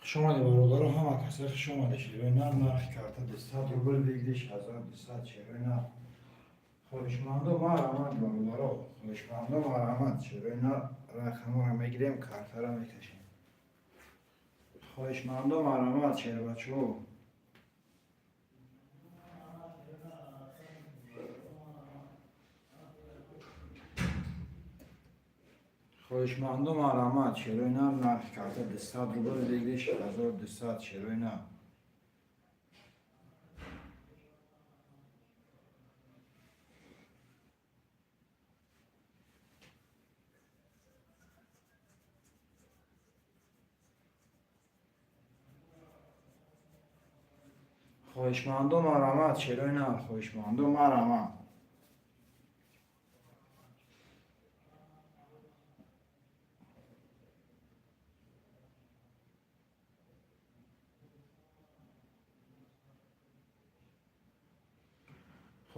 شما دیوار هم کسی شما داشتی نه نرخ کرده 200 روبل بگیریش 1240 خوشمانده ما رحمت بارولارو خوشمانده ما رحمت چرا اینا رقم رو میگیریم کارت رو میکشیم خوشمانده ما رحمت چرا بچه خوشمانده ما رحمت چرا اینا نرخ کرده 200 روبل بگیریش 1200 چرا اینا خوشمانده ما رحمت چرا اینا خوشمانده ما رحمت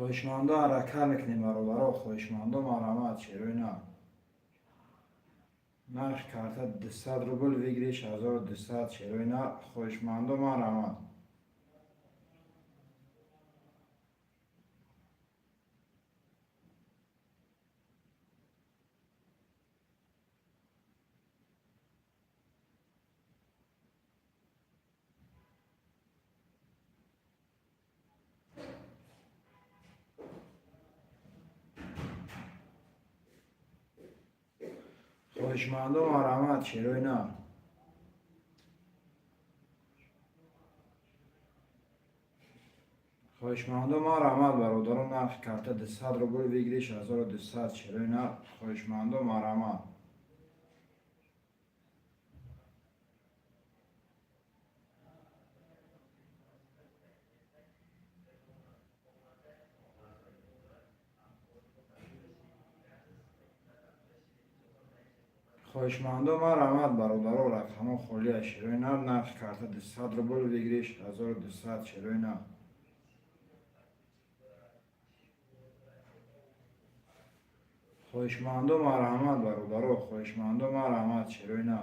خوشمانده حرکت میکنیم برابر خوشمانده ما رحمت چرا اینا نرخ کرده 200 روبل بگیریش 1200 چرا اینا خوشمانده ما رحمت خوشمانده ما رحمت چرا اینا خوشمانده ما رحمت برادران نرخ کرده 200 روبل بگیریش 1200 چرا اینا خوشمانده ما رحمت خوشمانده ما رحمت برادران رقم خالی چرا اینا نرخ کرده 200 روبل بگیریش 1200 چرا اینا خوشمانده ما رحمت برادران خوشمانده ما رحمت چرا اینا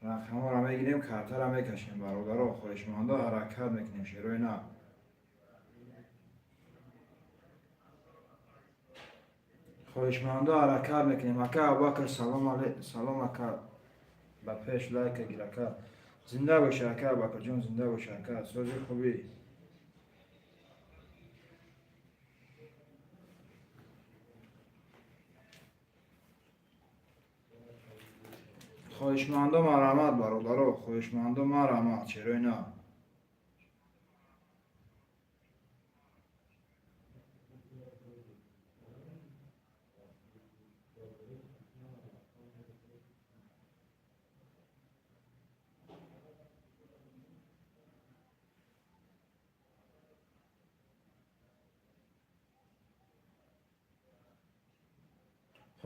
رقم رو میگیریم کارت رو میکشیم برادران خوشمانده حرکت میکنیم چرا اینا خوشمانده حرکت میکنیم اکا ابوبکر سلام علیکم سلام اکا با پیش لایک گیر اکا زنده باشه اکا ابوبکر جون زنده باشه اکا سوزی خوبی خوشمانده ما رحمت برادران خوشمانده ما رحمت چرا اینا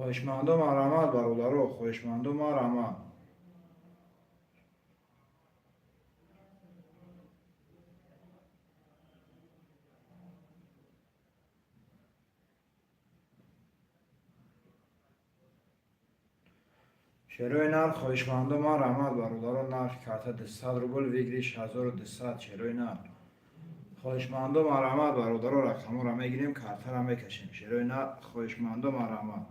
خوشمانده ما رحمت برادران خوشمانده ما رحمت چرا اینا خوشمانده ما رحمت برادران نرخ کرده 200 روبل بگیریش 1200 چرا اینا خوشمانده ما رحمت برادران رقم رو میگیریم کارت رو میکشیم چرا اینا خوشمانده ما رحمت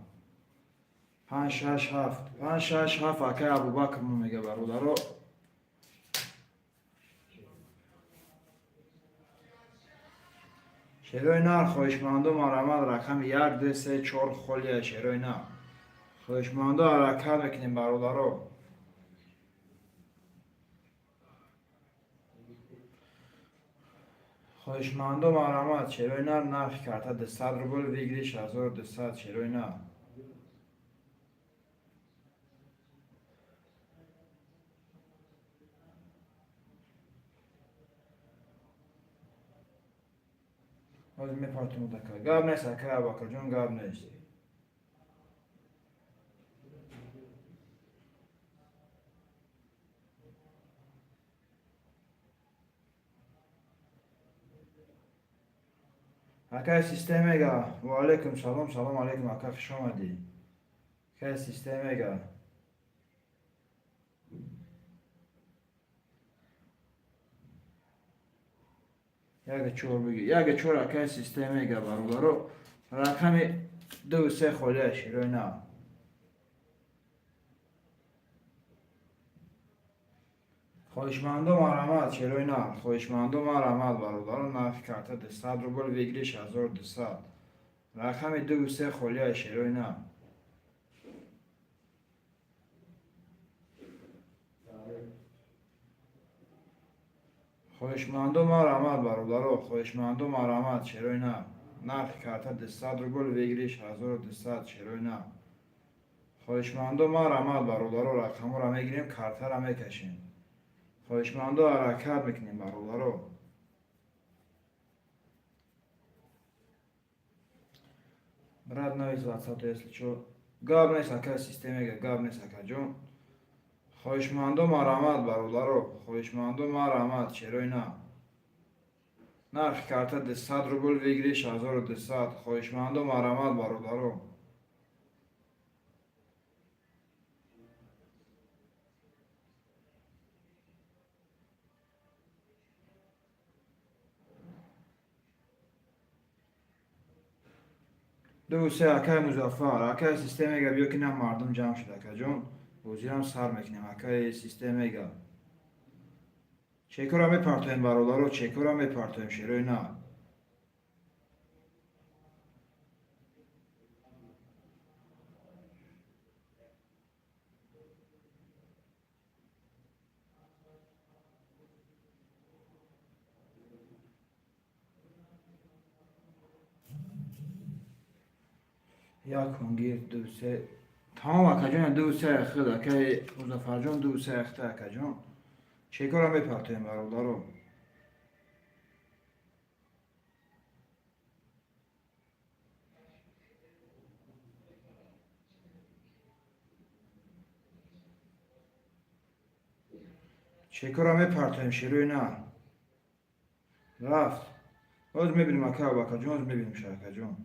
567 567 اکای ابوبکر مو میگه برادران چرا اینا خوشمانده ما رحمت رقم 1 2 3 4 خالیه چرا اینا خوشمانده حرکت میکنیم برادران خوشمانده ما رحمت چرا اینا نرخ کرده 200 روبل بگیریش 1200 چرا اینا باز میپرتیم دکا گاب نیست اکای ابوبکر جون گاب نیست اکای سیستم میگه و علیکم سلام سلام علیکم اکا خوش آمدی که سیستم میگه یک چهار بگی یک چهار اکای سیستمی که برابرو رقم دو سه خالی شیروی نه خواهشمندم مرحمت شیروی نه خواهشمندم مرحمت برادران نرخ کرده 200 روبل ویگریش 1200 رقم دو سه خالی شیروی نه خواهشمندم مرحمت برادران خواهشمندم مرحمت شیروی نه نرخ کرده 200 روبل ویگریش 1200 شیروی نه خواهشمندم مرحمت برادران رقم را میگیریم کارت را میکشیم خواهشمندم حرکت میکنیم برادران برات نویز واتساپ اصل چو گاب نیست اکا سیستمی گاب نیست اکا جون خواهشمندم مرحمت برادران خواهشمندم مرحمت چرای نه نرخ کارت 200 روبل ویگریش 1200 خواهشمندم مرحمت برادران دو سه اکای مزفر اکای سیستمی بیا که نه مردم جمع شد اکا جون بوزیرم سر میکنیم اکای سیستمی چکر هم میپرتویم برادرو چکر هم میپرتویم شیروی نه یک کنگیر دو سه تمام اکا جون دو سه اخد اکای مزفر جون دو سه اخته اکا جون چکر هم میپرتویم برادرو چکر هم میپرتویم شیروی نه رفت باز میبینیم اکا و اکا جون باز میبینیم شاکا جون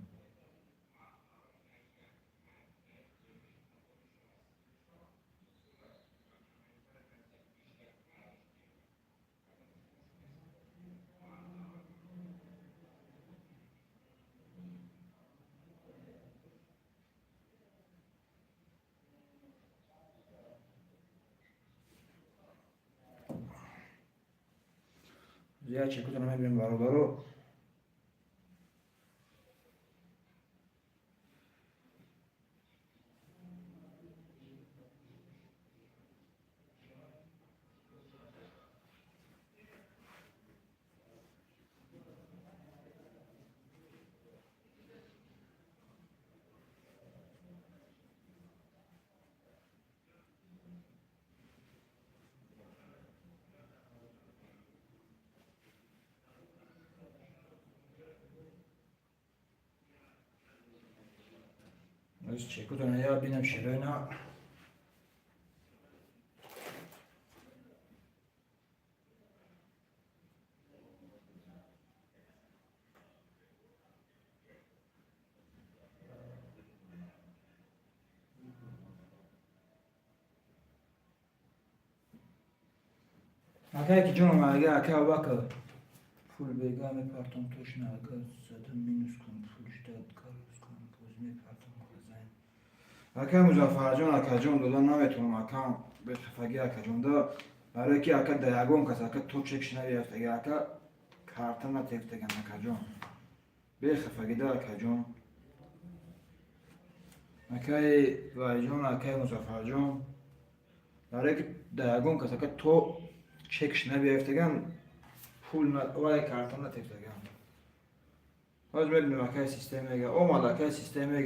زیاد چکر رو میبینیم برادرو از چکر رو یا بینم شیروی نه اکا که جون مگه اکا و اکا پول بیگا میپرتم توش نه اکا زدم مینوس کن پولش داد کاروز کن پوز میپرتم خزین اکا مزفر جون اکا جون دادن نمیتونم اکا به خفگی اکا جون دا برای که اکا دیگم کس اکا تو چکش نبیفتگی اکا کارتن نتیفتگن اکا جون به خفگی دا اکا جون اکای وای جون اکای مزفر جون برای که دیگم کس اکا تو چکش نبیفتگن پول وای کارتن نتیفتگن باز ببینیم اکای سیستمی اومد اکای سیستمی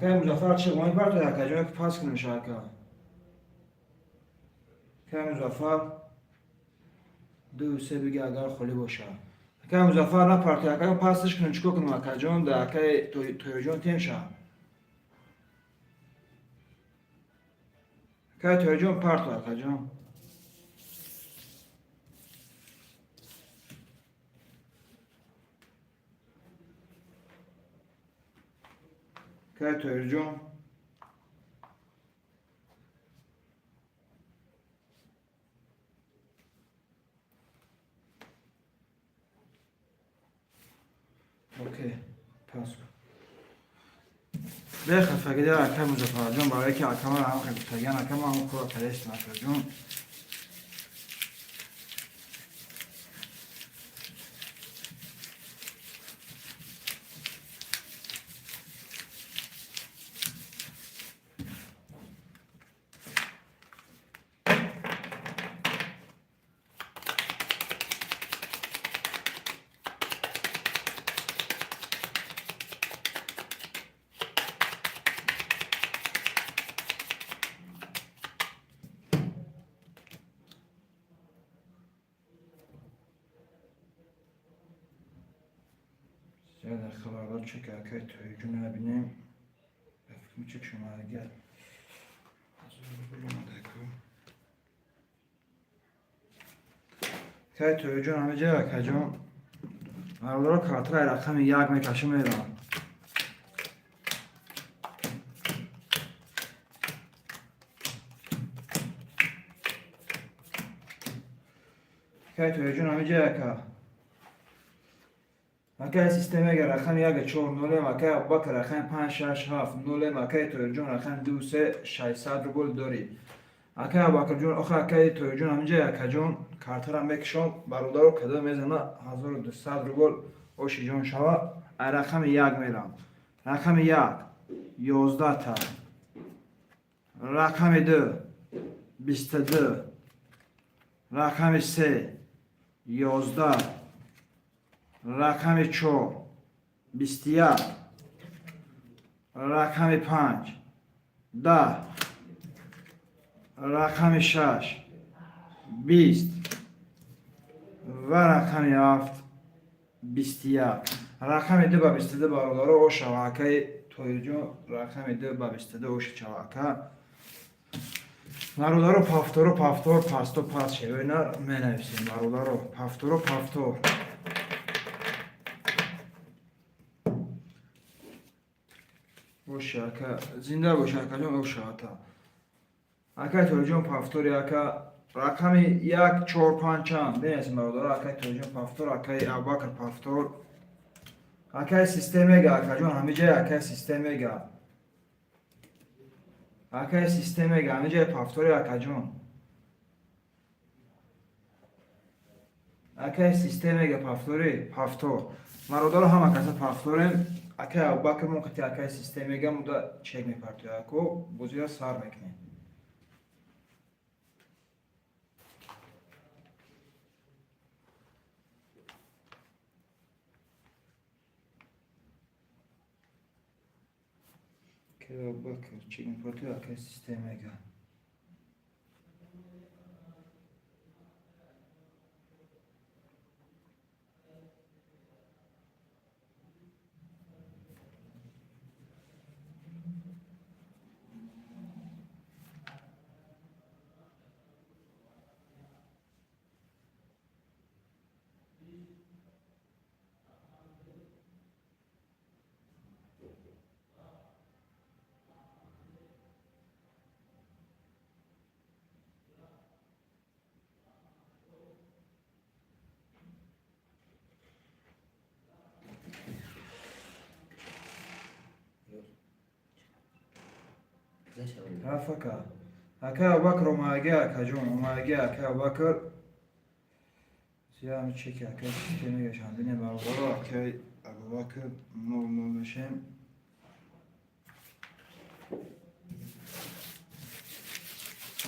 اکای مزفر چه مایی برد اکا جون که پاس کنیم شاکا اکای مزفر دو سه بگی اگر خالی باشه اکای مظفر نپارتی اکای پاسش کنن چکو کنم اکای جون ده اکای توی جون تیم شا اکای توی جون پارتو اکای جون اکای توی جون اوکی پاس کن بخیر فقط اکای مظفر جون برای که اکای هم خیلی تاگن اکای ما هم کورا پرست اکای جون زیاد خبردار چه که اکای توی جون نبینیم بفکرم چه شما اگر از اون بلو مدکو اکای توی جون همه جا اکای جون مرادارا کارترای رقم یک میکشه میدم اکای توی جون همه جا اکای سیستم اگر رقم یک چهار نوله اکای ابوبکر رقم 5 6 7 نوله اکای توی جون رقم 2 3 600 روبل داری اکای ابوبکر جون آخه اکای توی جون همینجا اکای جون کارتر هم بکشم برادرو کده میزنه 1200 روبل اوشی جون شوا رقم یک میرم رقم یک 11 تا رقم 2 22 رقم 3 11 رقم 4 21 رقم 5 10 رقم 6 20 و رقم 7 21 رقم 2 با 22 برادر او شواکه توی جون رقم 2 با 22 او شواکه برادر پافتور پاستو پاس شوینا می نویسیم برادر پافتور باشه اکا زنده باشه اکا جون او شاتا اکا توی جون پافتوری اکا رقم 1 4 5 چند بینیسیم برادر اکا توی جون پافتور اکا ابوبکر پافتور اکا سیستم اگه اکا جون همه جای اکا سیستم اگه همه جای پافتوری اکا جون اکا سیستم اگه پافتور مرادر هم اکا پافتوریم اکا ابوبکر موقتی اکا سیستم اگه مودا چک میپرتوی اکو بوزیا سار میکنه که ابوبکر چک میپرتوی اکا سیستم اگه رافقا اکا ابوبکر اوماگه اکا جون اوماگه اکا ابوبکر سیام چک اکا سیستم اگه شان بینه برادر اکا ابوبکر نو بشیم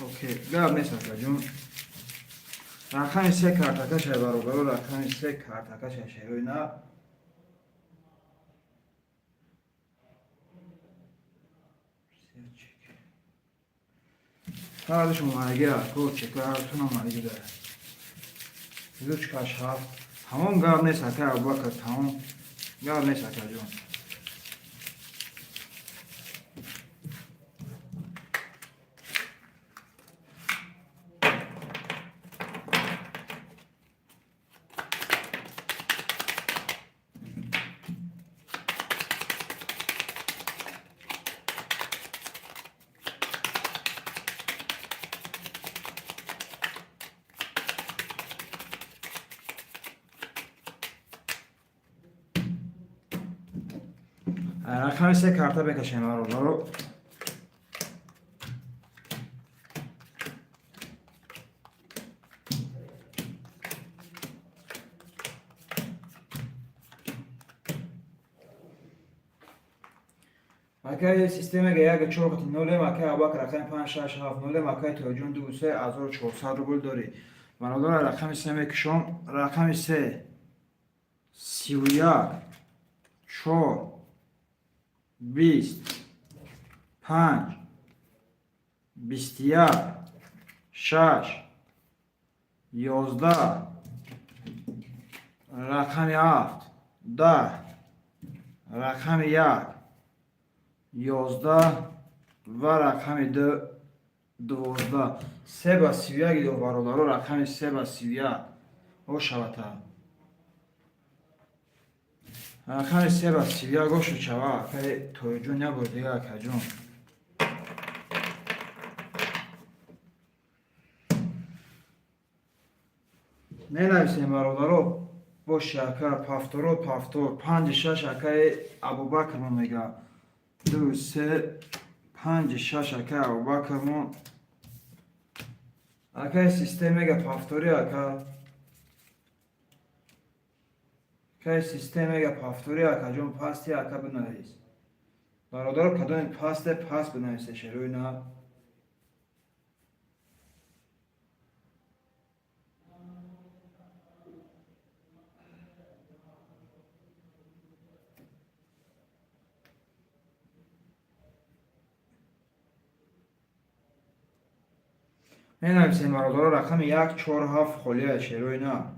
اوکی گاب نیست اکا جون رقم 3 کارت اکا شه برادر رقم 3 کارت اکا شه شروع نه هردش اوماگه اکا چک هرتون اوماگه داره زوج کاش هفت تمام گار نیست اکا ابوبکر تمام گار نیست اکا جان. رقم 3 کارتا بکشیم رو. مکای سیستم یک چوبت نوله مکای ابوبکر رقم 5 6 7 نوله مکای توجون 2 3 1400 روبل داری. برادر رقم 3 میکشم. رقم 3 31 4 20 5 21 6 11 رقم 7 10 رقم 1 11 و رقم 12 3 با 31 دو برادر رقم 3 با 31 او شوته رقم 3 با 31 گوشو چوا که توجه نبود دیگه کجون نه نویسیم برادر با شکر پافتور 5 6 اکای ابوبکر من میگه 2 3 5 6 اکای ابوبکر من اکای سیستم میگه پافتوری اکای سیستم میگه پافتوری اکا جون پاستی اکا بنویس برادر کدوم پاس بنویسه شروع نه نویسیم برادر رقم 1 4 7 خلیه شروع نه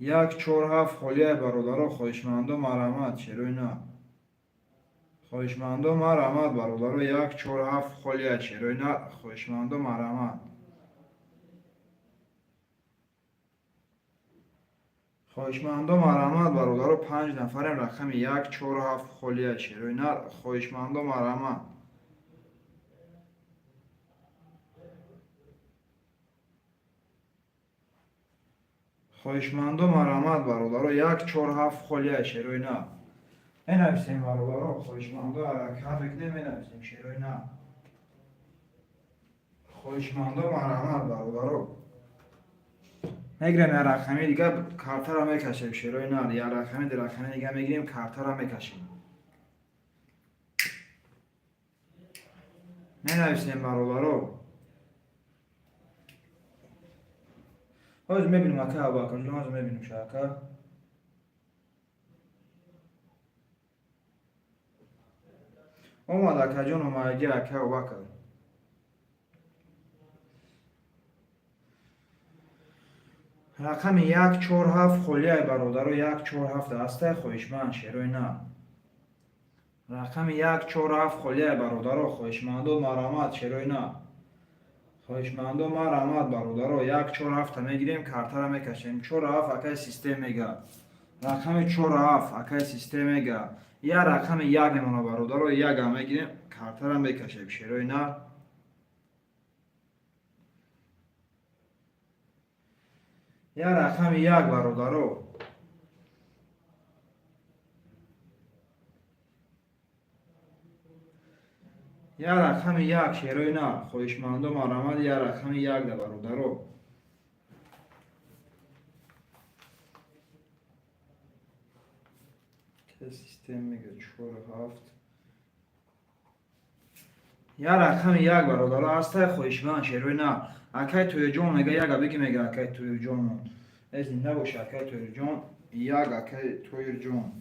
1 4 7 خلیه برادر خواهشمندم مرحمت شروع نه خواهشمندم مرحمت برادر 1 4 7 خلیه شروع نه خواهشمندم مرحمت خواهشمندم مرحمت برادر 5 نفریم رقم 1 4 7 خلیه شروع نه خواهشمندم مرحمت خواهشمندم مرحمت برادر 1 4 7 خلیه شروع نه این نویسیم برادر خواهشمندم حرکت بکنیم این نویسیم شروع نه خواهشمندم مرحمت برادر میگیریم یه رقمی دیگه کارتا را میکشیم شروع نه یا رقمی دیگه میگیریم کارتا را میکشیم نویسیم برادر باز میبینیم اکا ابوبکر جان باز میبینیم شاکا اومد اکا جان اومدی اکا ابوبکر رقم 1 4 7 خلیه برادر 1 4 7 دسته خواهشمند شروع نه رقم 1 4 7 خلیه برادر خواهشمند و مرحمت شروع نه خواهشمندم مرحمت برادر 1 4 7 میگیریم کارتا را میکشیم 4 7 اکای سیستم میگه رقم 4 7 اکای سیستم میگه یا رقم 1 نمونه برادر 1 میگیریم کارتا را میکشیم شروع نه یا رقم 1 برادر یا رقم 1 شروع نه خواهشمندم مرحمت یا رقم 1 ده برادر که سیستم میگه 4 7 یا رقم 1 برادر هسته خواهشمند شروع نه اکای توی جون میگه یک بگی میگه اکای توی جون از این نباشه اکای توی جون یک اکای توی جون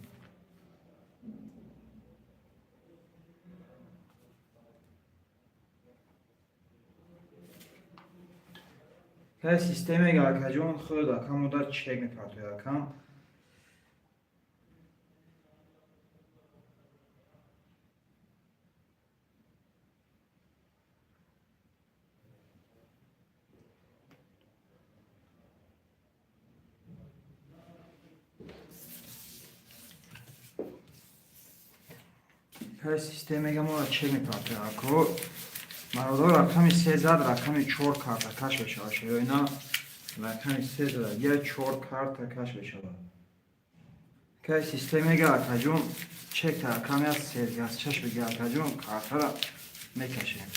که سیستم میگه اکا جون خود اکا مدت چک میکرد توی اکم ҳай системаga мо чӣ мепартем ако мародор рақами 3 зад рақами 4 карта кашф мешавад широина рақами 3 зад я 4 карта кашф мешавад ҳай системаga акаҷон чекта рақами аз серги аз чашмига акаҷон картара мекашем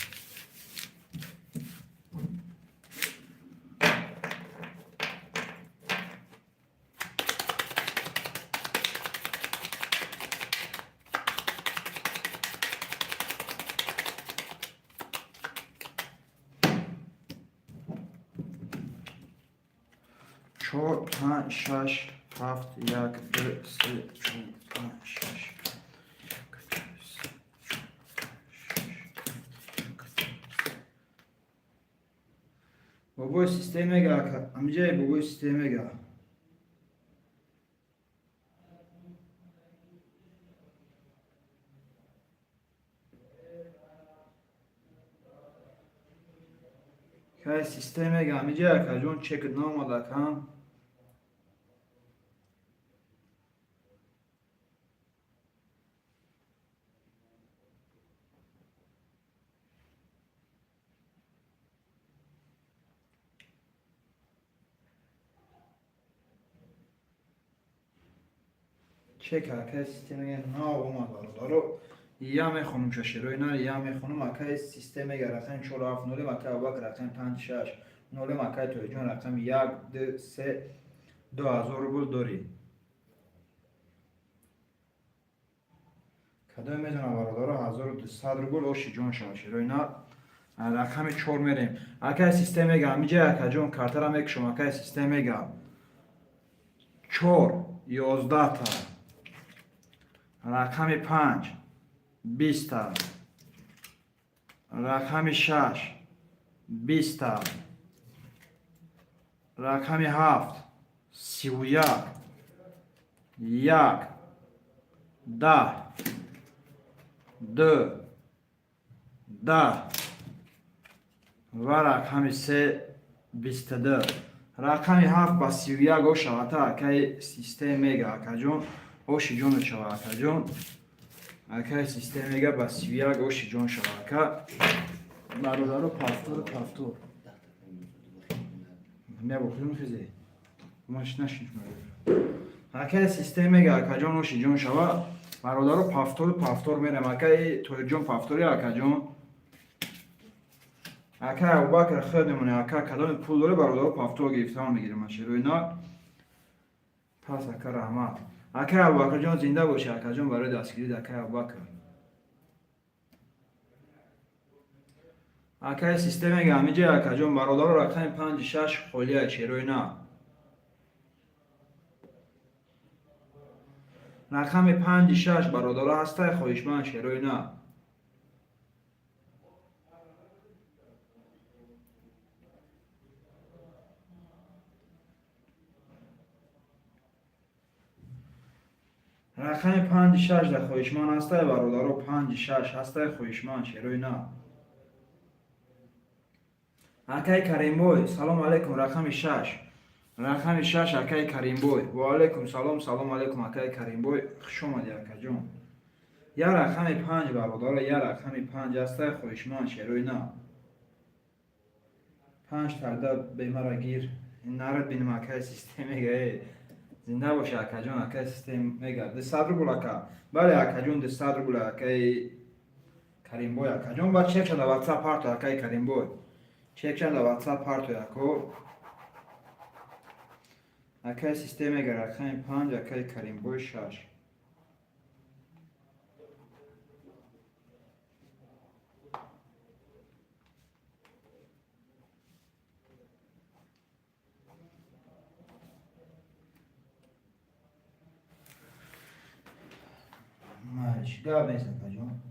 چهار پنج شش هفت یک دو سه چهار پنج شش بابای سیستمگا امجای بابای سیستمگا که سیستمگا امجای کجون چک ناماده کن چک که سیستمگا ناماده دارو یا میخونم ششیروی نه یا میخونم اکای سیستمگا رقم 4 نولی مکای باک رقم 5 6 نولی مکای توی جون رقم 1 2 3 2000 روبل داری کدام میدونم برادر 1200 روبل اوشی جون ششیروی نه رقم 4 میریم اکای سیستمگا میجه اکا جون کارتر میکشم اکای سیستمگا 4 11 تا رقم 5 20 تا رقم 6 20 تا رقم 7 31 1 10 2 10 و رقم 3 22 رقم 7 با 31 او شواتا که سیستم میگه اکا اوشی جون شوا اکا جون اکا سیستم میگه با 31 اوشی جون شوا اکا برادرو پافتور نه بخوریم خیزی ماش نشنش میگه اکا سیستم میگه اکا جون اوشی جون شوا برادرو پافتور میرم اکا توی جون پافتوری اکا جون اکا ابوبکر خودمونه اکا کدام پول داره برادرو پافتور گرفتار میگیریم ماشی روی اینا پس اکا رحمت اکا ابوبکر جان زنده باشه اکا جان برای دستگیری اکا ابوبکر اکا سیستم میگه همیجه اکا جان برادر رقم 5 6 خالیه چیروی نه رقم 5 6 برادر هسته خواهشمند چیروی نه رقم 5 6 در خواهشمند هسته برادر 5 6 هسته خواهشمند چیروی نه اکای کریم بوی سلام علیکم رقم 6 رقم 6 اکای کریم بوی و علیکم سلام علیکم اکای کریم بوی خوش اومدی اکا جون یا رقم 5 برادر یا رقم 5 هسته خواهشمند چیروی نه 5 ترده بیمارا گیر این نرد بینم اکای سیستم میگه زنده باشه اکا جون اکای سیستم میگه 200 روبل اکا بله اکا جون 200 روبل اکای کریم بوی اکا جون با چک شده واتساپ پارتو اکای کریم بوی چک شده واتساپ پارتو اکو اکای سیستم میگه رقم 5 اکای کریم بوی 6 مالش گاه بیزن کجون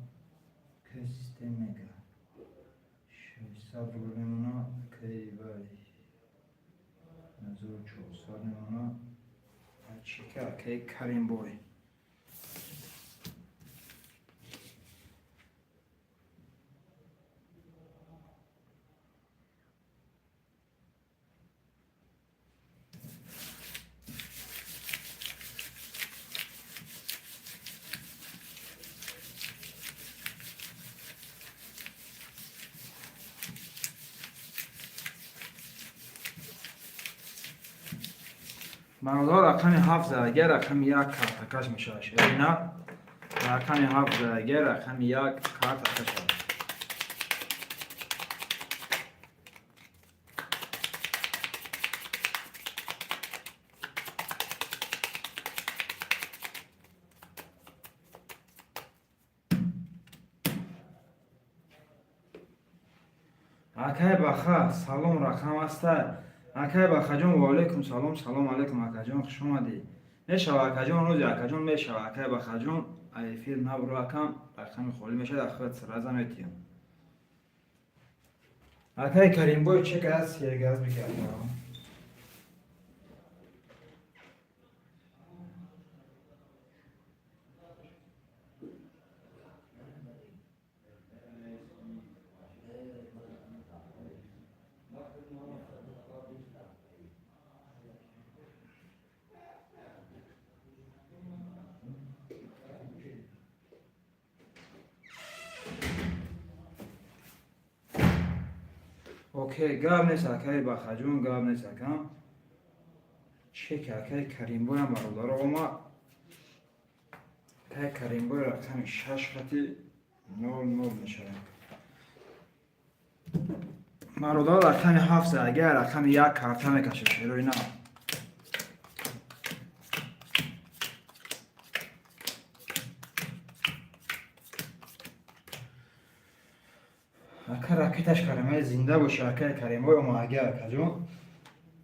که سیستم میگه 600 روبل میمونه که بایی 1400 میمونه چیکار که کریم بوی برادر رقم 7 زدگه رقم 1 کارتکش میشه شیرینا. رقم 7 زدگه رقم 1 کارتکش شد. акай баха салом рақам аста. акай бахаҷон ва алайкум салом. салом алайкум акаҷон, хуш омадӣ. мешава акаҷон, рӯзи акаҷон мешава. акай бахаҷон эфир набро акам рақами холӣ мешавад, ахват сраза метиём. акай каримбой чек аст як газ бикардам. окей, гап нест акай бахаҷон, гап нест акам. чек акай каримбоям бародаро ома. акай каримбой рақами 6 хати 00 мешавад. бародар рақами 7 агар рақами 1 карта мекашад шерои на. акай ракеташ каримай зинда боша. акай каримбой ома агар акаҷон.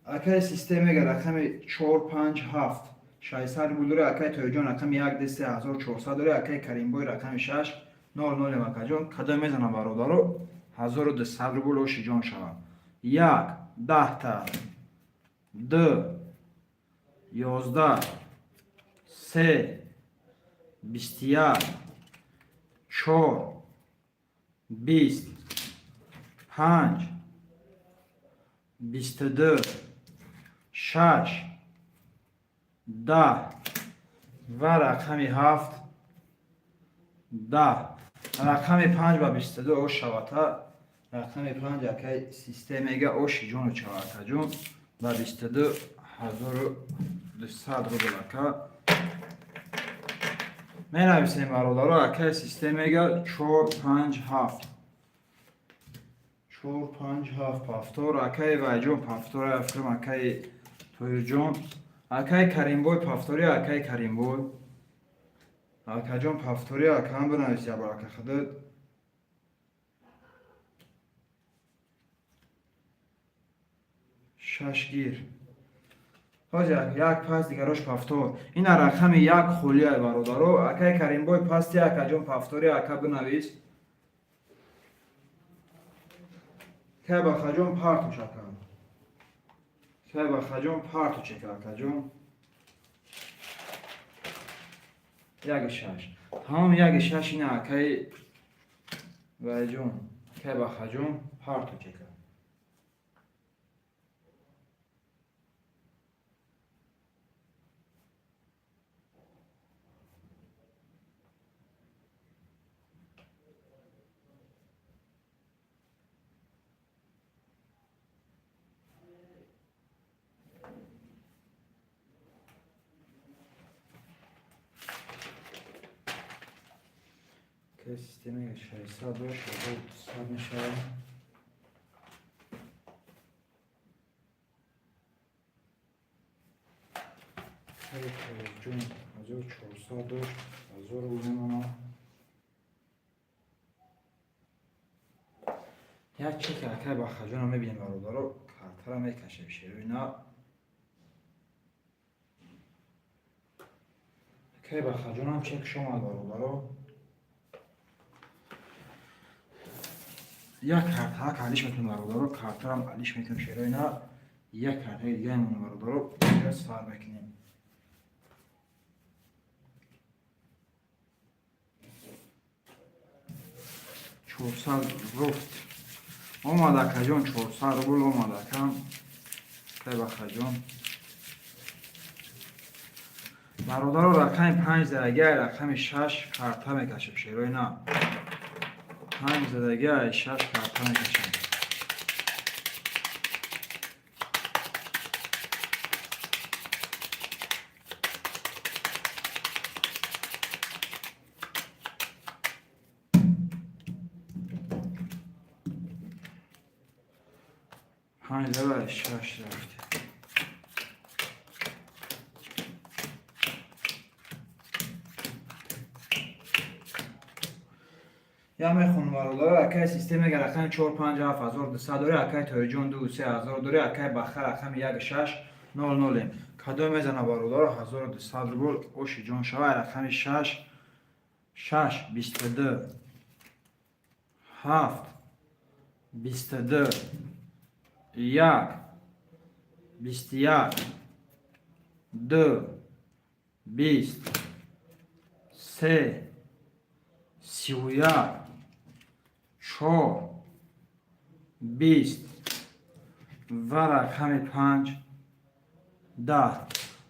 акай системаga рақами 457 600 будуре. акай тоёҷон рақами 1 дести 1400 доре. акай каримбой рақами 6 00 акаҷон. кадом мезанам бародаро 1200 рубл оши ҷон шавад. 1 10 та 2 11 3 21 4 20 5 22 6 10 ва рақами 7 10. рақами 5 ва 22 ош шавата. рақами 5 акай системаga оши ҷону чавакаҷон ва 22 1200 рубл ака. менависем бародаро акай системаga 457 457 пафтор. акай вайҷон пафтор афкрам. акай тоёҷон. акай каримбой пафтори. акай каримбой акаҷон пафтори. акам бинавис ябарака худуд. шашгир ҳозир як паст дигарош пафтор. ина рақами 1 холия бародаро. акай каримбой пасти акаҷон пафтори. ака бинавис. акай бахаҷон парту чакам. акай бахаҷон парту чека акаҷон. 1.6 тамом 1.6 ина акай вайҷон. акай бахаҷон парту чека. системаga 600 дош 1200 мешавад. ҷон 1400 дош 1000 мемонад. як чек акай бахаҷонро мебинем бародаро. картара мекашем шерои на. акай бахаҷонам чек шомад бародаро. як карта алиш метунем бародаро. картарам алиш метунем шерои на. як картаи дига мемонад бародаро. ҷас фар мекунем. чорсад руфт омад акаҷон. 400 рубл омад акам. акай бахаҷон бародаро рақами 5 задагиа рақами 6 карта мекашем шерои на. 5 задагиа 6 карта мекашем. 5 و 6 رفته. یا میخونم برادر اکای سیستم اگر رقم 4 5 7200 داره اکای توجون 2 3000 داره اکای بخیر رقم 1 6 0 0 کدو میزنه برادر 1200 روبل اوش جون شوه رقم 6 6 22 7 22 1 21 2 20 3 31 4 20 و رقم 5 10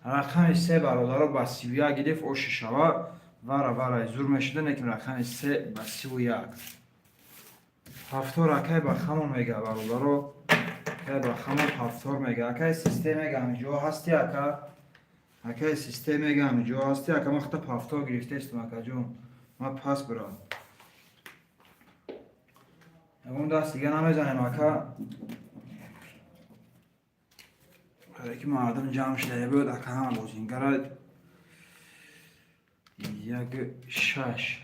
رقم 3 برادر با 31 گرفت اوش شوه وره زور میشده نکن رقم 3 با 31 هفتار اکای با خمون میگه برادر اکای با خمون هفتار میگه اکای سیستم میگه همینجا هستی اکای سیستم میگه همینجا هستی اکا مختب هفتار گرفته استم اکا جون ما پس براد اون دست دیگه نمیزنیم اکا برای که مردم جمع شده بود اکا همه بازینگره 1 6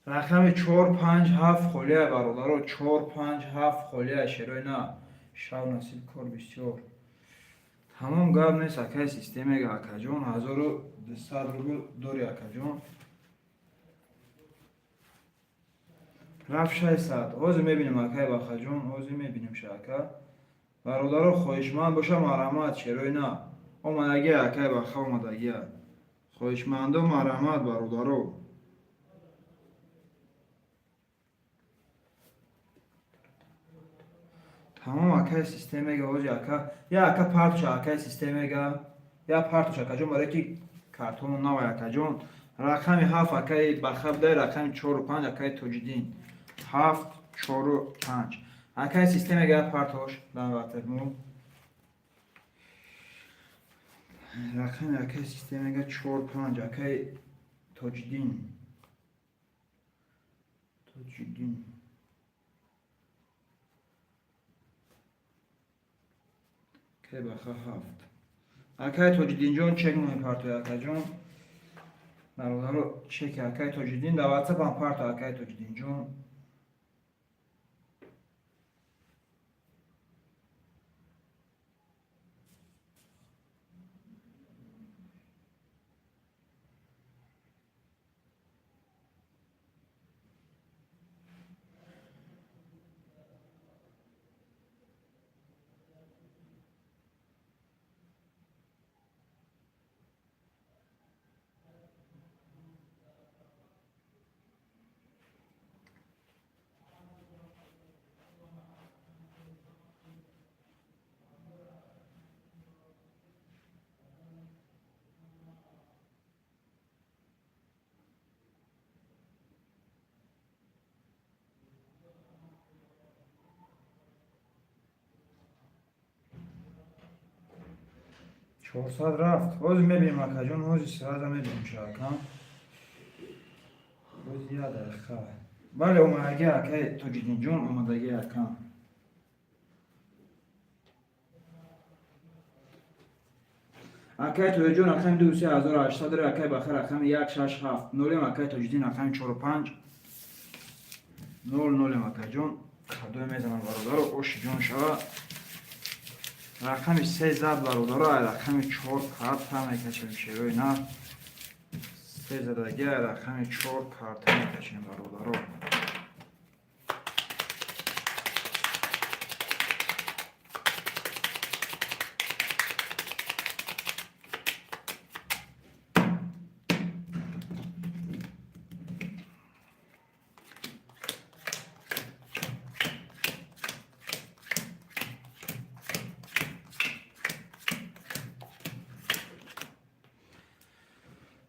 رقم 4 5 7 خلیه برادر 4 5 7 خلیه شروع نه شو نصیب کار بسیار تمام گاب نیست اکای سیستم اکا جون 1200 روبل دوری اکا جون رفت 600 اوزی میبینیم اکای باخا جون اوزی میبینیم شاکا برادر خویشمند باشه مرحمت شروع نه اومدگی اکای باخا اومدگی خویشمند و مرحمت برادر تمام اکای سیستم میگه اوزی اکا یا اکا پارتوش اکای سیستم میگه یا پارتوش اکا جون برای که کارتون نوای اکا جون رقم 7 اکای بخب ده رقم 4 و 5 اکای توجدین 7 4 و 5 اکای سیستم میگه پارتوش دم وقتمون رقم اکای سیستم میگه 4 5 اکای توجدین که بخواه 7 اکای توجدین جون چک نوی پارتو اکا جون برادر رو چک اکای توجدین در واتساپ هم پارتو اکای توجدین جون چهارصد رفت باز میبینیم اکا جون باز 300 میبینیم شاکم باز یاد اخواه بله اومدگی اکای توجدین جون اومدگی اکا اکای توجدین جون رقم 2 3800 داره اکای بخیر رقم 1 6 7 0 اکای توجدین رقم 4 5 0 اکا جون خدای میزنم برادر اوش جون شوا رقم 3 زد برادر رقم 4 کارت هم میکشیم شروع نه 3 زدگی رقم 4 کارت هم میکشیم برادر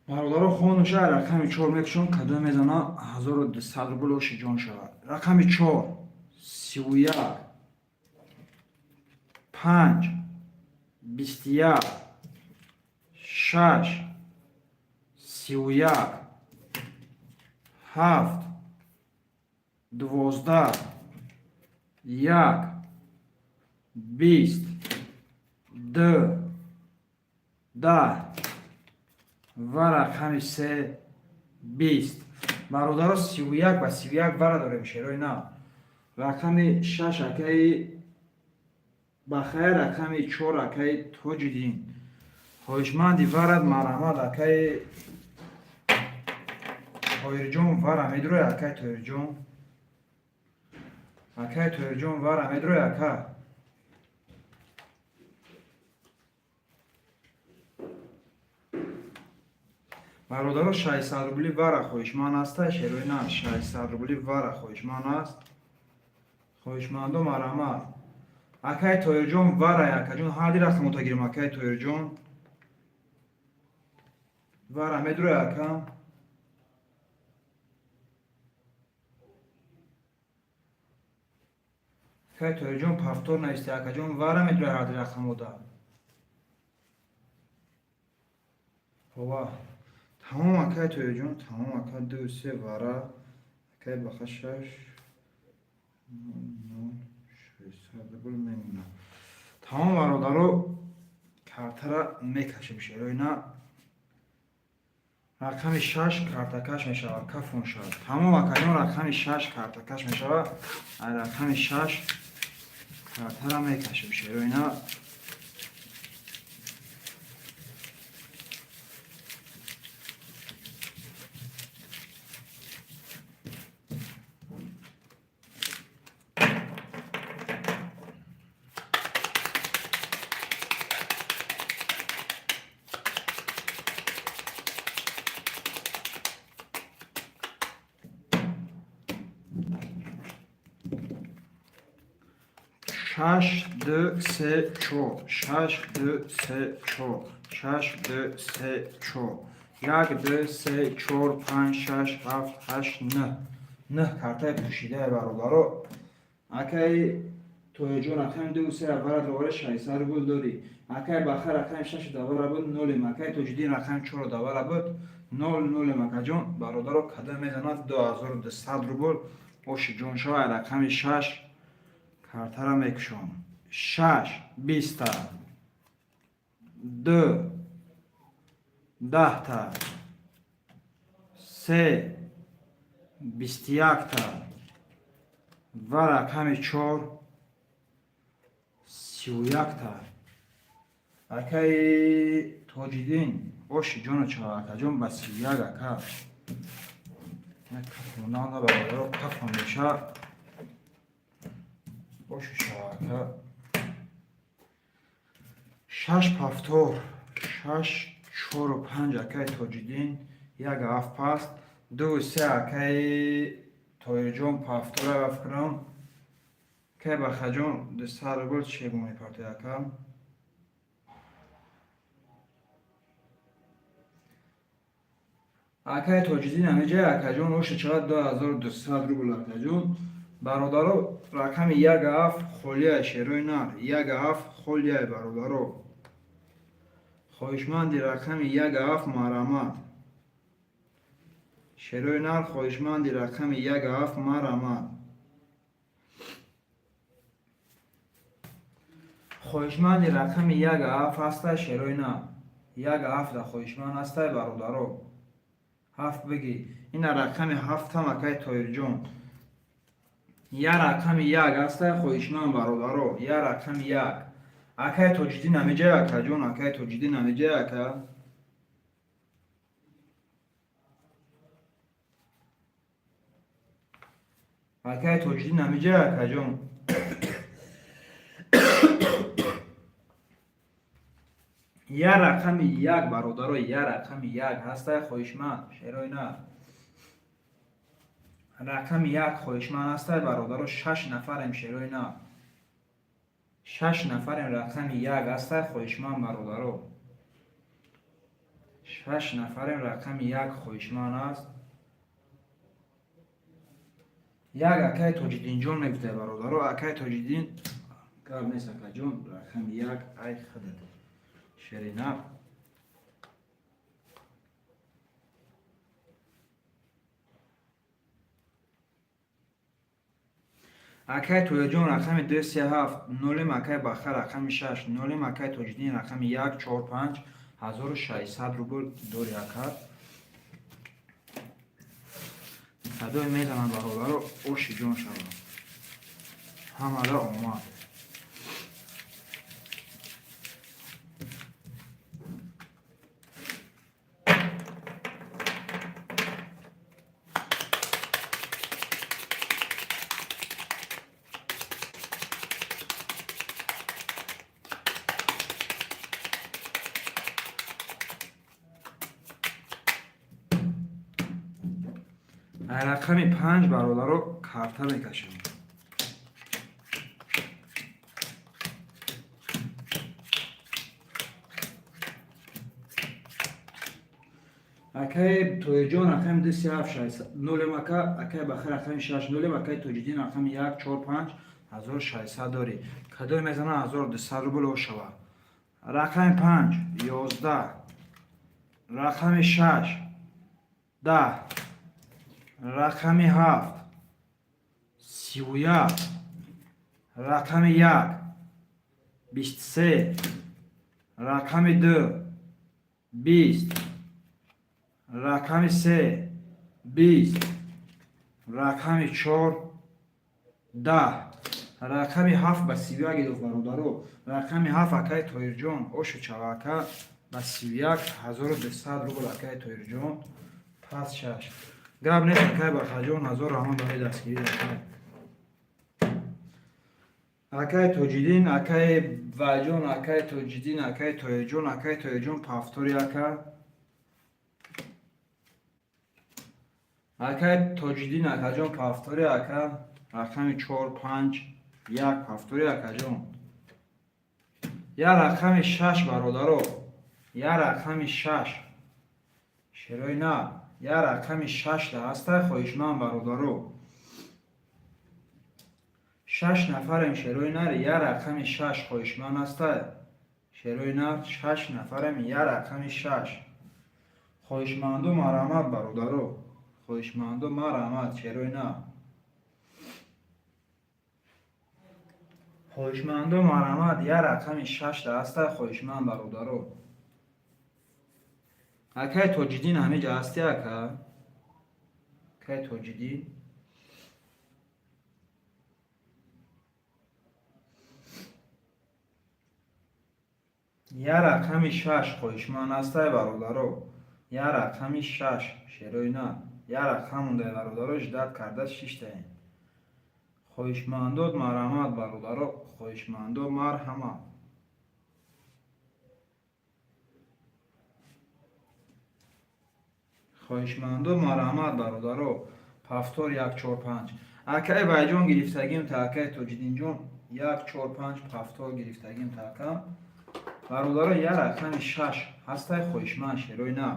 برادر خونوشه رقم 4 میکشم کدو میزنه 1200 روبل اوش جان شود رقم 4 31 5 21 6 31 7 12 1 20 2 10 و رقم 3 20. برادرها 31 و 31 ور داریم شیرای نه. رقم 6 اکی بخیر، رقم 4 اکی تاجدین. خواهشمندی ورد مرحمت اکی تایر جون ورم ادروی اکی تایر جون. اکی تایر جون ورم ادروی اکی. برادرها 600 روبلی ور خواهشمند است شیروی نه. 600 روبلی ور خواهشمند است. خواهشمندو مرحمت اکی تایر جون ور اکی جون هر دی رقم تا گیریم اکی تایر جون ورم ادروی اکی. اکی تایر جون پفتور نیستی اکی جون ورم ادروی هر دی رقم دا. خب تمام اکی توی جون تمام اکی 2 3 وره اکی بخش 6 میمونه. تمام برادرها کارت را میکشیم شیروی نه. رقم 6 کارت کش میشود کفون شد. تمام اکیون رقم 6 کارت کش میشود. رقم 6 کارت را میکشیم شیروی نه. شش دو سه چهار 6 2 3 4 6 2 3 4 1 2 3 4 5 6 7 8 9 9 کارتای پوشیده برادرها. اکی توی جون رقم 2 3 اول دوباره 600 روبل داری. اکی بخیر رقم 6 دوباره بود 0 مکی توجدین رقم 4 دوباره بود 0 مکی جون برادرها کده میزند 2200 روبل. اوش جون شو رقم 6 کارت را میکشم. 6 20 تا 2 10 تا 3 21 تا و رقم 4 31 تا. اکی تاجدین اوش جون چه اکا جون با 31 اکا کفونان را برادر کفون میشه. اوش شاکا 6 پفتور 6 4 و 5 اکی تاجدین 1 هفت پست 2 3 اکی تایر جون پفتور را بفکرم که بخه جون 200 روبل چه بومی پرتی اکا. اکی تاجدین همیجه اکا جون اوش چقدر 2200 روبل اکا جون. برادرو رقم 1 هفت خولیه شیروی نر 1 هفت خولیه برادرو. خواهشمندی رقم 1 هفت مرحمت شیروی نر. خواهشمندی رقم 1 هفت مرحمت. خواهشمندی رقم 1 هفت هسته شیروی نر 1 هفت خواهشمند هسته برادرو. هفت بگی این رقم هفت هم اکی تایر جون. یه رقم 1 هسته خواهشمند برادرو. یه رقم 1 اکی تاجدین نمیجه اکا جون. اکی تاجدین نمیجه اکا. اکی تاجدین نمیجه اکا جون. یه رقم 1 برادرو. یه رقم 1 هسته خواهشمند شیروی نه. رقم 1 خواهشمند هسته برادرو. 6 نفریم شیروی نه. 6 نفریم رقم 1 هسته خواهشمند برادرو. 6 نفریم رقم 1 خواهشمند است. 1 اکی تاجدین جون میگفته برادرو. اکی تاجدین کار نیست اکا جون. رقم 1 ای خودت شیری نه. акай тояҷон рақами 237 нолим акай бахар рақами 6 нолим акай тоҷиддин рақами 145 1600 рубл дори ака садои мезанам бародаро оши ҷон шавад ҳамада омад рақами 5 бародаро карта мекашам акай тояҷон рақами 237 нолим акай бахар рақами 6 нолим акай тоҷиддин рақами 145 1600 дорӣ кадой мезанам 1200 рубл ошава рақами 5 11 рақами 6 10 рақами 7 31 рақами 1 23 рақами 2 20 рақами 3 20 рақами 4 10 рақами 7 ба 31 гидоф бародаро рақами 7 акай тоирҷон ошу чавака ба 31 1200 рубл акай тоирҷон пас 6 гап нест акай бахаҷон 1000 раҳмон барои дастгирӣ акай акай тоҷиддин акай ваҷон акай тоҷиддин акай тояҷон пафтори ака акай тоҷиддин акаҷон пафтори ака рақами 451 пафтори акаҷон я рақами 6 бародаро я рақами 6 шерои на я рақами 6 даҳастай хоҳишманд бародаро 6 нафарем шерои нари я рақами 6 хоҳишманд ҳастай шерои нар 6 нафарем я рақами 6 хоҳишманду марҳамат бародаро хоҳишманду марҳамат шерои на хоҳишманду марҳамат я рақами 6 даҳастай хоҳишманд бародаро акай тоҷиддин ҳамиҷа ҳасти ака акай тоҷиддин я рақами 6 хоҳишманд ҳастай бародаро я рақами 6 шерои на я рақам мондай бародаро ждат карда шиштаен хоҳишмандод марҳамат бародаро хоҳишмандо марҳамат хоҳишмандо марҳамат бародаро пафтор 145 акай вайҷон гирифтагим та акай тоҷиддинҷон 145 пафтор гирифтагим та акам бародаро я рақами 6 ҳастай хоҳишманд шерои на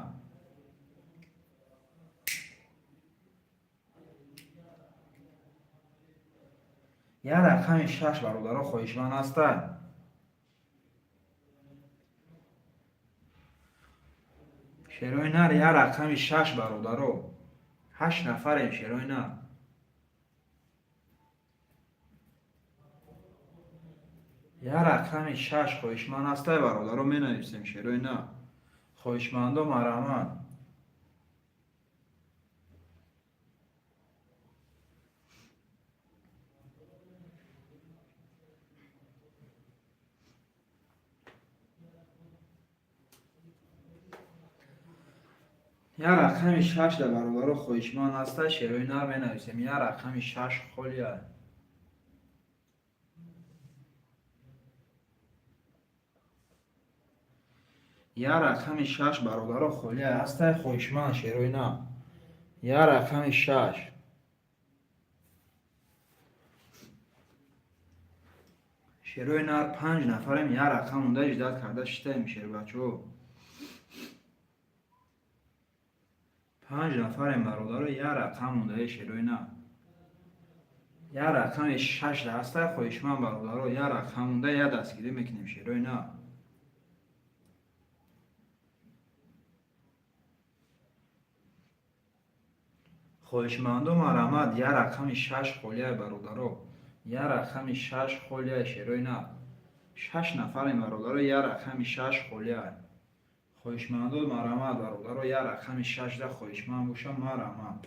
я рақами 6 бародаро хоҳишманд ҳастай шерои нар я рақами 6 бародаро 8 нафарем шерои нар я рақами 6 хоҳишманд ҳастай бародаро менависем шерои на хоҳишмандо марҳамат я рақами 6 да бародаро хоҳишманд ҳастай шерои нар менависем я рақами 6 холия я рақами 6 бародаро холия ҳастай хоҳишманд шерои на я рақами 6 шерои нар 5 нафарем я рақам монда ждат карда шитаем шербачо 5 нафарем бародаро я рақам монда шерои на я рақами 6 да ҳастай хоҳишманд бародаро я рақам монда я дастгирӣ мекунем шерои на хоҳишманду марҳамат я рақами 6 холия бародаро یه رقم 6 خلیه شروع نه 6 نفر برادر یه رقم 6 خلیه خویشمند مرامت برادر یه رقم 6 ده خویشمند باشه مرامت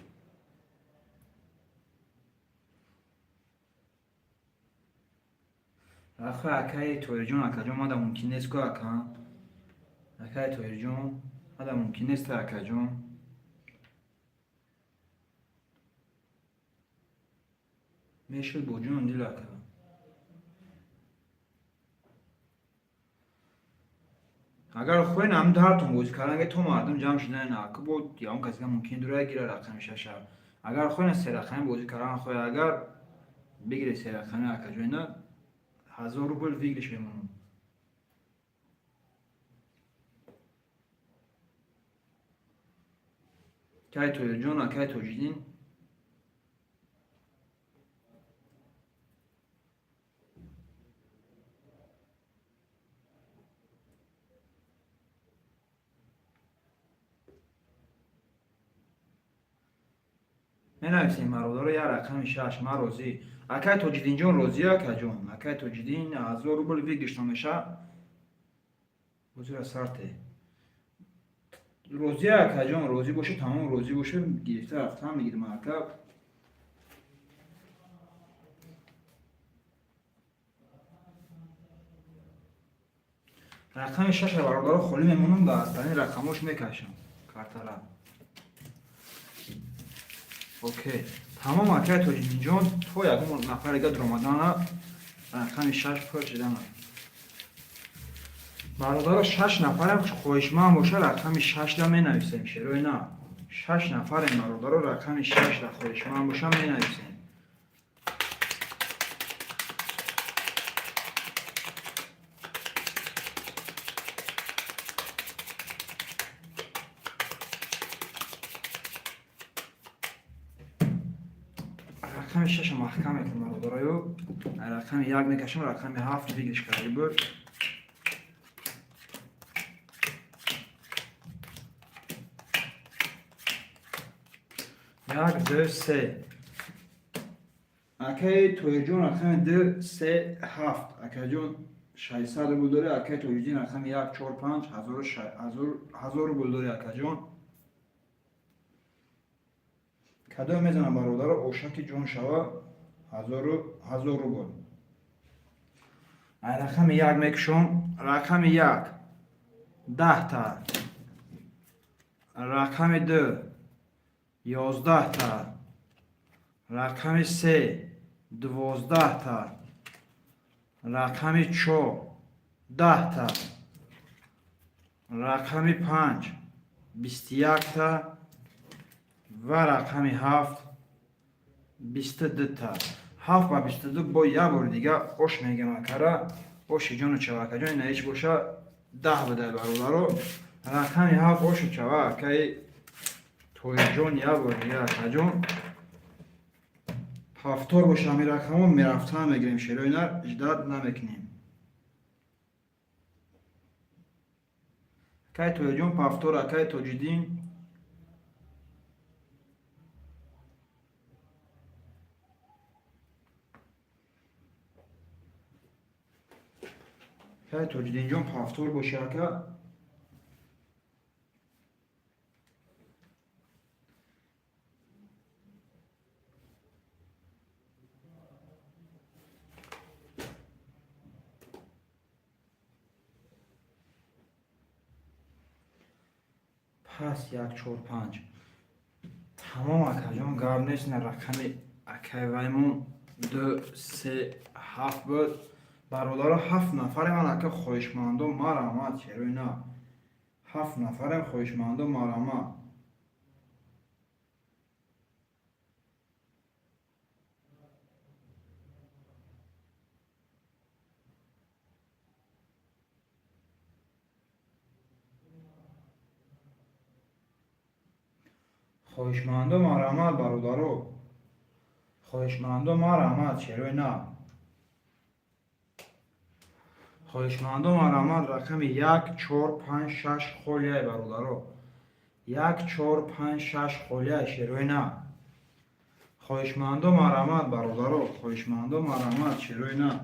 آخه اکای توی جون اکا جون مادا ممکن نیست که اکا اکای توی جون مادا ممکن نیست اکا جون میشد با جون دیل اکا اگر خوی نام دارتون بودی کارنگه تو مردم جمع شدن نه که بود یا اون کسی که ممکن دوره گیره رقم شش اگر خوی نه سه رقم بودی کارن خوی اگر بگیره سه رقم اکا جون نه 1000 روبل ویگلش بمونم کای توی جون اکای تو جدین менависем мародаро як рақами 6 ман розӣ акай тоҷиддинҷон розӣ акаҷон акай тоҷиддин 1000 рубл вигишто меша бозира сарте розӣ акаҷон розӣ боша тамом розӣ боша гирифта рафтан мегирам ака рақами 6 бародаро холӣ мемонам ба астарин рақамош мекашам картара окей тамом акай тоҷиддинҷон то ягон нафар дига дуромадана рақами 6 пур шидана бародаро 6 нафарам хоҳишманд боша рақами 6 да менависем шерои на 6 нафарем бародаро рақами 6 да хоҳишманд боша менависем рақами 6 маҳкам мекунам бародароё рақами 1 мекашам рақами 7 вигриш карди буд 1 2 3 акай тоҷон рақами 2 3 7 акаҷон 600 рубл дорӣ акай тоҷиддин рақами 1 4 5 1000 рубл дорӣ акаҷон кадом мезанам бародаро ошаки ҷон шава 1000 рубл рақами 1 мекушам рақами 1 10 та рақами 2 11 та рақами 3 12 та рақами 4 10 та рақами 5 21 та ва рақами 7 22 та 7 ба 22 бо як бори дига ош мегам акара оши ҷону чавакаҷон ина ҳеч боша 10 будай бародаро рақами 7 ошу чава акай тоҷон як бори дига акаҷон ҳафтор боша ҳами рақамо мерафтан мегирем шерои нар иҷдад намекунем акай тоҷон пафтор акай тоҷиддин акай тоҷиддинҷон пафтор боша ака пас 1 4 5 тамом акаҷон гап нест на рақами акай ваймон 2 3 7 буд бародаро 7 нафарем ман ака хоҳишмандон марҳамат шерои на 7 нафарем хоҳишмандон марҳамат хоҳишмандон марҳамат бародаро хоҳишмандон марҳамат шерои на хоҳишмандон марҳамат рақами 1 4 5 6 холияй бародаро 1 4 5 6 холияй шерои на خواهشمندم مرحمت برادرو، خواهشمندم مرحمت چرای نه.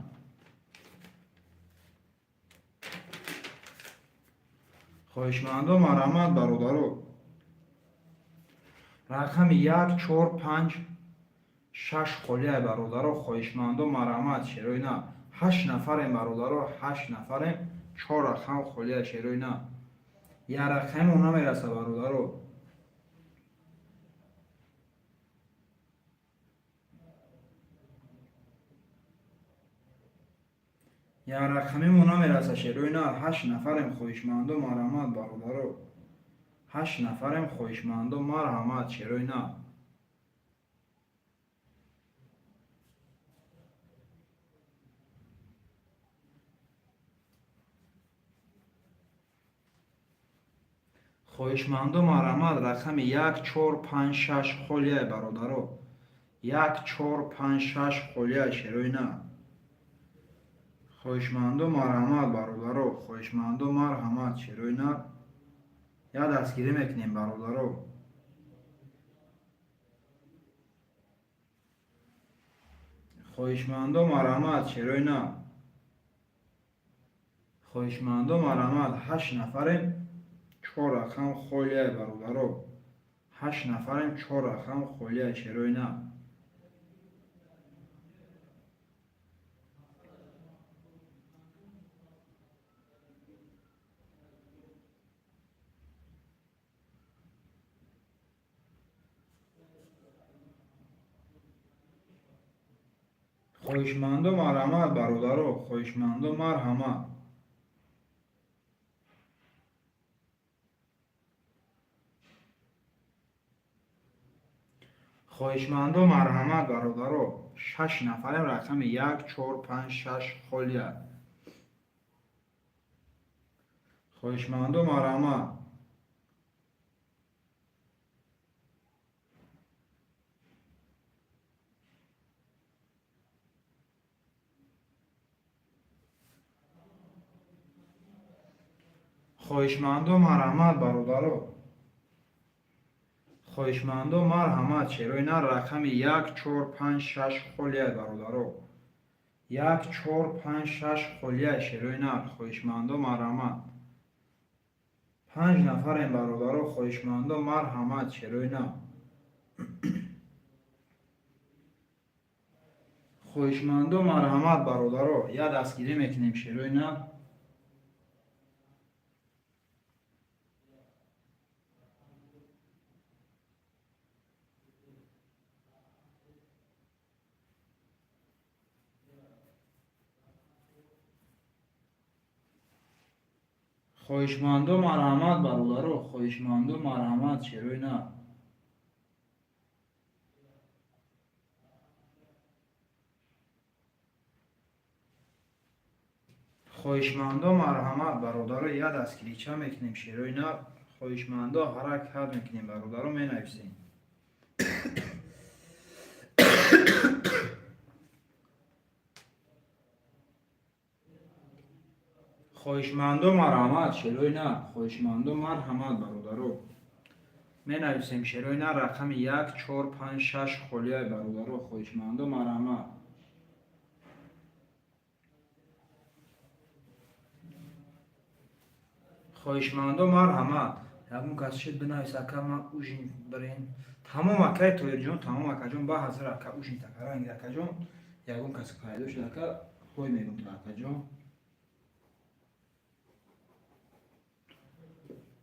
خواهشمندم مرحمت برادرو. رقم 1 4 5 6 خلیه برادرو، خواهشمندم مرحمت چرای نه. 8 نفریم برادرو، 8 نفریم. 4 رقم خلیه چرای نه. یک رقم اونا میرسه برادرو. یک رقمی اونا میرسه شروع نه. 8 نفریم خواهشمندم مرحمت برادرو. 8 نفریم خواهشمندم مرحمت چرای نه. خواهشمندم مرحمت رقم 1 4 5 6 خلیه برادرو. 1 4 5 6 خلیه شروع نه. خواهشمندم مرحمت برادرو، خواهشمندم مرحمت چرای نه. یا دستگیری میکنیم برادرو. خواهشمندم مرحمت چرای نه. خواهشمندم مرحمت 8 نفریم. 4 رقم خلیه برادرو. 8 نفریم 4 رقم خلیه چرای نه. خواهشمندم مرحمت برادرو، خواهشمندم مرحمت. خواهشمندم مرحمت برادرو. 6 نفریم رقم 1 4 5 6 خلیه. خواهشمندم مرحمت. خواهشمندم مرحمت برادرو. خواهشمندم مرحمت چرای نه. رقم 1 4 5 6 خلیه برادرو. 1 4 5 6 خلیه شروع نه. خواهشمندم مرحمت. 5 نفریم برادرو، خواهشمندم مرحمت شروع نه. خواهشمندم مرحمت برادرو. یا دستگیری میکنیم شروع نه. خواهشمندم مرحمت برادرو، خواهشمندم مرحمت شروع نه. خواهشمندم مرحمت برادرو. یا دستگیری چه میکنیم شروع نه. خواهشمندم حرکت میکنیم برادرو می نویسیم. خواهشمندم مرحمت شروع نه. خواهشمندم مرحمت برادرو می نویسیم شروع نه. رقم 1 4 5 6 خلیه برادرو. خواهشمندم مرحمت. خواهشمندم مرحمت. یکم کسی شد بنویسه که من اوشین برین تمام اکای تویر جون، تمام اکا جون با حضر اکا اوشین تکرانگی اکا جون. یکم کسی پیدا شد اکا خوی میگم تو اکا جون.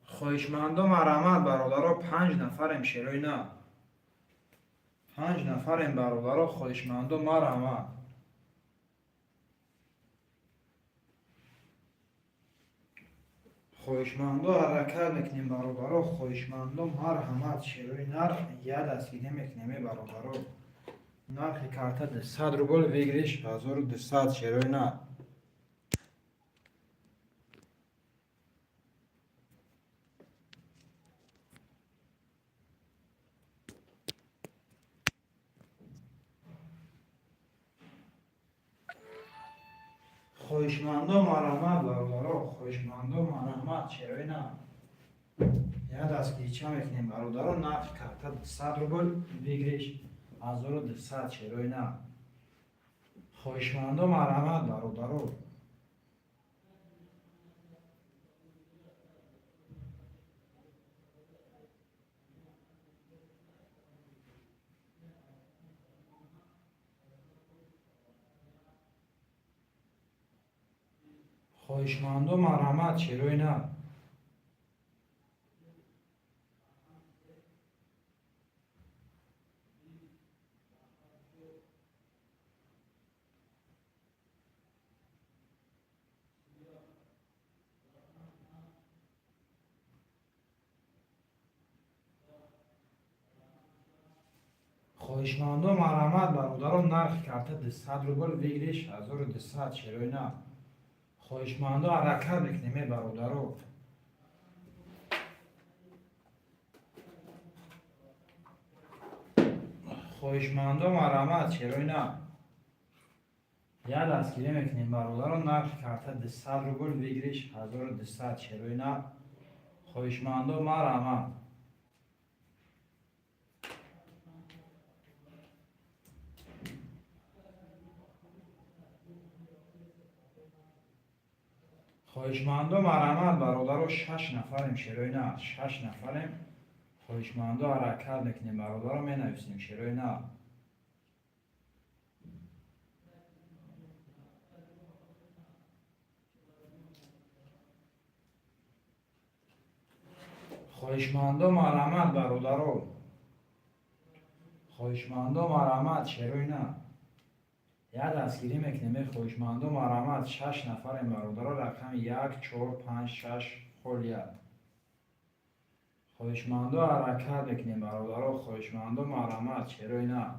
خواهشمندم مرحمت برادرو. 5 نفریم شروع نه. 5 نفریم برادرو، خواهشمندم مرحمت. خواهشمندم حرکت میکنیم برادرو. خواهشمندم مرحمت شروع نه. یا دستگیری میکنیم برادرو. نرخ کارت 200 روبل ویگریش 1200 شروع نه. خواهشمندم مرحمت برادرو، خواهشمندم مرحمت شروع نه. یا دستگیری چه میکنیم برادرو. نرخ کارت 200 روبل ویگریش 1200 شروینا خویشمندو مرحمت برادرو خویشمندو مرحمت شروینا خویشمندو مرحمت برادرو نرخ کرده 200 روبل بگیریش 1200 شروینا خویشمندو حرکت میکنیم برادرو خویشمندو مرحمت شروینا یک دستگیری میکنیم برادرو نرخ کرده 200 روبل بگیریش 1200 شروینا خویشمندو مرحمت خویشمندو مرحمت برادرو 6 نفریم شروینا 6 نفریم خویشمندو حرکت میکنیم برادرو می نویسیم شروینا خویشمندو مرحمت برادرو خویشمندو مرحمت شروینا یک دستگیری میکنیم خویشمندو مرحمت 6 نفریم برادرو رقم 1 4 5 6 خلیت خویشمندو حرکت میکنیم برادرو خویشمندو مرحمت شروینا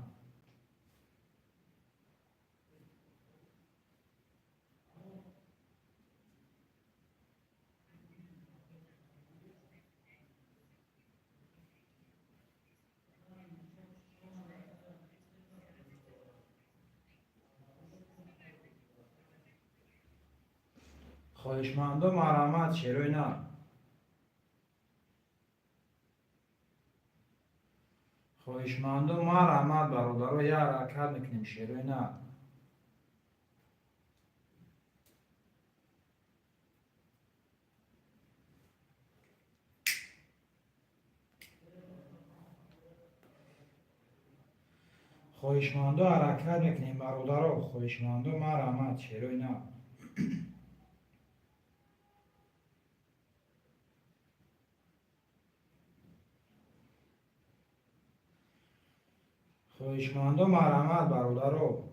خویشمندو مرحمت شروینا خویشمندو مرحمت برادرو یک حرکت میکنیم شروینا خویشمندو حرکت میکنیم برادرو خویشمندو مرحمت شروینا خویشمندو مرحمت برادرو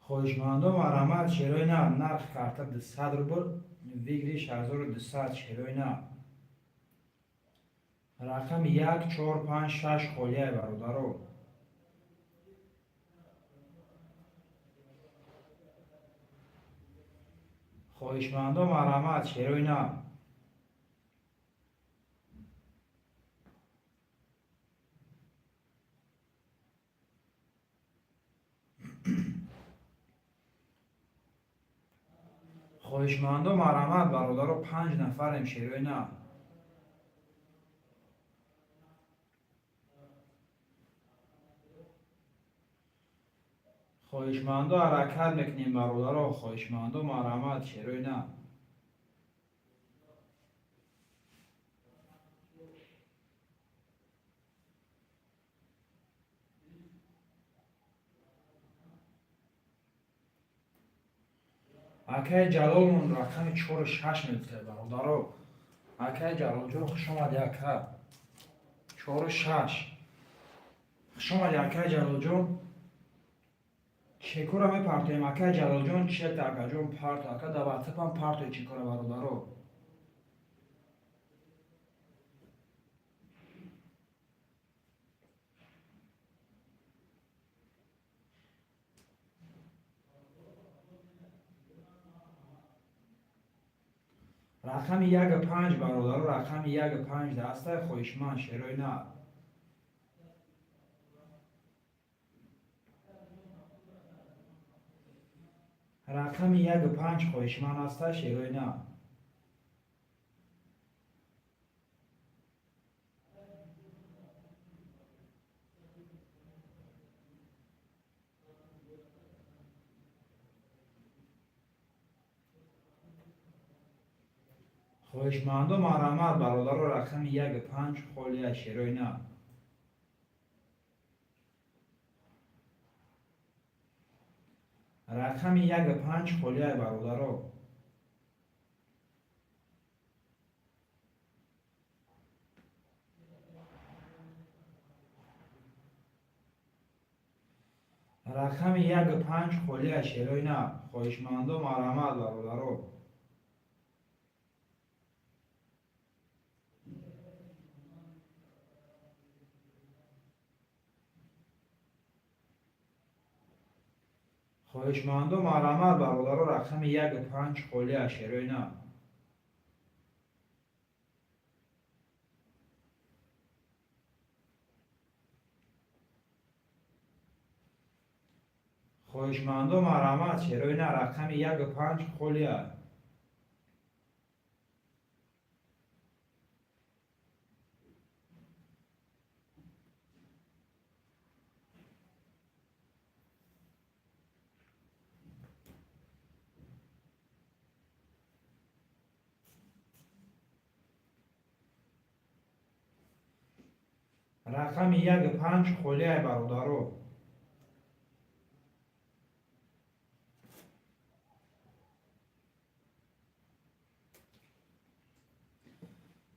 خویشمندو مرحمت شروینا نرخ کرده 200 روبل بگیریش 1200 شروینا رقم 1 4 5 6 خلیه برادرو خویشمندو مرحمت شروینا خویشمندو مرحمت برادرو 5 نفریم شروینا خویشمندو حرکت میکنیم برادرو خویشمندو مرحمت شروینا اکای جلالمون رقم 4 و 6 میفته برادرو اکای جلال جون خوش آمد یکا 4 و 6 خوش آمد اکای جلال جون چیکورا میپرتیم اکای جلال جون چه تاکا جون پارت اکا دواتپ هم پارتوی چیکورا برادرو رقم 1 5 برادرو رقم 1 5 دسته خویشمند شروینا رقم 1 5 خویشمند است شروینا خواهشمندم مرحمت برادر رقم 15 خالی شیروینه. رقم 15 خالی برادر. رقم 15 خالی شیروینه. خواهشمندم مرحمت برادر. خواهشمندم مرحمت برادر رقم 15 خالی شیروینه. خواهشمندم مرحمت شیروینه رقم 15 خالی. رقم 15 خالی برادر.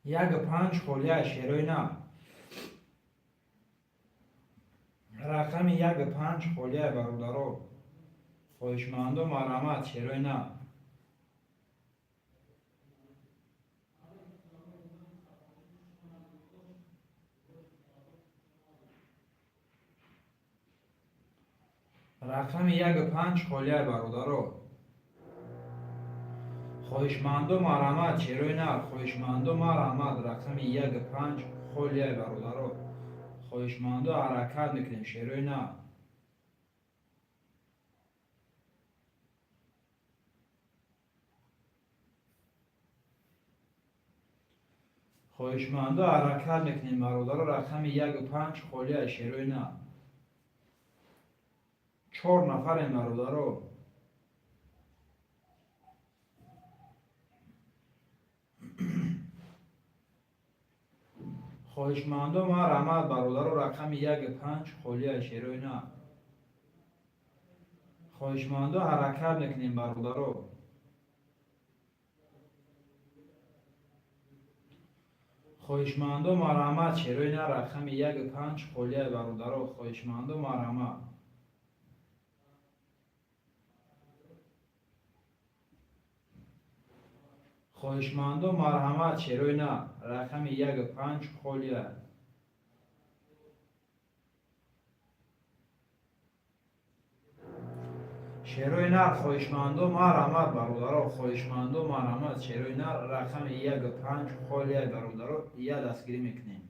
یک 5 خالی شیروینه. رقم 15 خالی برادر. خواهشمندم مرحمت شیروینه. رقم 15 خالی برادر. خواهشمندم مرحمت شیروینه. خواهشمندم مرحمت رقم 15 خالی برادر. خواهشمندم حرکت میکنیم شیروینه. خواهشمندم حرکت میکنیم برادر رقم 15 خالی شیروینه. 4 نفر برادر. خواهشمندم مرحمت برادر رقم 15 خالی شیروینه. خواهشمندم حرکت میکنیم برادر. خواهشمندم مرحمت شیروینه رقم 15 خالی برادر. خواهشمندم مرحمت. خواهشمندم مرحمت شیروینه رقم 15 خالی. شیروینه خواهشمندم مرحمت برادر. خواهشمندم مرحمت شیروینه رقم 15 خالی برادر. یه دستگیری میکنیم.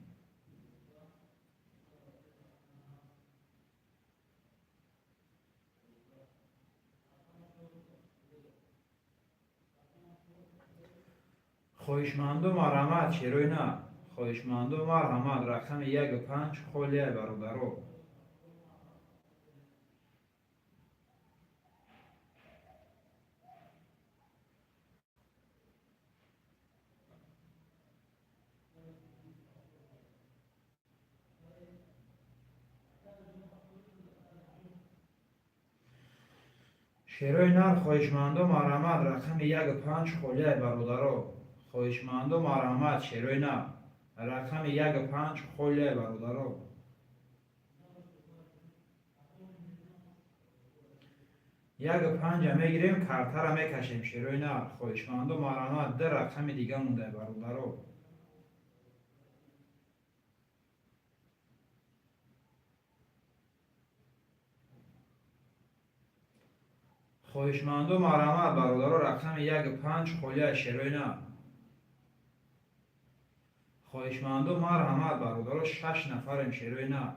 خواهشمندم مرحمت شیروینه. خواهشمندم مرحمت رقم 15 خالی برادر. شیروینه خواهشمندم مرحمت رقم 15 خالی برادر. خواهشمندم مرحمت شیروینه رقم 15 خالی برادر. یک 5 میگیریم کارتر میکشیم شیروینه. خواهشمندم مرحمت در رقم دیگه مونده برادر. خواهشمندم مرحمت برادر رقم 15 خالی شیروینه. خواهشمندم مرحمت برادر 6 نفریم شیروینه.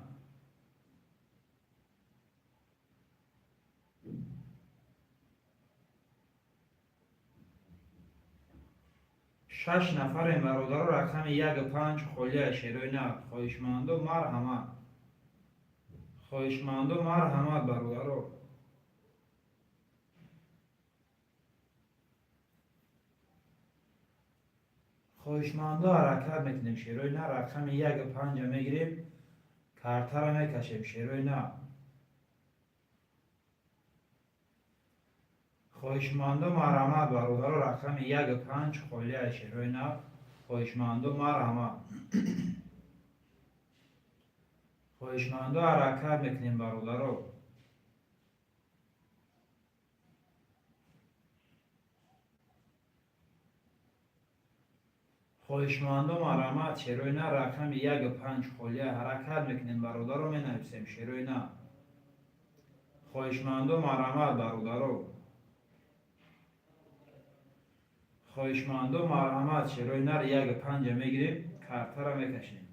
6 نفریم برادر رقم 15 خالی شیروینه. خواهشمندم مرحمت. خواهشمندم مرحمت برادر. خواهشمندا حرکت میکنیم شیروی نه. رقم 1-5 میگیریم، کارتا را میکشیم شیروی نه. خواهشمندا مرحمت برادر، رقم 1-5 خالی شیروی نه. خواهشمندا مرحمت. خواهشمندا حرکت میکنیم برادر. خواهشمندا مرحمت شیروی نه. رقم 1-5 خالی حرکت میکنیم برادر رو مینویسیم شیروی نه. خواهشمندا مرحمت برادر. خواهشمندا مرحمت شیروی نه. 1-5 میگیریم، کارتا را میکشیم.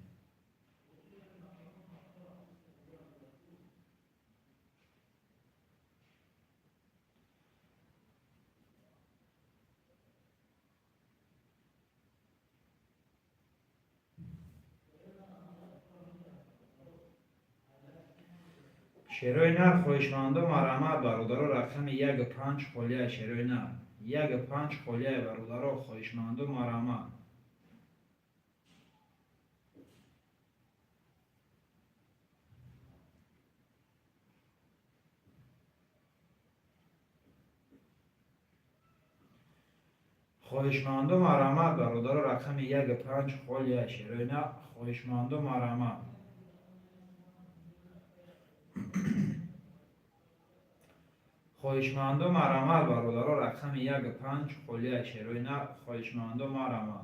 شیروی نه. خواهشمندا مرحمت برادر، رقم 1-5 خالی شیروی نه. 1-5 خالی برادر. خواهشمندا مرحمت. خواهشمندا مرحمت برادر، رقم 1-5 خالی شیروی نه. خواهشمندا مرحمت. خواهشمندا مرحمت برادر، رقم 1-5 خالی شیروی نه. خواهشمندا مرحمت.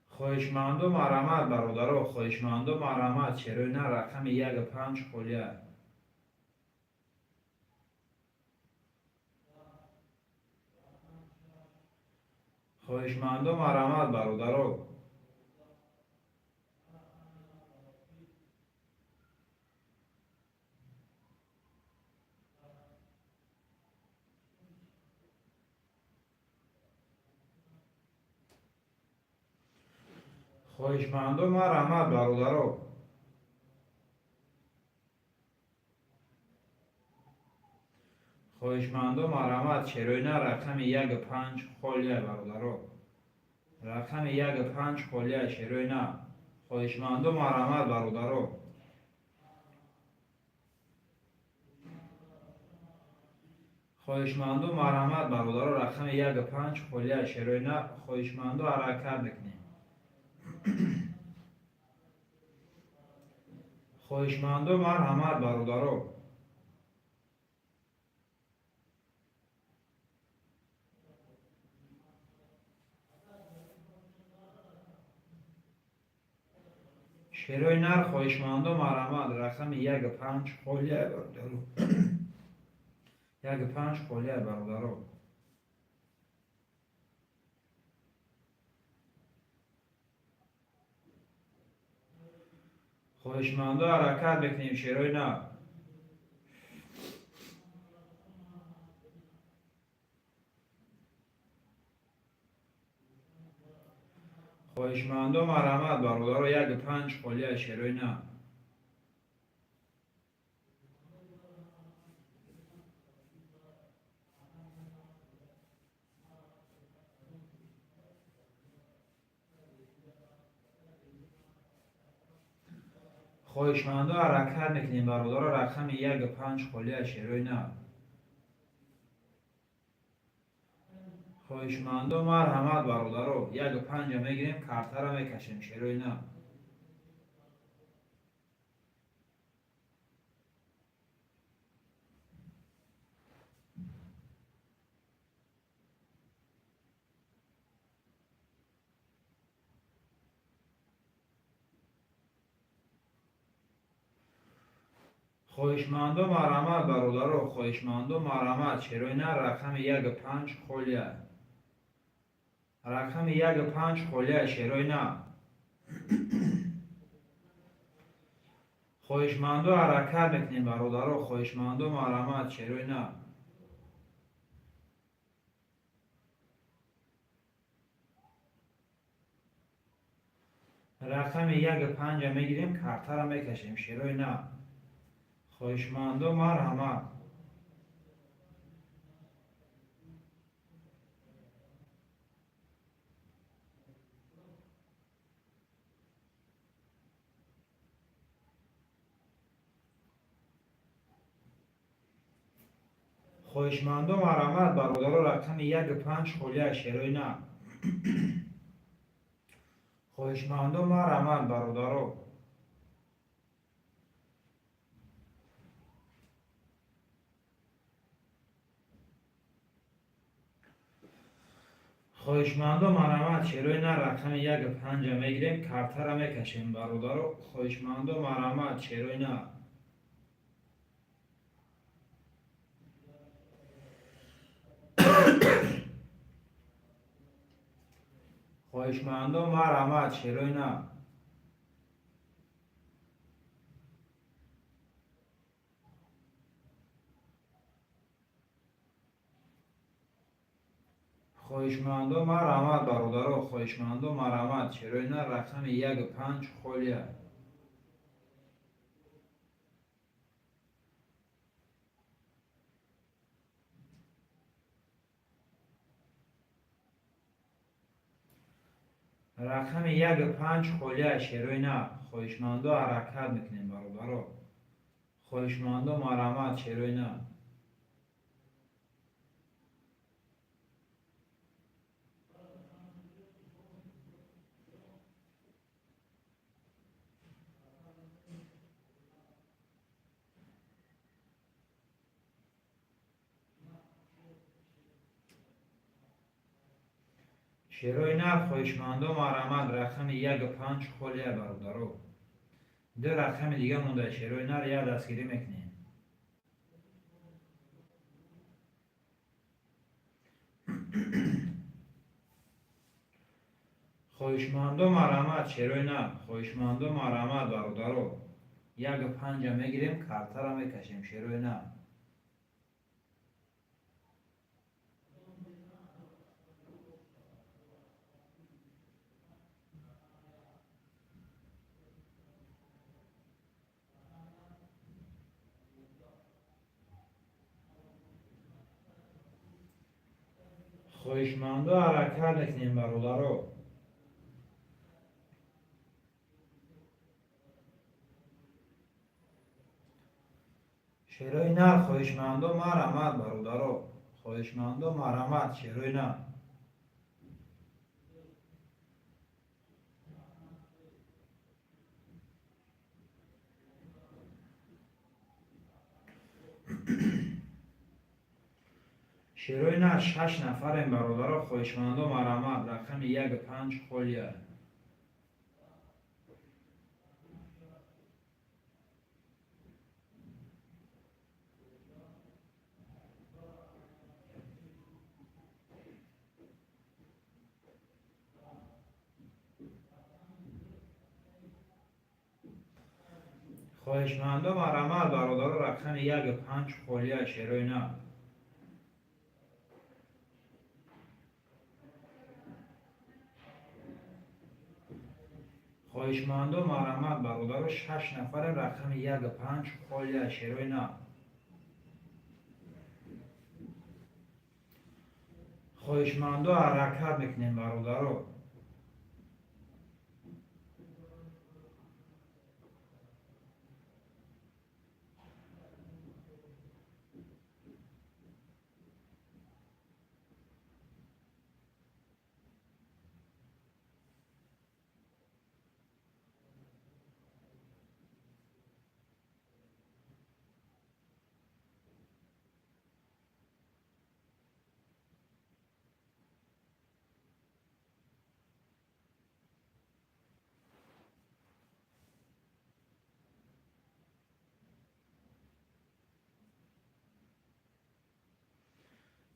خواهشمندا مرحمت برادر، خواهشمندا مرحمت شیروی نه. رقم 1-5 خالی. خواهشمندا مرحمت برادر. خواهشمندا مرحمت برادر. خواهشمندا مرحمت شیروی نه. رقم 1-5 خالی برادر. رقم 1-5 خالی شیروی نه. خواهشمندا مرحمت برادر. خواهشمندا مرحمت برادر، رقم 1-5 خالی شیروی نه. خواهشمندا حرکت بکنیم. خواهشمندا مرحمت برادر. شیروی نر. خواهشمندا مرحمت، رقم 1-5 خالی برادر. 1-5 خالی برادر. خواهشمندا حرکت بکنیم شیروی نر. خواهشمندا مرحمت برادر، 1-5 خالی شیروی نر. خواهشمندا حرکت میکنیم برادر، رقم 1-5 خالی شیروی نه. خواهشمندا مرحمت برادر، 1-5 میگیریم، کارتا را میکشیم شیروی نه. خواهشمندا مرحمت برادر، خواهشمندا مرحمت شیروی نه. رقم 1-5 خالی. رقم 1-5 خالی شیروی نه. خواهشمندا حرکت میکنیم برادر، خواهشمندا مرحمت شیروی نه. رقم 1-5 میگیریم، کارتا را میکشیم. شروع نه. خواهشمند و مرحمت. خواهشمند و مرحمت برادر رقم 1-5 خلیه. شروع نه. خواهشمند و مرحمت برادر. خواهشمند و مرحمت. شروع نه. رقم 1-5 میگیریم، کارتا را میکشیم برادر. خواهشمند و مرحمت. شروع نه. خواهشمند و مرحمت. شروع نه. خواهشمند و مرحمت برادر. خواهشمند و مرحمت. شروع نه. رقم 1-5 خلیه. رقم 1-5 خلیه. شروع نه. خواهشمند و حرکت میکنیم برادر. خواهشمند و مرحمت. شروع نه. شروع نه. خواهشمند و مرحمت. رقم 1-5 خلیه برادر. دو رقم دیگه مونده. شروع نه را یه دستگیری میکنیم. خواهشمند و مرحمت. شروع نه. خواهشمند و مرحمت برادر. 1-5 میگیریم، کارتا را میکشیم. شروع نه. خواهشمند و حرکت میکنیم برادر. شروع نه. خواهشمند و مرحمت برادر. خواهشمند و مرحمت. شروع نه. شروع نه. 6 نفریم برادر. خواهشمند و مرحمت. رقم 1-5 خلیه. خواهشمند و مرحمت برادر. رقم 1-5 خلیه. شروع نه. خواهشمند و مرحمت برادر. 6 نفر. رقم 1-5 خلیه. شروع نه. خواهشمند و حرکت میکنیم برادر.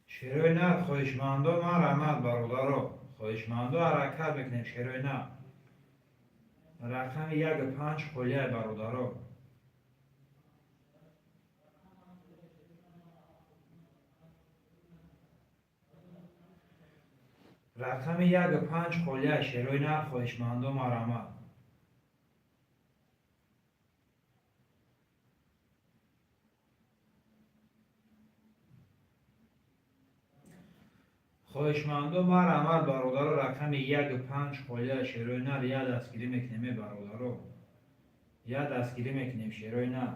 شروع نه. خواهشمند و مرحمت برادر. خواهشمند و حرکت میکنیم. شروع نه. رقم 1-5 خلیه برادر. رقم 1-5 خلیه. شروع نه. خواهشمند و مرحمت. خواهشمندم مرحمت برادر رقم 1 و 5 خالی شیروی نر یه دستگیری میکنیم برادر یه دستگیری میکنیم شیروی نر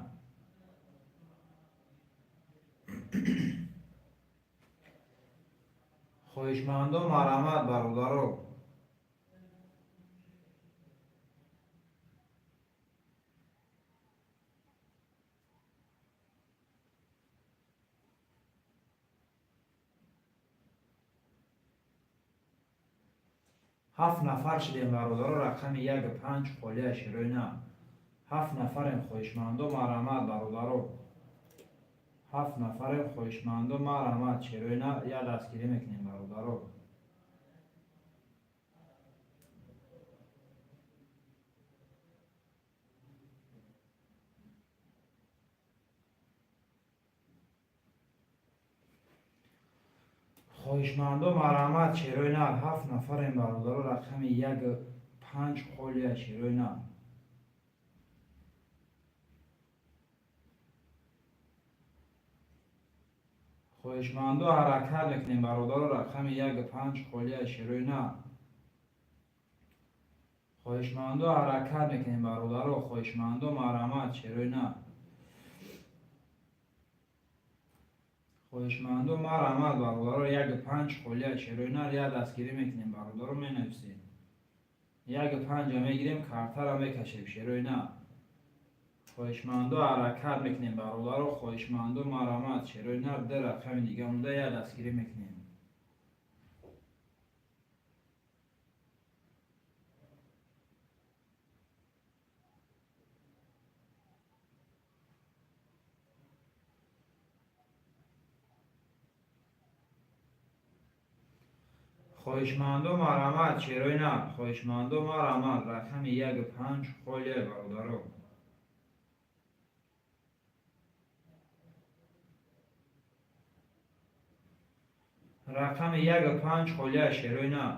خواهشمندم مرحمت برادر 7 نفر شدیم برادر رقم 1 و 5 خالی شیروی نر 7 نفریم خواهشمندم مرحمت برادر 7 نفریم خواهشمندم مرحمت شیروی نر یه دستگیری میکنیم برادر خواهشمندم مرحمت شیروی نر 7 نفریم برادر رقم 1 و 5 خالی شیروی نر خواهشمندم حرکت میکنیم برادر رقم 1 و 5 خالی شیروی نر خواهشمندم حرکت میکنیم برادر خواهشمندم مرحمت شیروی نر خواهشمندم مرحمت برادر 1 و 5 خالی شیروی نر یه دستگیری میکنیم برادر می نویسیم 1 و 5 میگیریم کارتر میکشیم شیروی نر خواهشمندم حرکت میکنیم برادر خواهشمندم مرحمت شیروی نر در رقم دیگه مونده یه دستگیری میکنیم خواهشمندم مرحمت شیروی نر خواهشمندم مرحمت رقم 1 و 5 خالی برادر رقم 1 و 5 خالی شیروی نر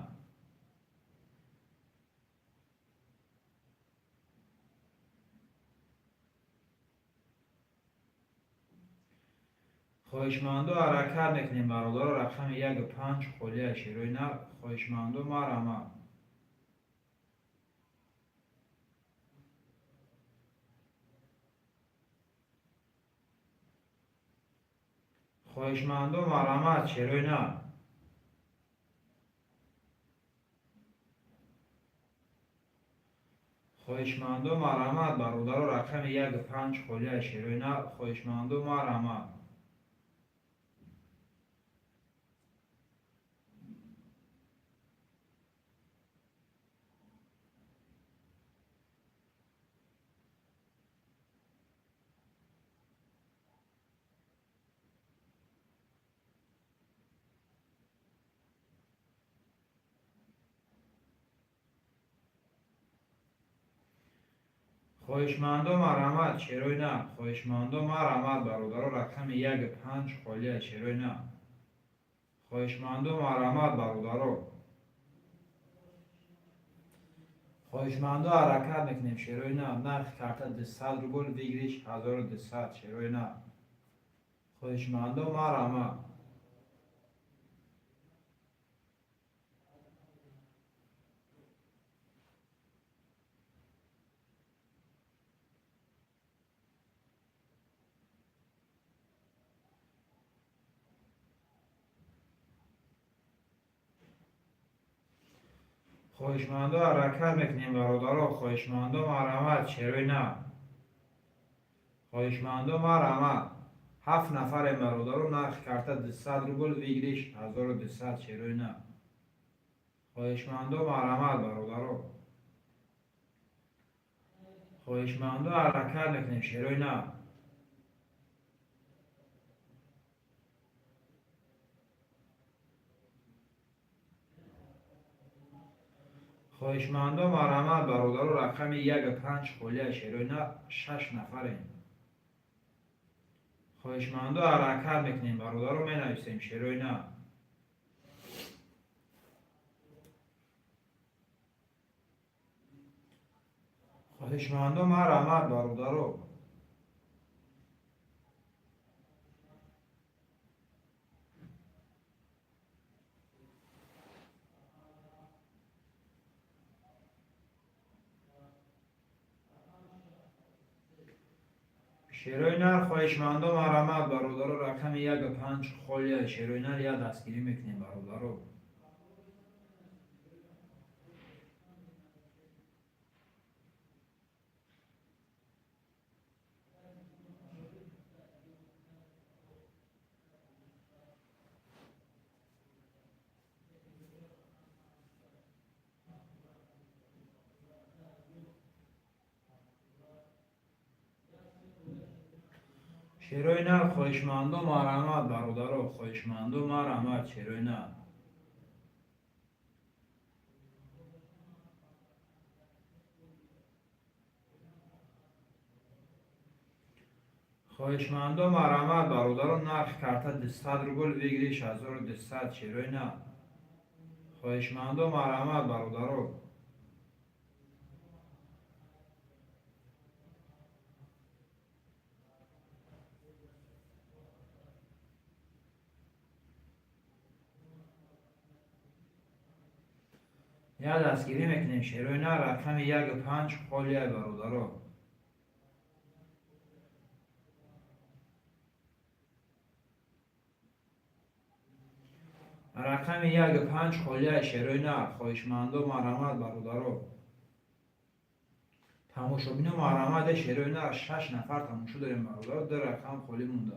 خواهشمندم حرکت میکنیم برادر رقم 1 و 5 خالی شیروی نر خواهشمندم مرحمت خواهشمندم مرحمت شیروی نر خواهشمندم مرحمت برادر رقم 1 و 5 خالی شیروی نر خواهشمندم مرحمت خواهشمندم مرحمت شیروی نر خواهشمندم مرحمت برادر رقم 1 و 5 خالی شیروی نر خواهشمندم مرحمت برادر خواهشمندم حرکت میکنیم شیروی نر نرخ کارت 200 روبل بگیریش 1200 شیروی نر خواهشمندم مرحمت خواهشمندم حرکت میکنیم برادر خواهشمندم مرحمت شیروی نر خواهشمندم مرحمت 7 نفر برادر نرخ کارت 200 روبل بگیریش 1200 شیروی نر خواهشمندم مرحمت برادر خواهشمندم حرکت میکنیم شیروی نر خواهشمندم مرحمت برادر رقم 1 و 5 خالی شیروی نر 6 نفریم خواهشمندم حرکت میکنیم برادر رو می نویسیم شیروی نر خواهشمندم مرحمت برادر شیروی نر خواهشمندم مرحمت برادر رقم 1 و 5 خالیه. شیروی نر یا دستگیری میکنیم برادر رو. شیروی نر خواهشمندم مرحمت برادر رو. خواهشمندم مرحمت شیروی نر. خواهشمندم مرحمت برادر نرخ کرده 200 روبل بگیریش 1200 شیروی نر. خواهشمندم مرحمت برادر رو. یا دستگیری میکنیم شیروی نر رقم 1 و 5 خالیه برادر رو. رقم 1 و 5 خالیه شیروی نر. خواهشمندم مرحمت برادر رو. تماشابین مرحمت شیروی نر 6 نفر تماشا داریم برادر. در رقم خالی مونده.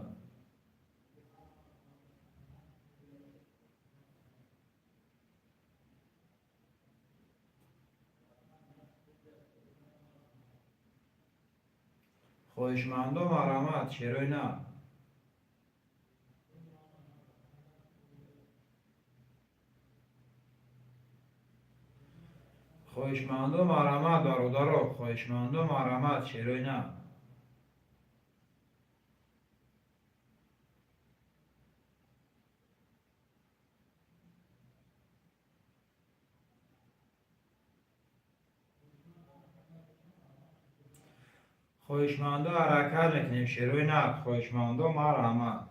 خواهشمندم مرحمت شیروی نر. خواهشمندم مرحمت برادر رو. خواهشمندم مرحمت شیروی نر. خواهشمندم حرکت میکنیم شیروی نر. خواهشمندم مرحمت.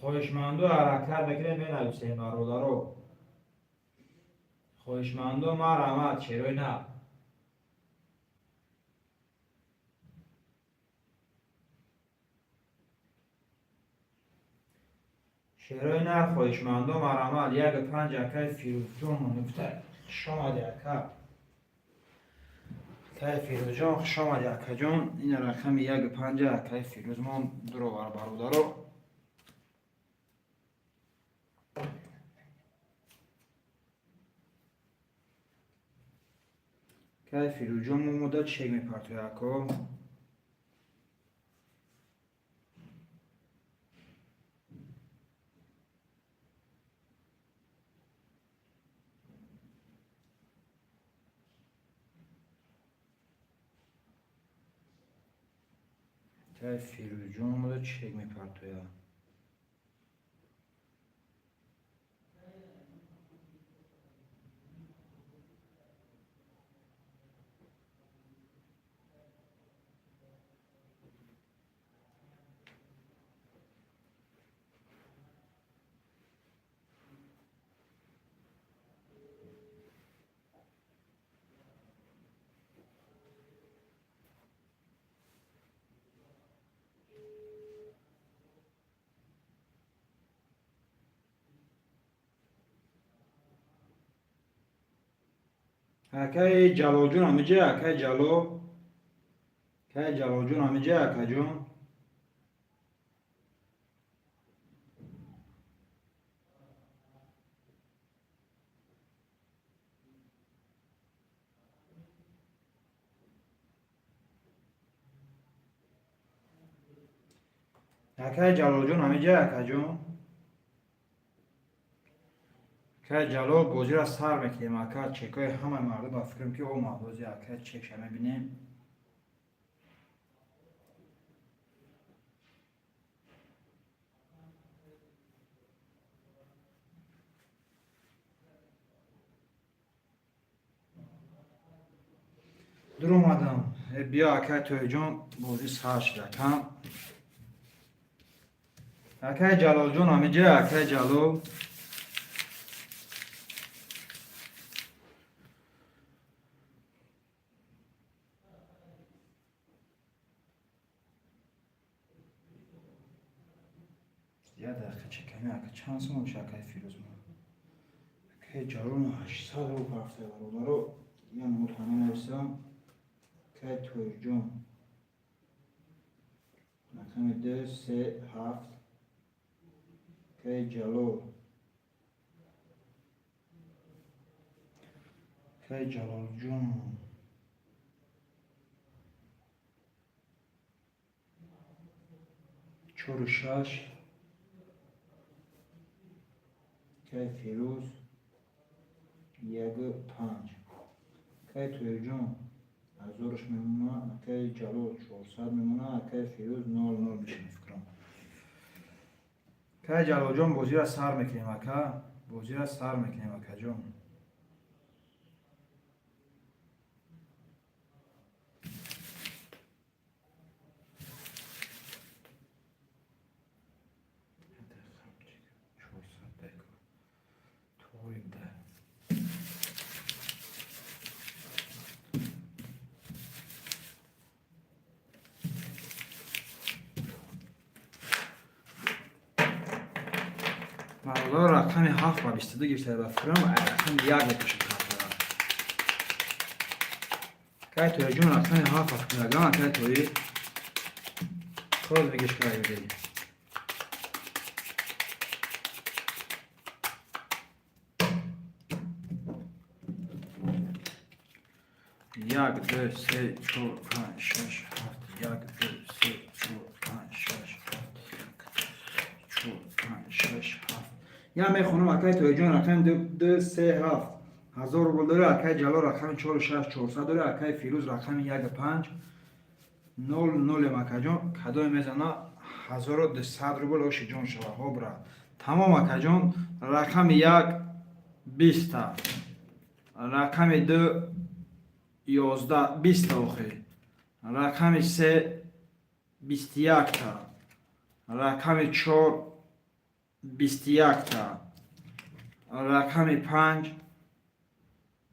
خواهشمندم حرکت میکنیم بنویسیم برادر رو. خواهشمندم مرحمت شیروی نر. شیروی نر خواهشمندم مرحمت 1 و 5 اکای فیروز جون نکته خوش آمدی اکا. اکای فیروز جان خوش آمدی اکا جان. این رقم 1 و 5 اکای فیروز من درو بر برادر رو. اکای فیروز جان من مدت چک میپرتوی اکا. اکای فیروز جان من مدت چک میپرتوی. اکای جلال جون همیجه اکای جلال. اکای جلال جون همیجه اکا جون. اکای جلال جون همیجه اکا جون. که جلال بازی را سر میکنیم اکا. چکای همه مردم با فکرم که او محفوظی اکا چک شما بینیم. در اومدم بیا اکای توی جون بودی سر شده کم اکای جلال جون همیجه اکای جلال یه دقیقه چکنی اکای چند سو میشه اکای فیروز ما اکای جلال 800 رو پرفته برو یه نوت همه نویسم اکای توی جون رقم 2 3 7 اکای جلال اکای جلال جون چور و شش اکای فیروز یک و 5 اکای توی جون ازورش میمونه اکای جلال 400 میمونه اکای فیروز 0 0 میشه فکرم اکای جلال جون بازی را سر میکنیم اکا بازی را سر میکنیم اکا جون برادر رقم 7 و 22 گرفته بفرم رقم 1 بکشم کارت که توی جون رقم 7 و کنگم که توی خود بگش که بگیری یک دو سه چهار پنج شش هفت یک دو سه چهار پنج شش هفت چهار پنج شش هفت یا میخونم اکای توی جان رقم 2 3 7 1000 روبل داره اکای جلال رقم 4 6 400 داره اکای فیروز رقم 1 5 0 0 مکا جان کدو میزنه 1200 روبل اوشی جان شده ها برا تمام اکا جان رقم 1 20 رقم 2 11 20 آخه رقم 3 21 تا رقم 4 21 تا رقم 5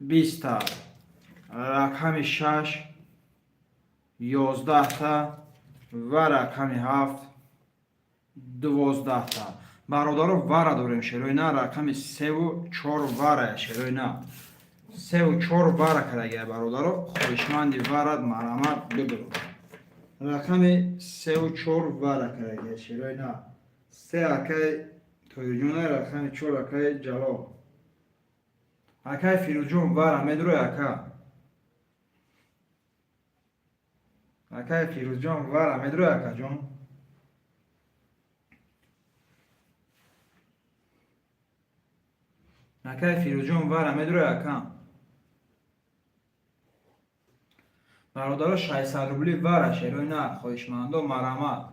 20 تا رقم 6 11 تا و رقم 7 12 تا برادر وره داریم شروع نه رقم 3 و 4 وره شروع نه 3 و 4 وره کرده برادر خوشمندی ورد مرامت بگرو رقم 3 و 4 وره کرده شروع نه 3 اکای تویجونه رقم 4 اکای جلال اکای فیروزجون وره میدروی اکای فیروزجون وره میدروی اکا جون اکای فیروزجون وره میدروی اکا برادر 600 روبلی وره شروع نه خوشمندو مرامت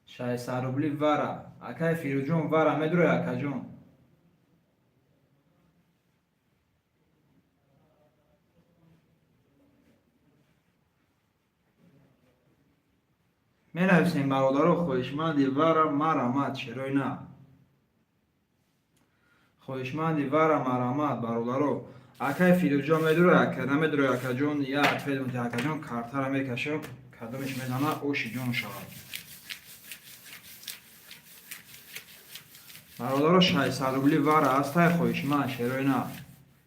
600 روبلی وره اکای فیروزجون وره میدروی اکا جون می نویسیم برادر خوشمندی وره مرامت شروع نه خوشمندی وره مرامت برادر اکای فیروزجون میدروی اکا نمیدروی اکا جون یا فیلم تی اکا جون کارتا را میکشه کدومش میزنه اوشی جون شود برادر 600 روبلی وره هسته خوشمند شروع نه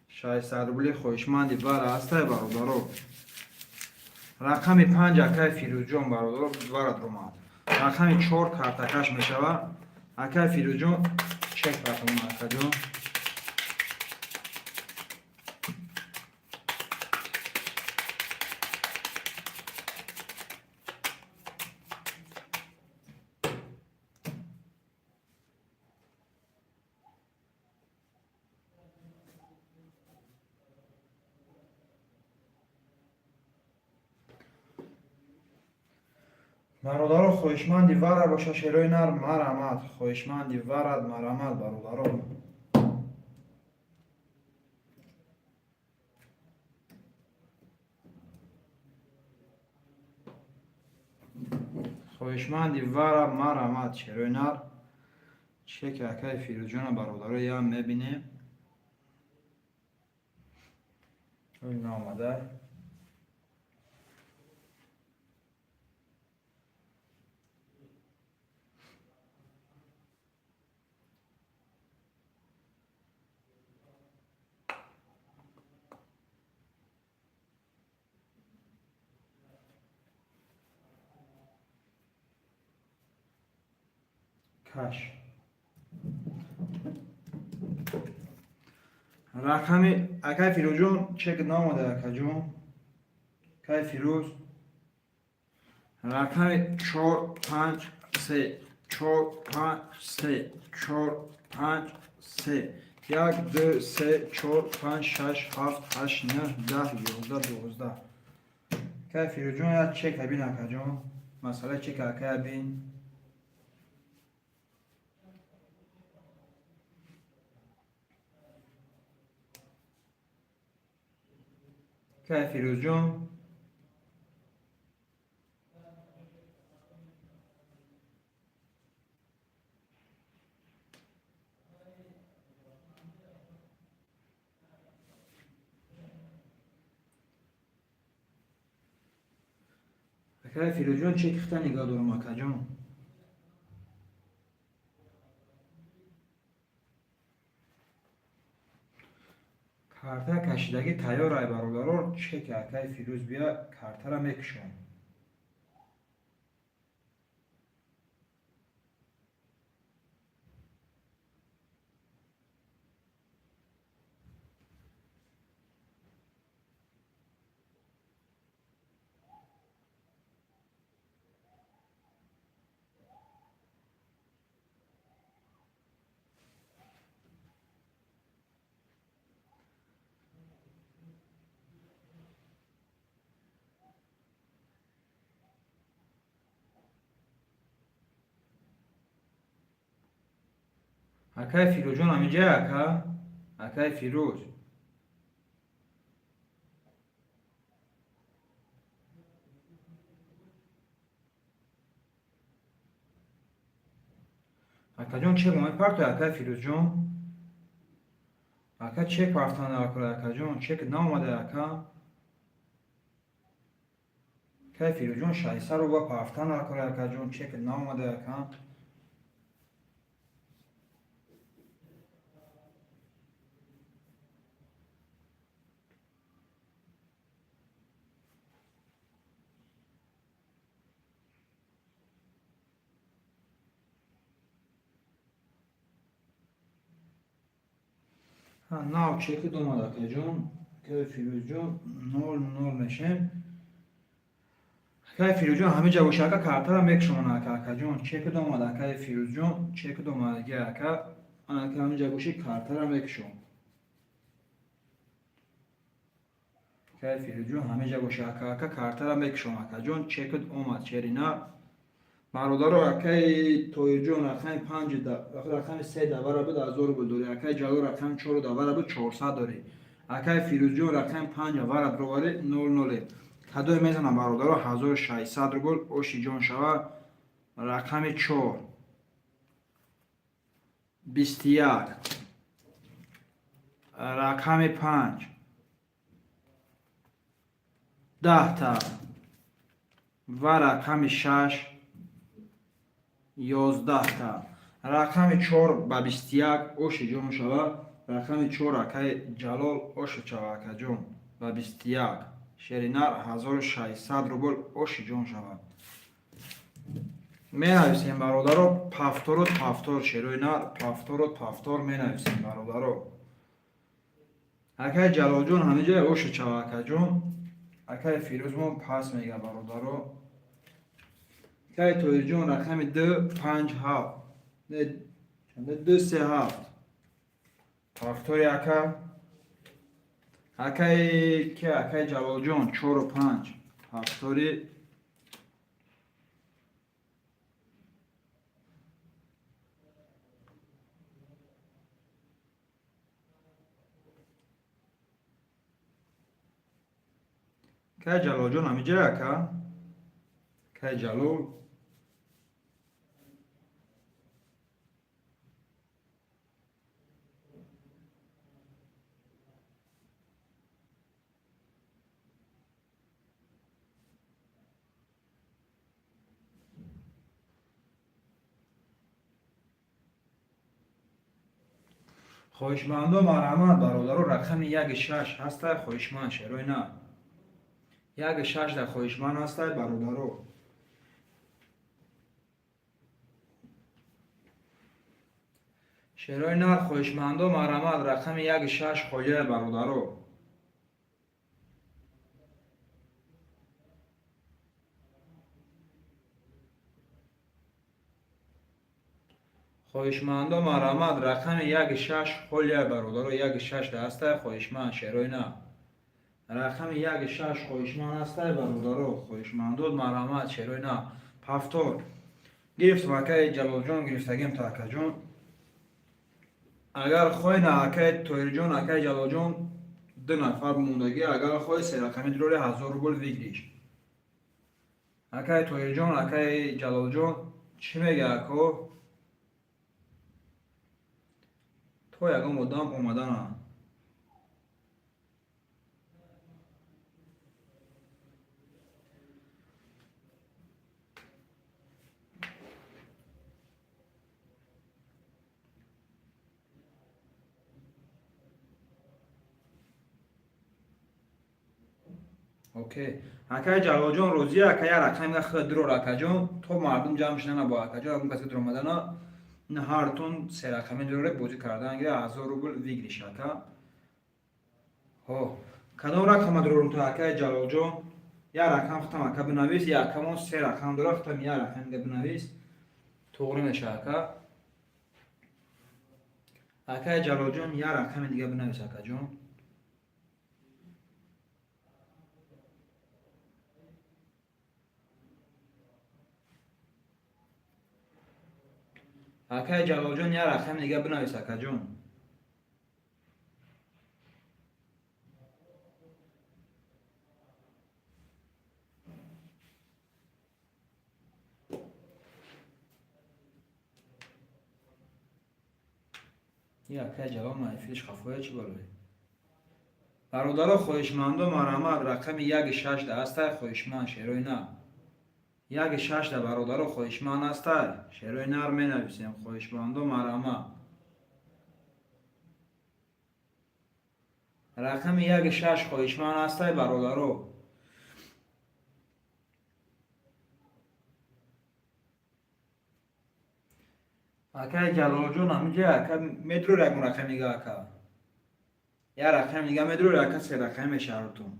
600 روبلی خوشمندی وره هسته برادر رقم 5 اکای فیروزجون برادر وره درماد رقم 4 کارتکش میشوه اکای فیروزجون چک رقم اکا جون برادر خوشمندی وره باشه شروع نر مرامت خوشمندی ورد مرامت برادر خوشمندی وارا مرامت چرونر چه که اکای فیروز جان برادر یا میبینیم این آمده کش رقمی اکای فیروز جون چه که نامده اکای جون اکای فیروز رقم 4 5 3 4 5 3 4 5 3 1 2 3 4 5 6 7 8 9 10 11 12 که فیروز جون یا چک بین اکا جون مسئله چک اکا بین که فیروز جون اکا فیروز جون چک خطا نگاه دارم اکا جون کارتا کشیدگی تیار ای برادران چک اکای فیروز بیا کارتا را میکشون اکای فیروز جون همینجا اکا اکای فیروز اکا جون چه مهم پارتو اکای فیروز جون اکا چه پارتانه اکا اکا جون چه که نامده اکا اکای فیروز جون شایسته رو با پارتانه اکا اکا جون چه که نامده اکا ناو چه که دومده اکا جون اکای فیروز جون نول نول میشه اکای فیروز جون همه جا باشه اکا کارتا را میکشون اکا اکا جون چه که دومده اکای فیروز جون چه که دومده اکا اکا همه جا باشه کارتا را میکشون اکای فیروز جون همه جا باشه اکا اکا کارتا را میکشون اکا جون چه که اومد چرینا برادر اکای توی جون رقم 5 رقم 3 دوره بود 1000 بود دوری اکای جلو رقم 4 دوره بود 400 دوری اکای فیروز جون رقم 5 وارد رواری 00 کدوی میزنم برادر 1600 روبل اوشی جون شوه رقم 4 21 رقم 5 10 تا و رقم 6 11 تا رقم 4 با 21 اوش جون شوه رقم 4 اکای جلال اوش شوه اکا جون با 21 شرینار 1600 روبل اوش جون شوه می نویسیم برادرو پافتور و پافتور شرینار پافتور و پافتور می نویسیم برادرو اکای جلال جون همه جای اوش شوه اکا جون اکای فیروز مون پاس میگه برادرو اکای توی جون رقم 2 5 7 نه 2 3 7 پافتوری اکا اکای که اکای جلال جون 4 و 5 پافتوری اکای جلال جون همینجا اکا اکای جلال خویشمندو مرحمت برادرو رقم 16 هست خویشمند شروع نه 16 در خویشمند هست برادرو شروع نه خویشمندو مرحمت رقم 16 خویه برادرو خویشمندو مرحمت رقم 16 خویه برادرو 16 هست خویشمند شروع نه رقم 16 خویشمند هست برادرو خویشمندو مرحمت شروع نه پفتور گرفت وکای جلال جان گرفتگیم تا اکا جان اگر خوی نه اکای تویر جان اکای جلال جان دو نفر موندگی اگر خوی سه رقمی دلوری 1000 روبل ویگریش اکای تویر جان اکای جلال جان چی میگه اکو تو یکم مدام اومدن ها اوکی اکای جلال جان روزی اکای رقم خود درو رکا جان تو مردم جمع شدن با اکا جان اون کسی در اومدن نه هر تون سه رقمی دروره بازی کردن گیره 1000 روبل ویگریش اکا ها کدام رقم درو تو اکای جلال جان یا رقم ختم اکا بنویس یا کمون سه رقم درو ختم یا رقم دیگه بنویس توغری میشه اکا اکای جلال جان یا رقم دیگه بنویس اکا جان اکای جلال جان یا رقم دیگه بنویس اکا جان یا اکای جلال معرفیش خفایه چی باروی برادر خویشمندو مرحمت رقم 16 هست خویشمند شروع نه 16 برادر خویشمند هست شروع نه رو می نویسیم خویشمندو مرحمت رقم 16 خویشمند هست برادرو اکای جلال جون همینجا اکا مدرو رقم رقم میگه اکا یا رقم میگه مدرو اکا سه رقم میشارتون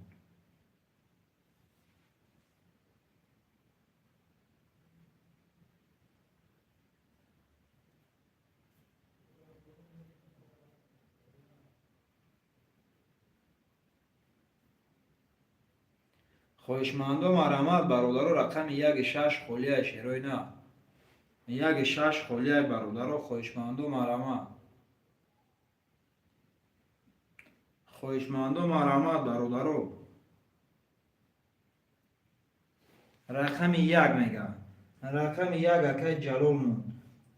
خویشمندو مرحمت برادرو رقم 16 خولیه شروع نه 16 خولیه برادرو خویشمندو مرحمت خویشمندو مرحمت برادرو رقم 1 میگه رقم 1 اکای جلال مون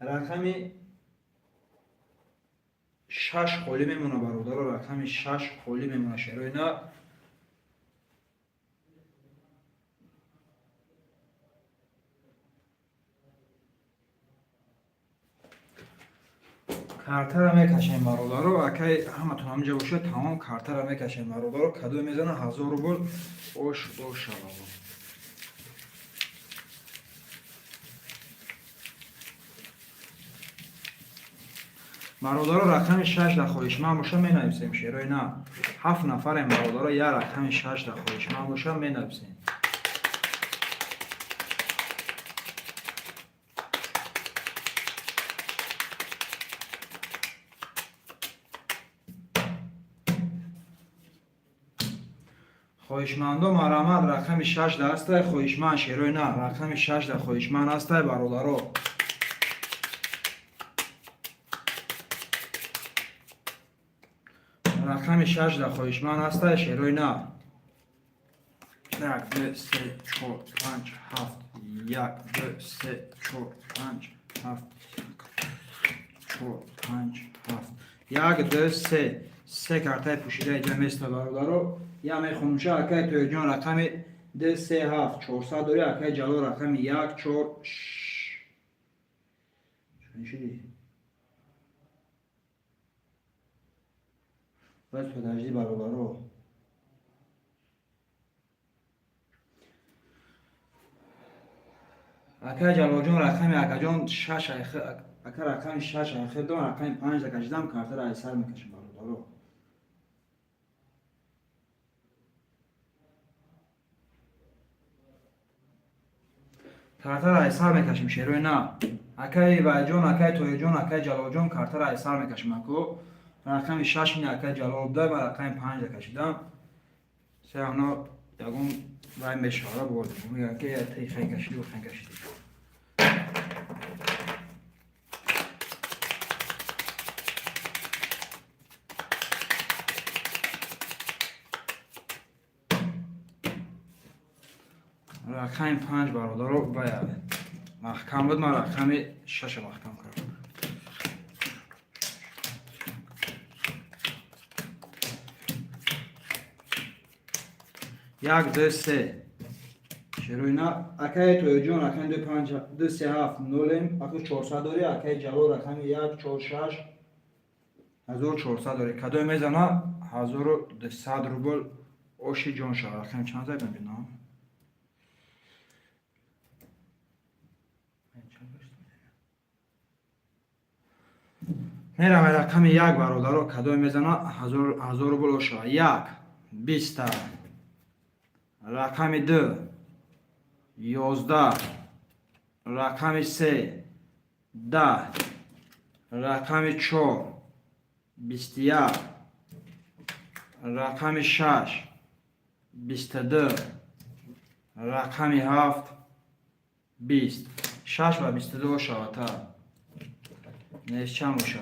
رقم 6 خولی میمونه برادرو رقم 6 خولی میمونه شروع نه کارتر را میکشیم برادرو اکای همتون همینجا باشه تمام کارتر را میکشیم برادرو کدو میزنه 1000 روبل اوش برادرو رقم 6 در خویشمند باشه می نویسیم شروع نه 7 نفر برادرو یا رقم 6 در خویشمند باشه می نویسیم خویشمندو مرحمت رقم 6 دسته خویشمند شروع نه رقم 6 در خویشمند هست برادرو رقم 6 در خویشمند هست شروع نه 1 2 3 4 5 7 1 2 3 4 5 7 4 5 7 1 2 3 سه کارتای پوشیده اینجا مثل برادرو یا میخونمشه اکای توی جان رقم 2 3 7 400 داری اکای جلو رقم 1 4 چون شدی باید پدرجی برادرو اکا جلال جان رقم اکا جان 6 اکا رقم 6 اخر دو رقم 5 کشیدم کارت را ایسر میکشم برادرو کارت را ایسر میکشیم شیروی نه اکای وای جان اکای توی جان اکای جلال جان کارت را ایسر میکشیم اکو رقم 6 این اکای جلال ده و رقم 5 کشیدم سه اونا یکون وای مشاره بردیم میگه که تی خیلی کشیدی و خیلی کشیدی رقم 5 برادرو باید محکم بود من رقم 6 محکم کردم یک دو سه شروع اینا اکای توی جون رقم 2 5 2 3 7 نولیم اکو 400 داری اکای جلو رقم 1 4 6 1400 داری کدوی میزنه 1200 روبل اوشی جان شد رقم چند زدم ببینم میرم رقم 1 برادرو کدوی میزنه 1000 روبل اوشی 1 20 رقم 2 11 رقم 3 10 رقم 4 21 رقم 6 22 رقم 7 20 6 و 22 شاوتا نیست چند باشه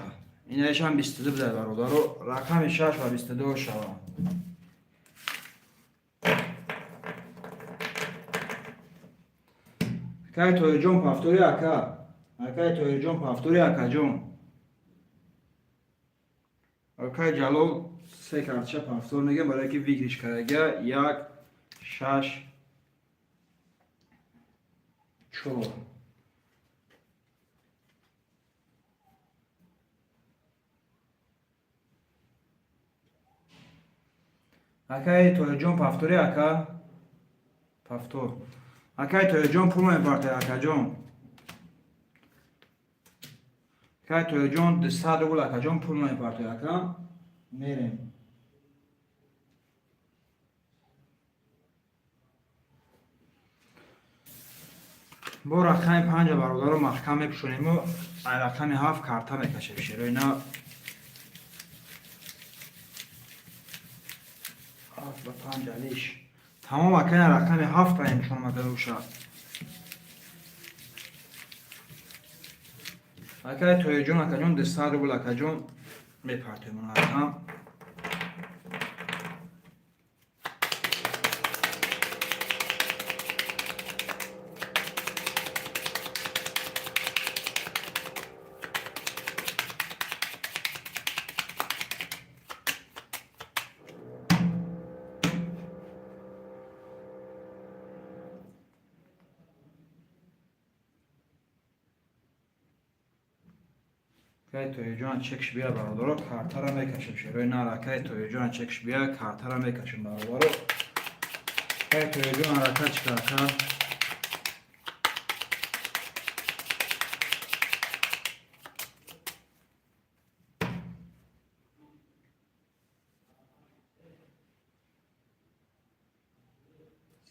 این ایش هم 22 بده برادرو رقم 6 و 22 شاوتا اکای توی جون پافتوری اکا اکای توی جون پافتوری اکا جون اکای جلو سه کارتشه پافتور نگه برای که ویگریش کرده 1 6 4 اکای توی جون پافتوری اکا پافتور اکای توی جون پول میپارته اکا جون اکای توی جون 200 روبل اکا جون پول میپارته اکا میریم با رقم 5 برادر رو محکم میپشونیم و رقم 7 کارتا میکشیم شیرو اینا 7 و 5 علیش تمام اکنه رقم 7 را میپشونم اکا روشا اکا توی جون اکا جون 200 روبل اکا جون میپارتیم اون رقم اکای توی جان چکش بیا برادرو کارتا را میکشیم شیروی نار اکای توی جان چکش بیا کارتا را میکشیم برادرو اکای توی جان حرکت چکار کرد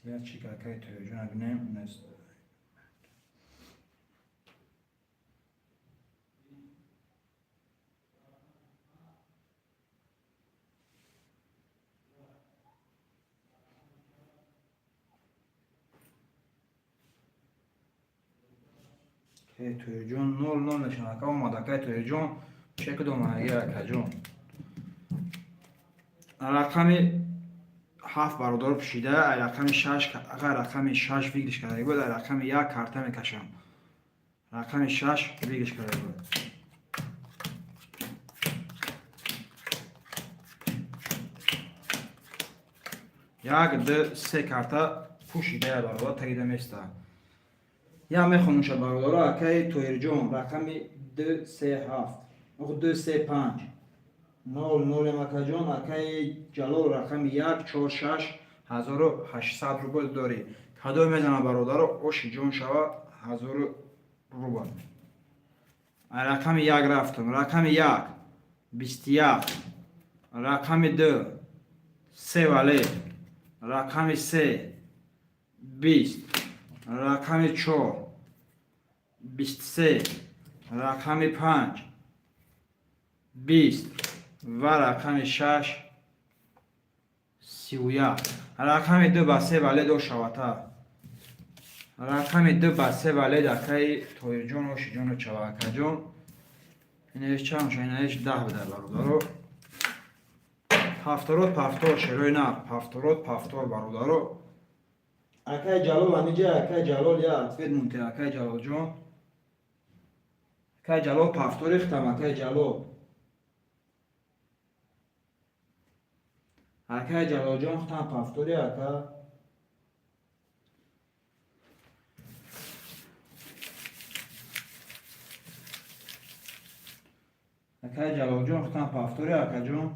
سیاه چی که اکای توی جان بینیم نیست اکای توی جان 0 نشون اکا اومد اکای توی جان چک دوم اگه اکا جان رقم 7 برادر پشیده رقم 6 اگر رقم 6 ویگرش کرده بود رقم 1 کارتا میکشم رقم 6 ویگرش کرده بود یک دو سه کارتا پوشیده برادر تگیده میسته یا میخونم شد برادر اکای توی جون رقم 2 3 7 2 3 5 00 акаҷон, акаи ҷалол рақами 146 рубл дорӣ. Кадом мезана бародаро оши ҷон шава 1000 рубл. Рақами 1 рафтам. Рақами 1 21, рақами 2 3 вале, рақами 3 20, рақами 4 23, рақами 5 20 ва рақами 6 31. Рақами 2 ба 3 валед ошавата. рақами 2 ба 3 валед акаи Тоирҷон ошиҷону чавакаҷон. Инеш чанд шо? Инеш 10 бидар бародаро. Пафторот пафтор шерои на пафторот пафтор бародаро. Акаи ҷалол амиҷа акаи ҷалол я ответ мунте акаи ҷалолҷон. Акаи ҷалол пафтор рехтам акаи ҷалол. Акаи ҷалолҷон хтам пафтори ака. Акаи ҷалолҷон хтам пафтори акаҷон.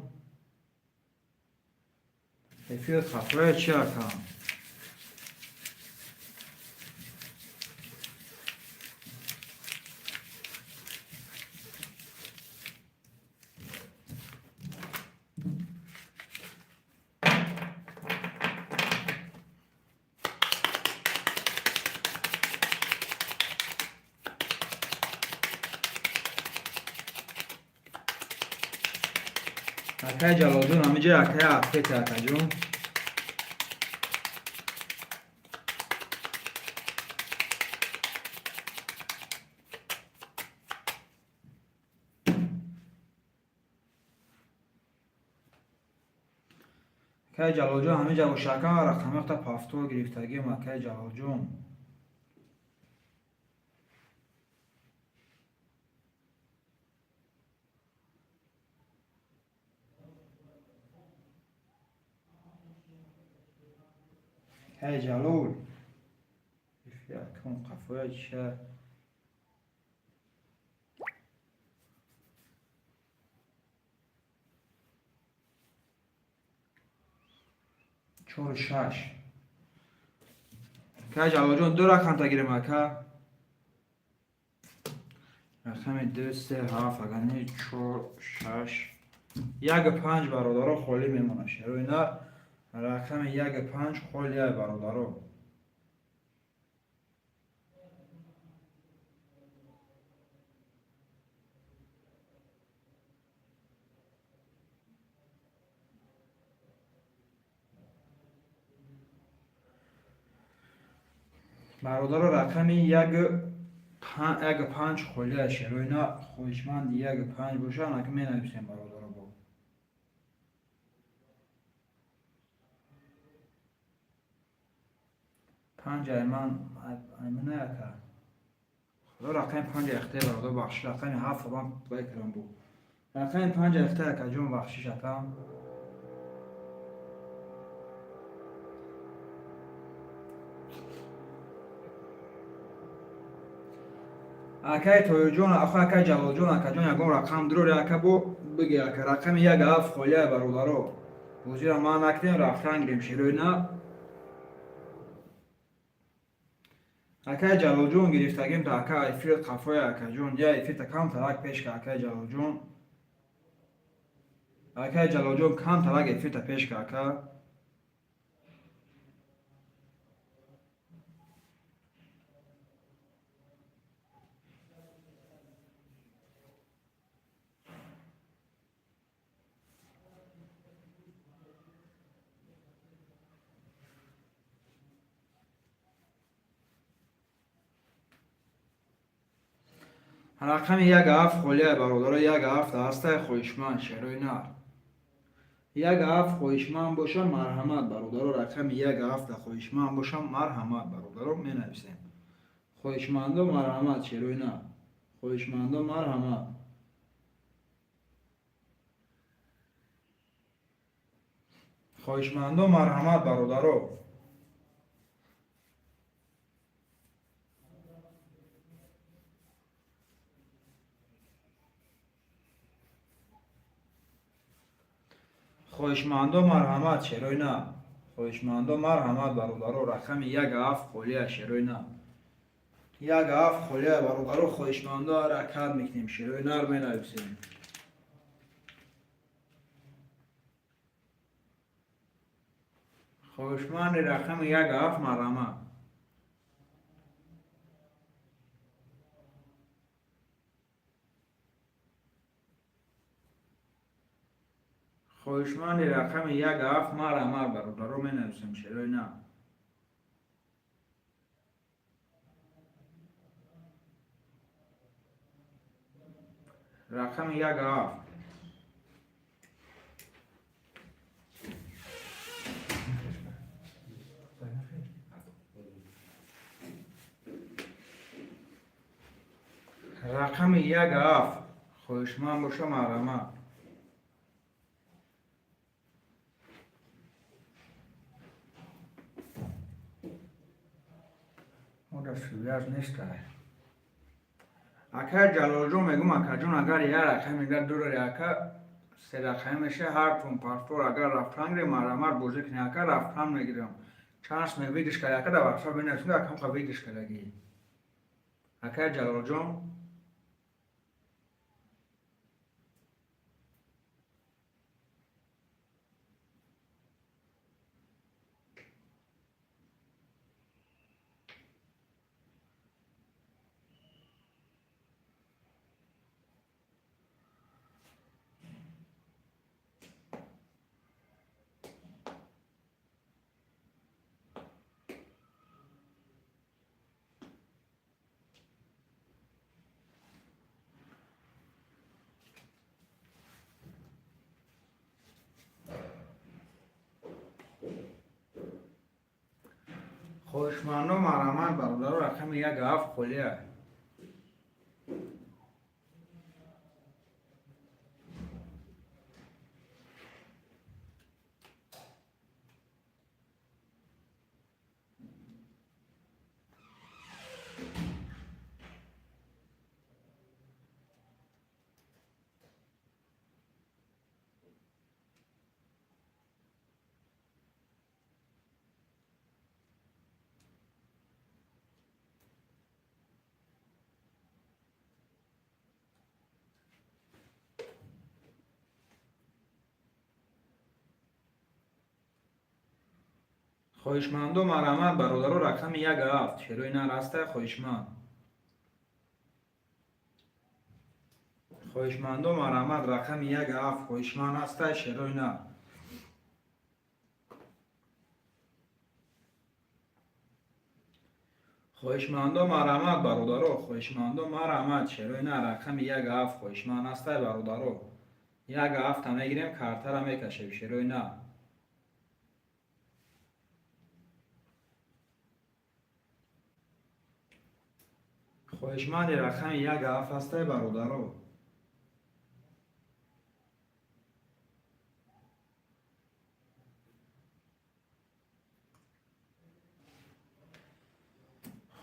Эфир хафоя чи ака? Акаи ҷалолҷон амиҷа акаи атфети акаҷон. Акаи ҷалолҷон ҳамиҷа бошака рақамиқта пафтор гирифтагим акаи ҷалолҷон. Акаи ҷалол якум қафоя чиша. چهار شش. که جواب دو رقم تگیریم اکا. رقم 2 3 7 اگه 4 6 یک 5 برادرها خالی میمونه شروع اینا. رقم 1 5 خالی برادرها. برادر رقم 1 5 خالی شروع اینا خوشمند 1 5 باشن اگه می نویسیم برادر با 5 ایمن نکرد خدا رقم 5 اخته برادر بخش رقم 7 من بکرم بود رقم 5 اخته که جون بخشش اکم اکای تویجون اخو اکای جوالجون اکای جون یکم رقم دروری اکا بو بگی اکا رقم 1 7 خالیه برادرو وزیر ما نکتیم رفتن گریم شیروی نه اکای جوالجون گرفتگیم تا اکا ایفیل قفای اکا جون یا ایفیل تا کم تلک پیش که اکای جوالجون اکای جوالجون کم تلک ایفیل تا پیش که اکا رقم 1 7 خالیه برادر 1 7 هسته خویشمند شروع نه 1 7 خویشمند باشه مرحمت برادر رقم 1 7 خویشمند باشه مرحمت برادر می نویسیم خویشمند و مرحمت شروع نه خویشمند و مرحمت خویشمند و مرحمت برادر خواهشمند و مرحمت شروع نه. خواهشمند و مرحمت برادرو رقم یک هفت خلیه شروع نه. یک هفت خلیه برادرو خواهشمند و حرکت میکنیم شروع نه رو می نویسیم. خواهشمند رقم یک هفت مرحمت. خواهشمند رقم یک هفت مرحمت برادرو می نویسیم شروع نه. رقم یک هفت. رقم یک هفت خواهشمند باشه مرحمت. اون دستوریش نیست که اکر جلال جون میگم اکر جون اگر یه رقم دیگر دو رقم سه رقم میشه هر تون پاسپور اگر رفتن مرحمت بوزه کنی اگر رفتن میگیرم چانس میویدش که اگر در وقتا بینیسیم اکم خویدش کلگی اکر جلال جون خواهشمند و مرحمت برادر رقم یک هفت خلیه. خواهشمند و مرحمت برادر رقم یک هفت شروع نه راسته خواهشمند. خواهشمند و مرحمت رقم یک هفت خواهشمند هسته شروع نه. خواهشمند و مرحمت برادرو خواهشمند و مرحمت شروع نه رقم یک هفت خواهشمند هسته برادرو یک هفت هم میگیریم کارتر هم میکشیم شروع نه. خواهشمند رقم یک هفت هسته برادرو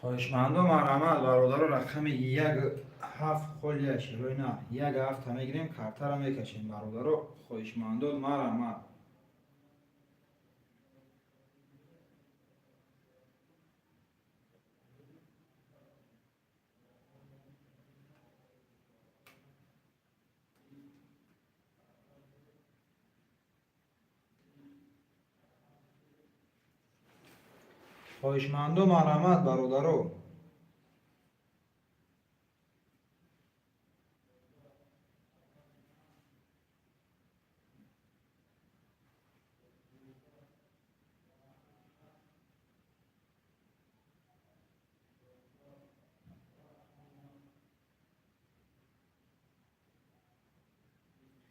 خواهشمند و مرحمت برادر رقم یک هفت خلیه شروع نه. یک هفت هم میگیریم کارتر هم میکشیم برادر خواهشمند و مرحمت. خواهشمند و مرحمت برادرو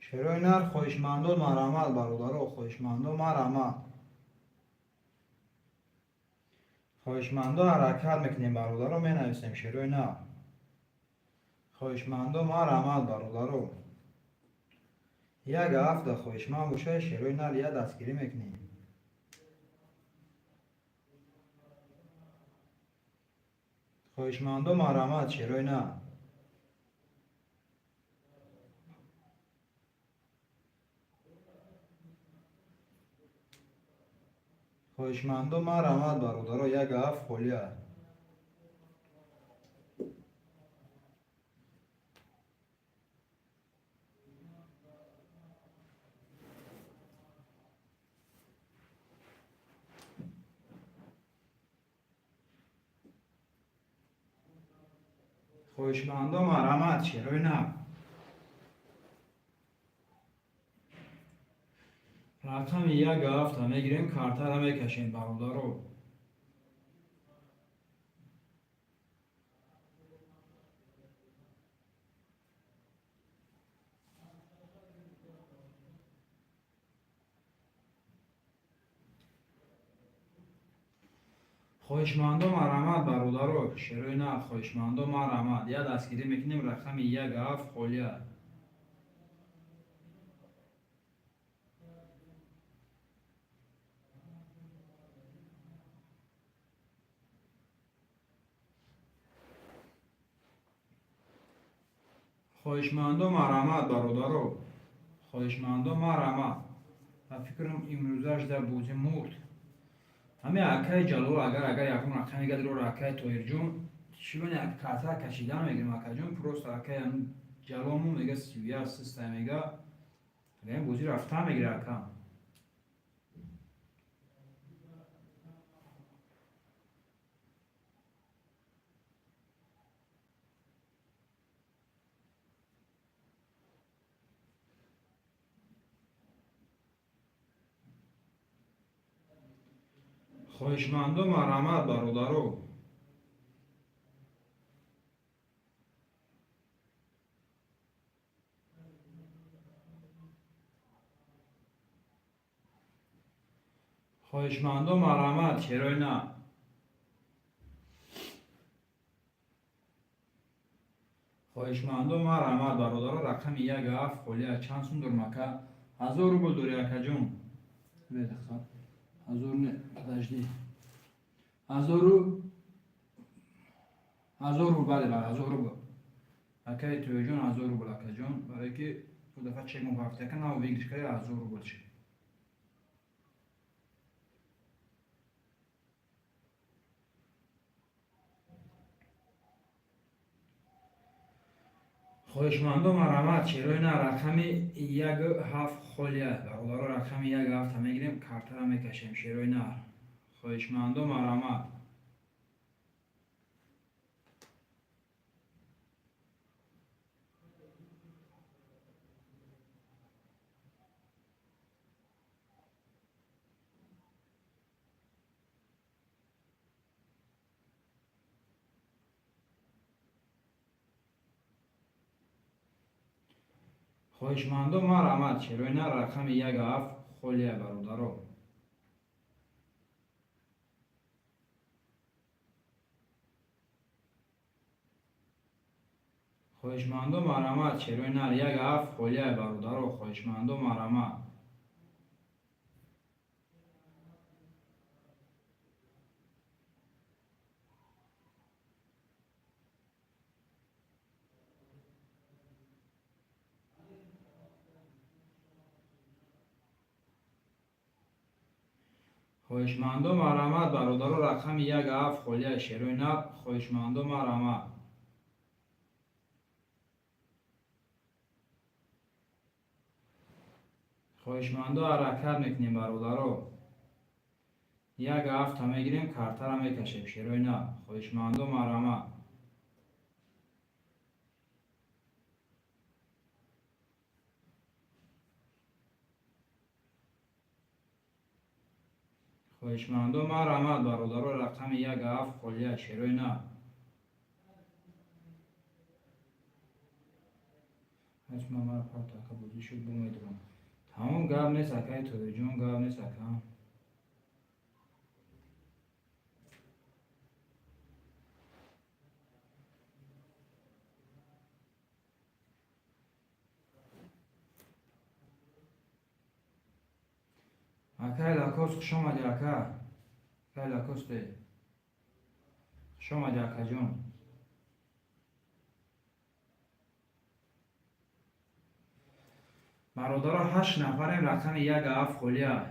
شروع نر خواهشمند و مرحمت برادرو خواهشمند و مرحمت. خواهشمند و حرکت میکنیم برادرو می نویسیم شروع نه. خواهشمند و مرحمت برادرو یک هفت خواهشمند باشه شروع نر یه دستگیری میکنیم. خواهشمند و مرحمت شروع نه. خواهشمندم مرحمت برادرها یک هفت خالیه. خواهشمندم مرحمت چرا نه؟ رقم یک هفت هم میگیریم کارتر هم میکشیم برادرها. خواهشمندم مرحمت برادرها چرا نه؟ خواهشمندم مرحمت یک دستگیری میکنیم رقم یک هفت خالیه. خواهشمندم مرحمت برادرها خواهشمندم مرحمت. و فکرم امروزش در بوزی مرد. همه اکای جلو اگر یکم رقم گد رو اکای تویر جون شلون یک کارتا کشیدن میگیم اکای جون پروست اکای هم جلومون میگه سیویا سیستم میگه میگه بوزی رفته میگیره اکام. خواهشمندم مرحمت برادرو خواهشمندم مرحمت چرا نه؟ خواهشمندم مرحمت برادرو رقم یک هفت خالیه چند سون در مکه 1000 روبل دوری اکا جون بده خب 1000 نه подожди 1000 بله بله 1000 روبل اکای توی جون 1000 روبل اکا جون برای که دو دفعه چک مو هفته کنه و ویگش کنه 1000 روبل شه. خواهشمندم مرحمت چرا نه؟ رقم یک هفت خالیه برادر رقم یک هفت هم میگیریم کارتر هم میکشیم چرا نه؟ خواهشمندم مرحمت. خواهشمندم مرحمت چرا نه؟ رقم یک هفت خالیه برادر خواهشمندم مرحمت چرا نه؟ یک هفت خالیه برادر خواهشمندم مرحمت. خواهشمندم مرحمت برادر رقم یک هفت خالیه چرا نه؟ خواهشمندم مرحمت. خواهشمندم حرکت میکنیم برادر یک هفت هم میگیریم کارتر هم میکشیم چرا نه؟ خواهشمندم مرحمت. خواهشمندم مرحمت برادر رقم یک هفت خالیه چرا نه؟ اسم مرا پرت اکا بودی شد بومیدونم تمام گاب نیست اکای توی جون گاب نیست اکا اکای لاکوست خوش آمدی اکا اکای لاکوسته خوش آمدی اکا جون. برادر 8 نفریم رقم یک هفت خالیه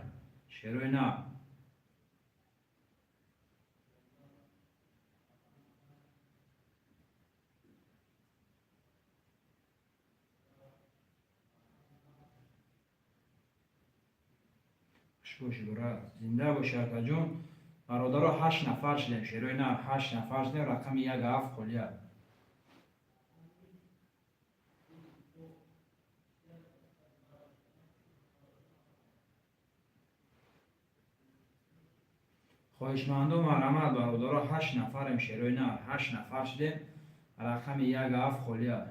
چرا نه؟ باشی برات زنده باشی اکا جون. برادرها 8 نفر شدیم شیروی نه 8 نفر شدیم رقم یک هفت خلیه. خواهشمندم مرحمت برادرها 8 نفریم شیروی نه 8 نفر شدیم رقم یک هفت خلیه.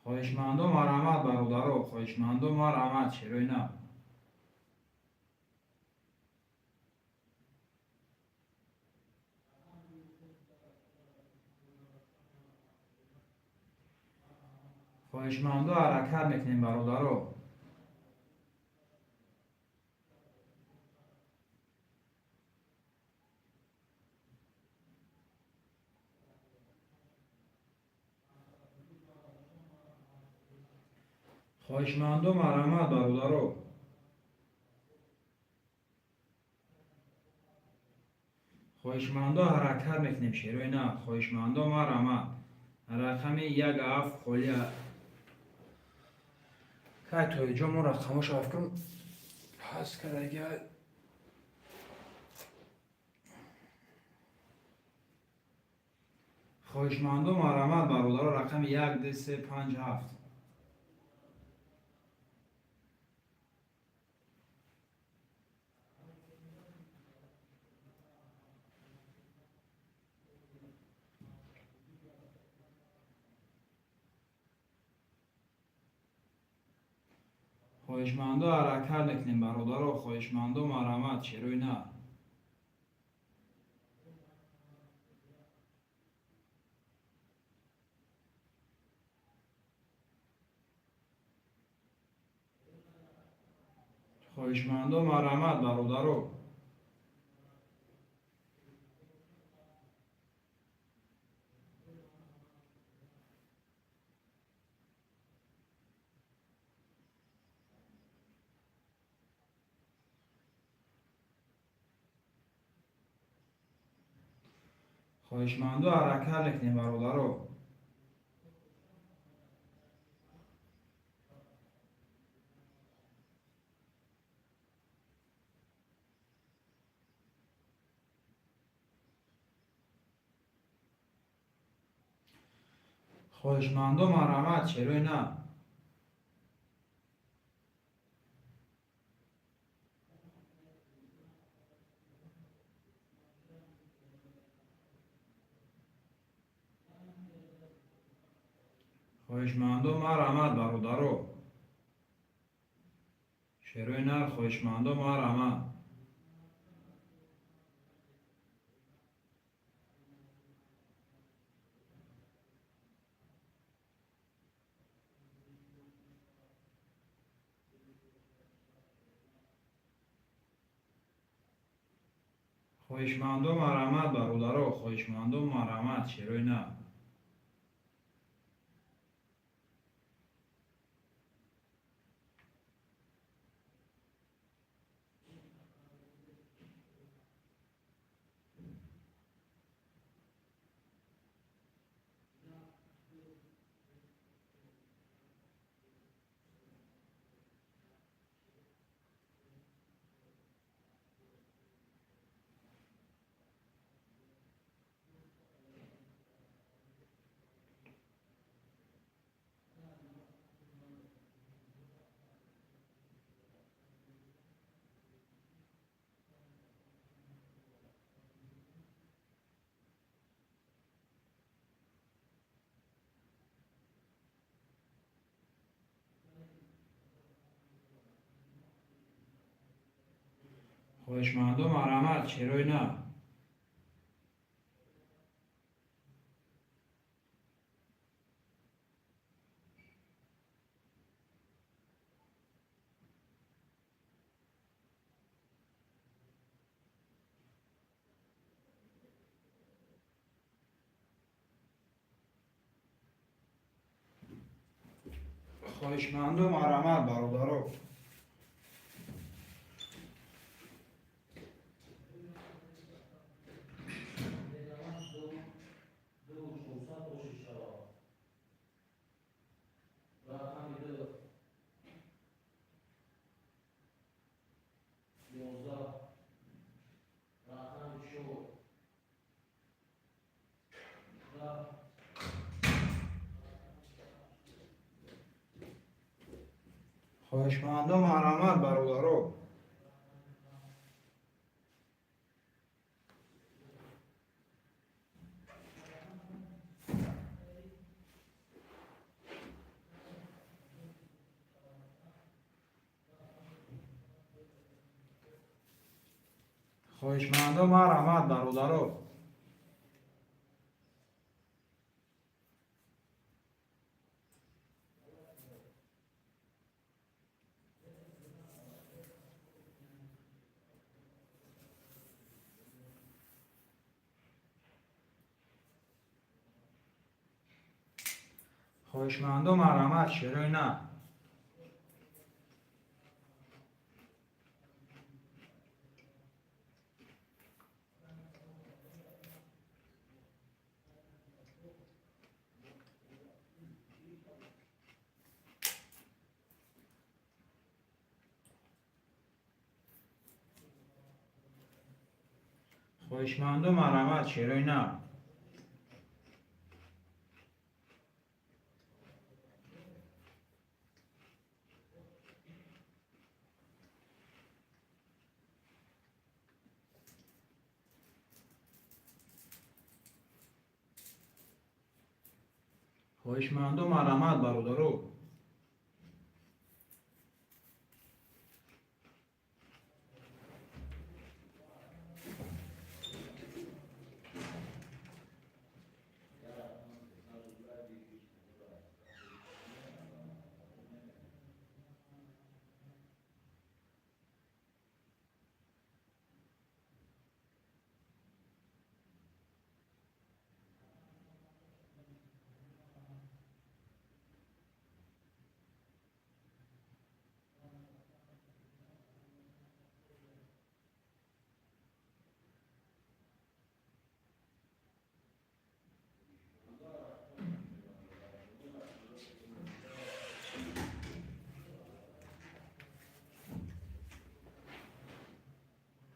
خواهشمندم مرحمت برادرها خواهشمندم مرحمت شیروی نه. خواهشمندم حرکت میکنیم برادرها. خواهشمندم مرحمت برادرها. خواهشمندم حرکت میکنیم شیروی نه خواهشمندم مرحمت رقم یک هفت خلیه. که توی جا من رقمش افکرم پس کرده. خواهشمندم مرحمت برادرها رقم 1 2 3 5 7. خواهشمندم حرکت میکنیم برادرها خواهشمندم مرحمت شیروی نه. خواهشمندم مرحمت برادرها. خواهشمندم حرکت میکنیم برادرها. خواهشمندم مرحمت شیروی نه. خواهشمندم مرحمت برادرها شیروی نه خواهشمندم مرحمت. خواهشمندم مرحمت برادرها خواهشمندم مرحمت شیروی نه. خواهشمندم مرحمت شیروی نه. خواهشمندم مرحمت برادرها. خواهشمندم مرحمت برادرو. خواهشمندم مرحمت برادرو. خواهشمندم مرحمت چرا نه؟ خواهشمندم مرحمت چرا نه؟ خواهشمندم مرحمت برادرو.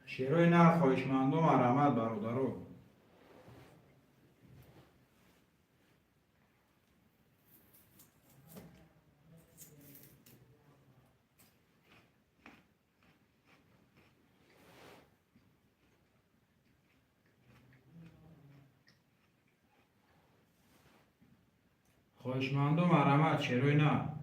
شیرای نه خواهشمندم مرحمت برادرو. خواهشمندم مرحمت چرا نه؟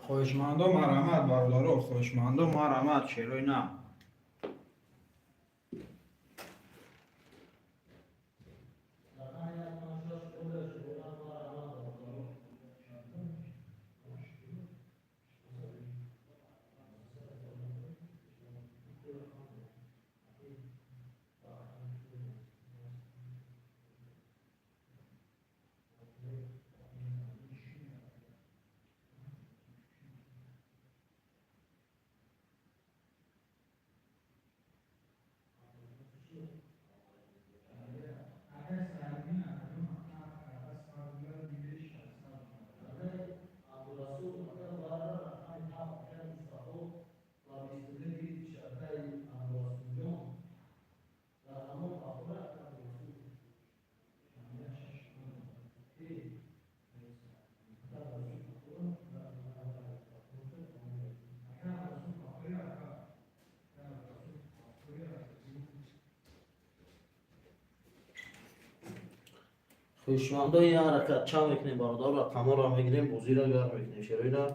خواهشمندم مرحمت برادرو. خواهشمندم مرحمت چرا نه؟ خویشمندا یه حرکت چند میکنیم برادر و قمر را میگیریم بوزی را گرم میکنیم شروع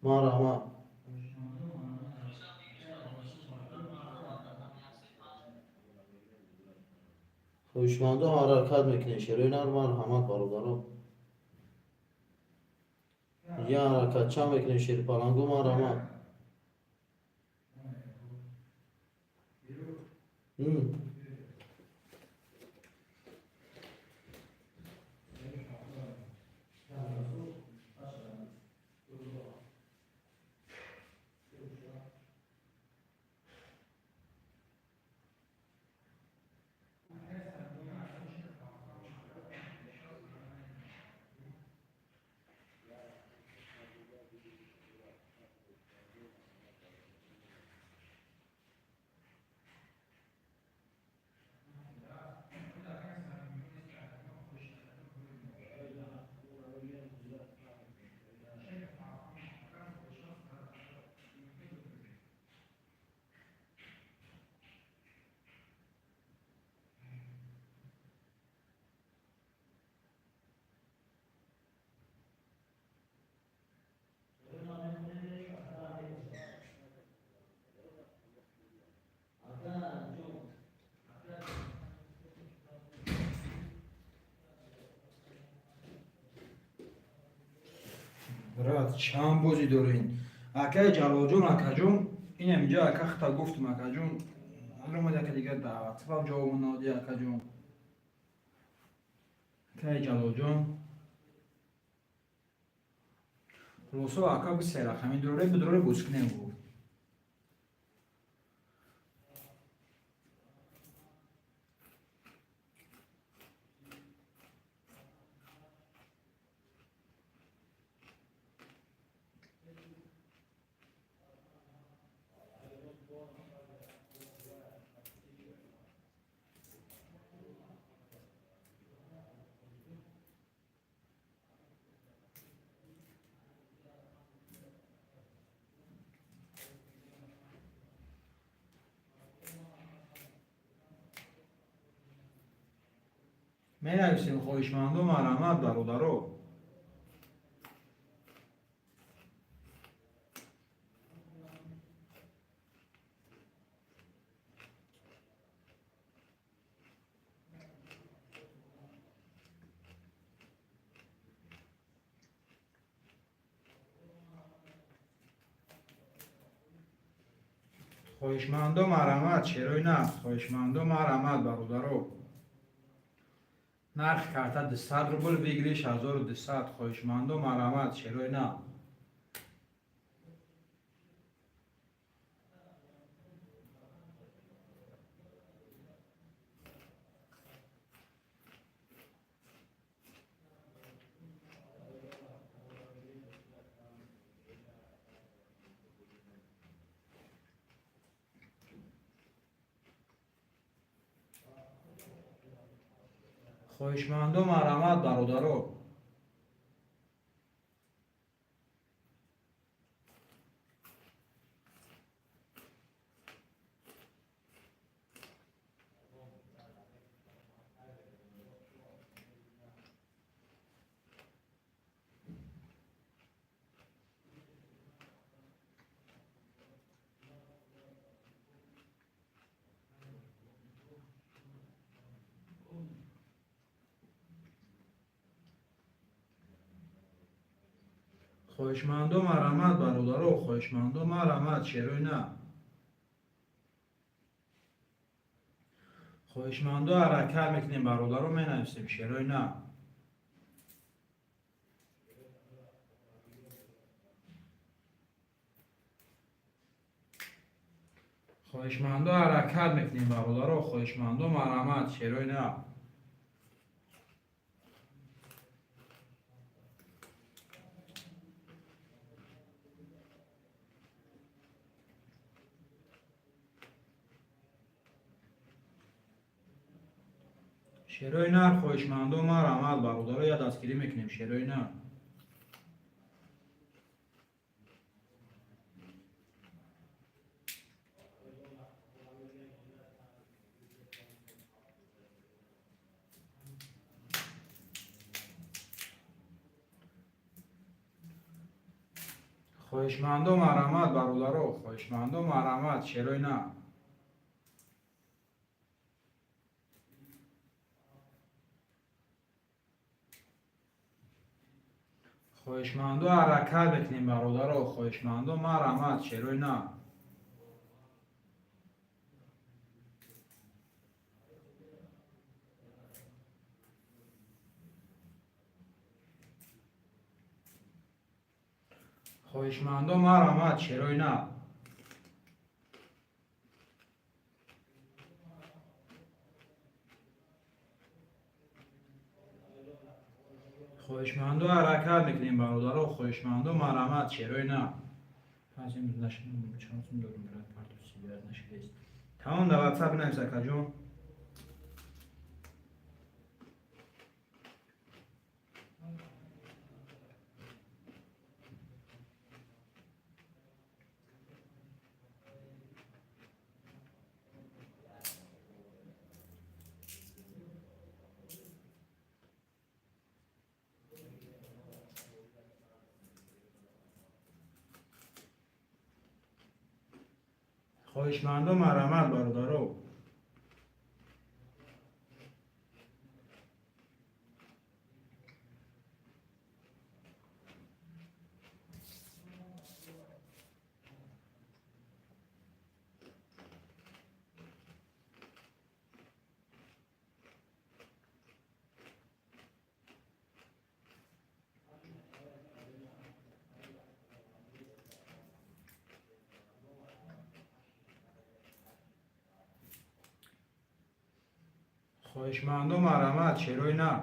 ما رحمت خویشمندا حرکت میکنیم شروع ما رحمت برادر یه حرکت چند میکنیم شیر پالانگو ما را ما برات چند بازی دارین اکای جلال اکا جون این اینجا اکا خطا گفتم اکا جون الان اومده که دیگه دعوت سبب جواب نادی اکا جون اکای جلال جون خلاصو اکا بسیار همین دوره بدوره بوسکنه بود می نویسیم خواهشمندم مرحمت برادرو خواهشمندم مرحمت چرای نه خواهشمندم مرحمت برادرو نرخ کرده 200 روبل بگیریش 1200 خواهشمندم مرحمت چرای نه خواهشمندم مرحمت برادرو خواهشمندم مرحمت برادرو خواهشمندم مرحمت چرای نه خواهشمندم حرکت میکنیم برادرو می نویسیم چرای نه خواهشمندم حرکت میکنیم برادرو خواهشمندم مرحمت چرای نه شروع نه خواهشمندم مرحمت برادرو یا دستگیری میکنیم شروع نه خواهشمندم مرحمت برادرو خواهشمندم مرحمت شروع نه خواهشمندو حرکت بکنیم برادر. خواهشمندو مرحمت شروع نه. خواهشمندو مرحمت شروع نه. خواهشمندو حرکت میکنیم برادر. خواهشمندو مرحمت شروع نه. پس این نشنیم چانسون دارم برای پارتوسی بیاد نشید. تمام در واتساپ نمیشه کجون. خواهشمندو مرحمت برادر. خواهشمندو مرحمت شروع نه.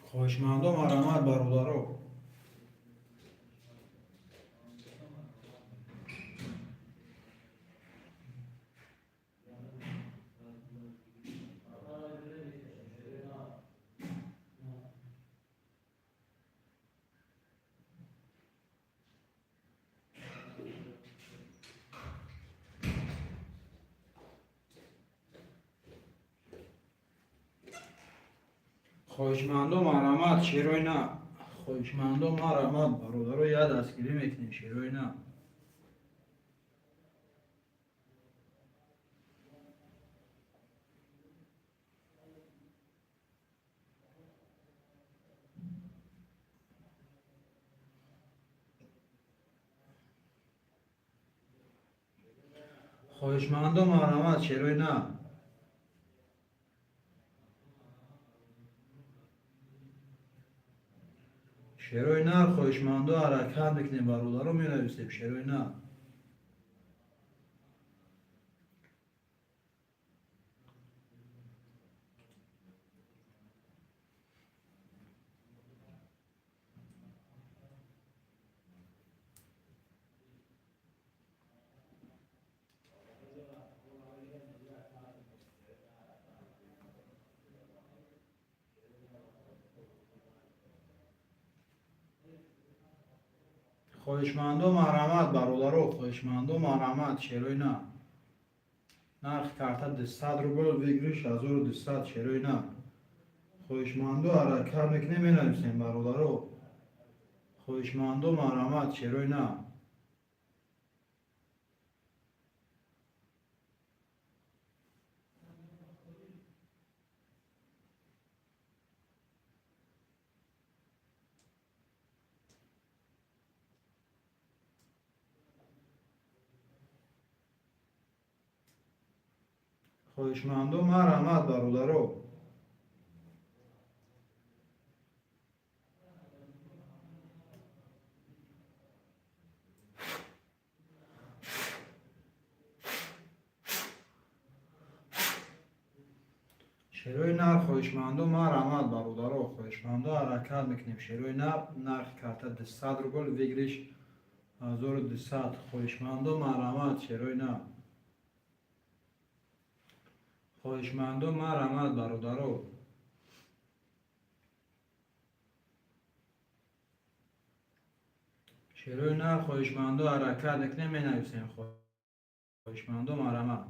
خواهشمندو مرحمت برادر. خواهشمندو مرحمت شروع نه. خواهشمندو مرحمت برادر. یاد دستگیری میکنیم شروع نه. خواهشمندو مرحمت شروع نه. شروع نه. خواهشمندو حرکت میکنیم برادر. می نویسیم شروع نه. خواهشمندو مرحمت برادر. خواهشمندو مرحمت شروع نه. نرخ کارت 200 روبل ویگریش 1200 شروع نه. خواهشمندو حرکت میکنیم می نویسیم برادر. خواهشمندو مرحمت شروع نه. خواهشمندو مرحمت برادر. شروع نر. خواهشمندو مرحمت برادر. خواهشمندو حرکت میکنیم شروع نر. نرخ کارت 200 روبل ویگریش 1200. خواهشمندو مرحمت شروع نه. خواهشمندو مرحمت برادر. شروع نه. خواهشمندو حرکت میکنیم می نویسیم خواهشمندو مرحمت.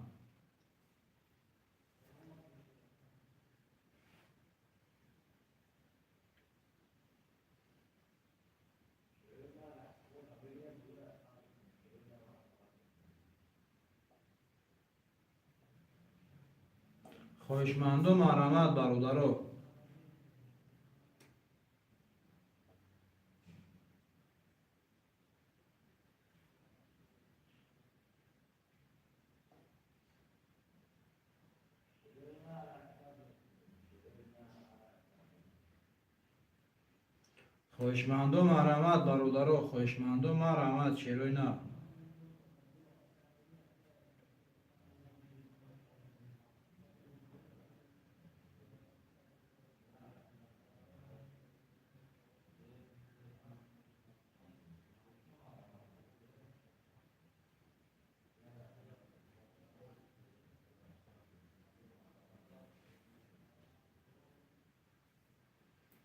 خواهشمندم مرحمت برادرو. خواهشمندم مرحمت برادرو. خواهشمندم مرحمت شیروی نه.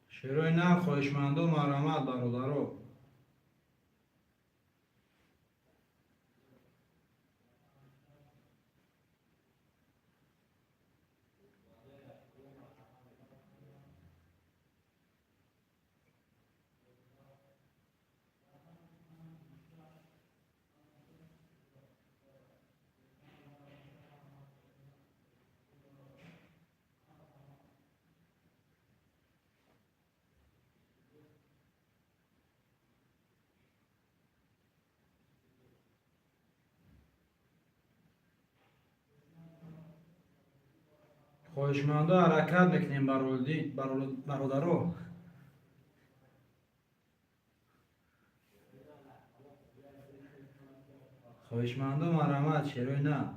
شیروی نه خواهشمندم مرحمت برادرو. خواهشمندم حرکت میکنیم برادرو. خواهشمندم مرحمت شیروی نه.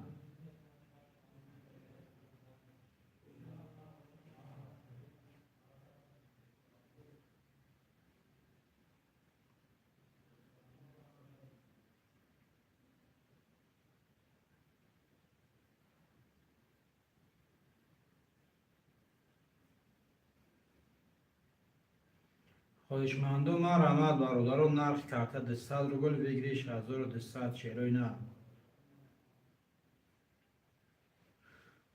خواهشمندم مرحمت برادرو. نرخ کرده 200 روبل بگیریش 1200 شیروی نه.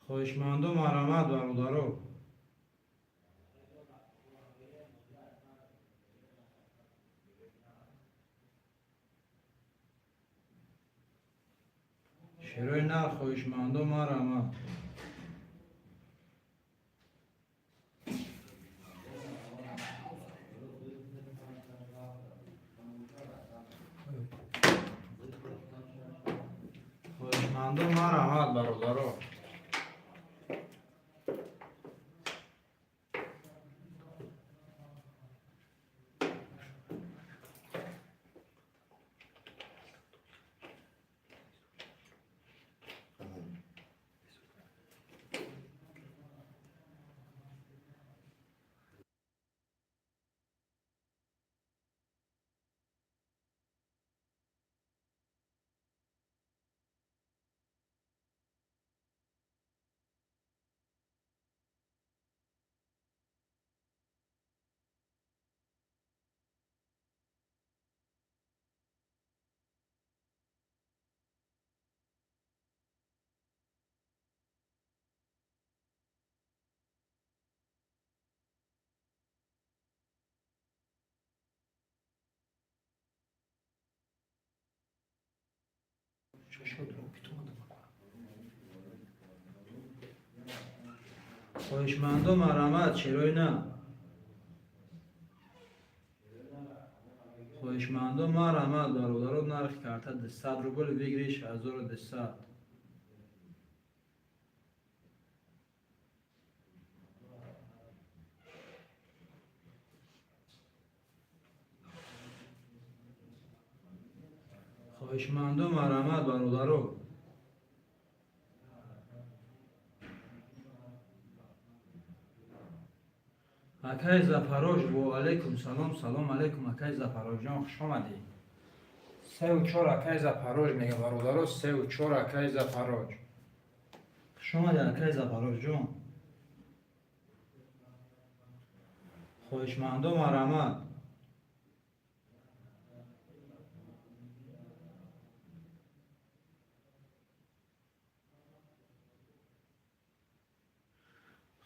خواهشمندم مرحمت برادرو. شیروی نه خواهشمندم مرحمت. خواهشمندم مرحمت برادرو. خواهشمندم مرحمت شیروی نه. خواهشمندم مرحمت برادرو. نرخ کرده 200 روبل بگیریش 1200. خواهشمندم مرحمت برادرو. اکای زفراج و علیکم سلام. سلام علیکم اکای زفراج جان، خوش آمدی. 3 و 4 اکای زفراج میگه برادرو. 3 و 4 اکای زفراج. خوش آمدی اکای زفراج جان. خواهشمندم مرحمت.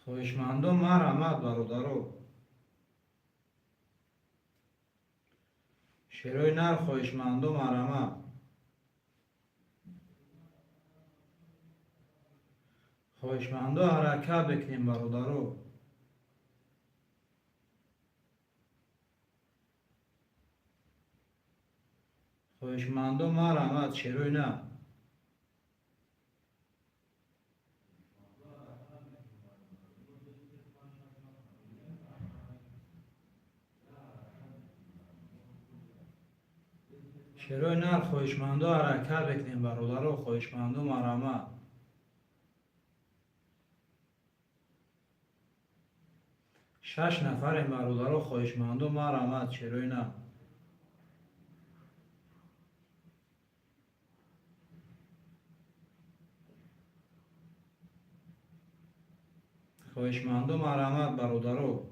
خواهشمندم مرحمت برادرو. شیروی نر خواهشمندم مرحمت. خواهشمندو حرکت بکنیم برادرو. خواهشمندو مرحمت چروی نه. چروی نه خواهشمندو حرکت بکنیم برادرو. خواهشمندو مرحمت. شش نفر برادرو خواهشمندو مرحمت چروی نه. خواهشمندو مرحمت برادرو.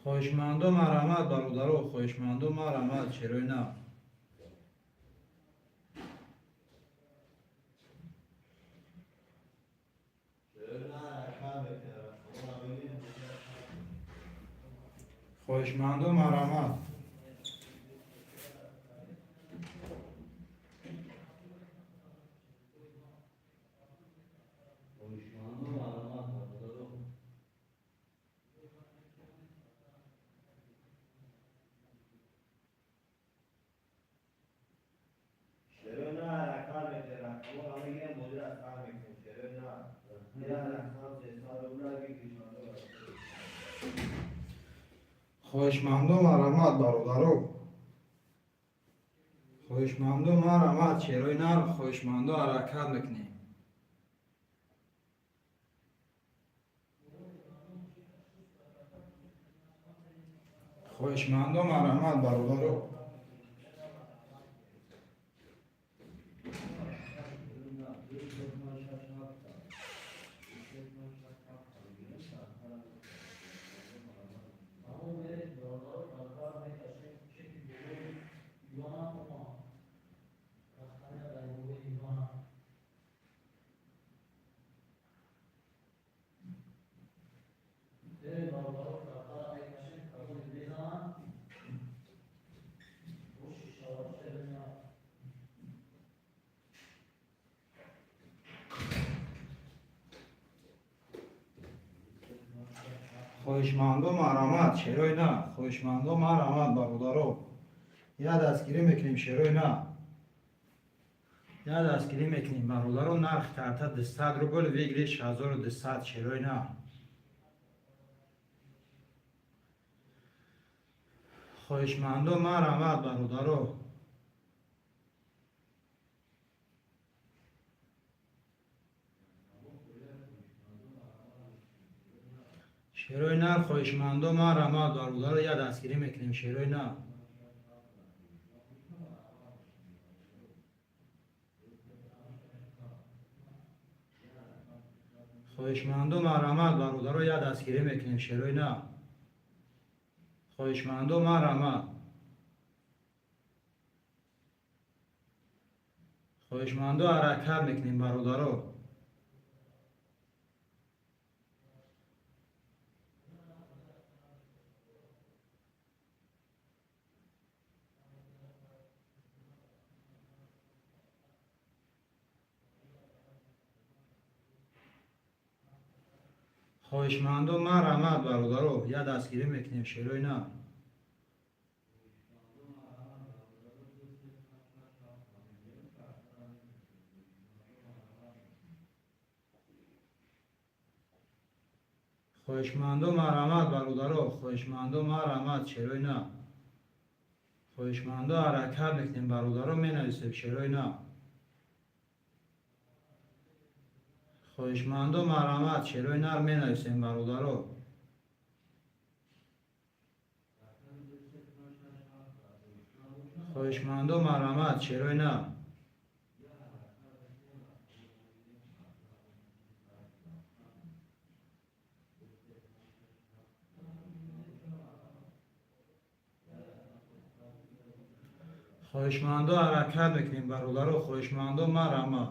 خواهشمندو مرحمت برادرو. خواهشمندو مرحمت چروی نه. خواهشمندو مرحمت. خواهشمندو مرحمت برادرو. خواهشمندو مرحمت چروی نه. خواهشمندو حرکت بکنیم. خواهشمندو مرحمت برادرو. خواهشمندو مرحمت چروی نه. خواهشمندو مرحمت برادرو. یه دستگیری میکنیم چروی نه. یه دستگیری میکنیم برادرو. نرخ کارتا 200 روبل ویگلیش 1200 چروی نه. خواهشمندو مرحمت برادرو. شیروی نه خواهشمندو مرحمت برادرو. یه دستگیری میکنیم شیروی نه. خواهشمندو مرحمت برادرو. یه دستگیری میکنیم شیروی نه. خواهشمندو مرحمت. خواهشمندو حرکت میکنیم برادرو. خواهشمندو مرحمت برادرو. یه دستگیری میکنیم شیروی نه. خواهشمندو مرحمت برادرو. خواهشمندو مرحمت شیروی نه. خواهشمندو حرکت میکنیم برادرو. مینویسیم شیروی نه. خواهشمندو مرحمت شیروی نه مینویسیم برادرو. خواهشمندو مرحمت شیروی نه. خواهشمندو حرکت میکنیم برادرو. خواهشمندو مرحمت.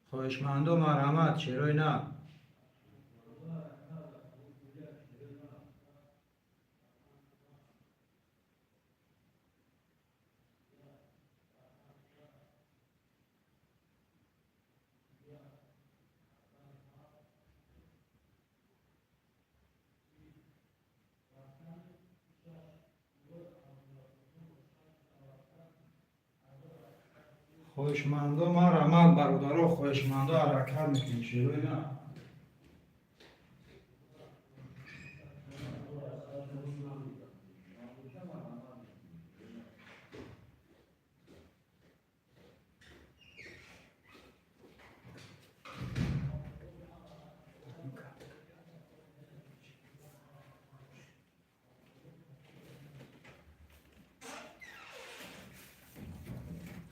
خواهشمند و مرحمت چرا نه؟ خواهشمند و مرحمت برادر خواهشمند و حرکت میکنیم چرا نه؟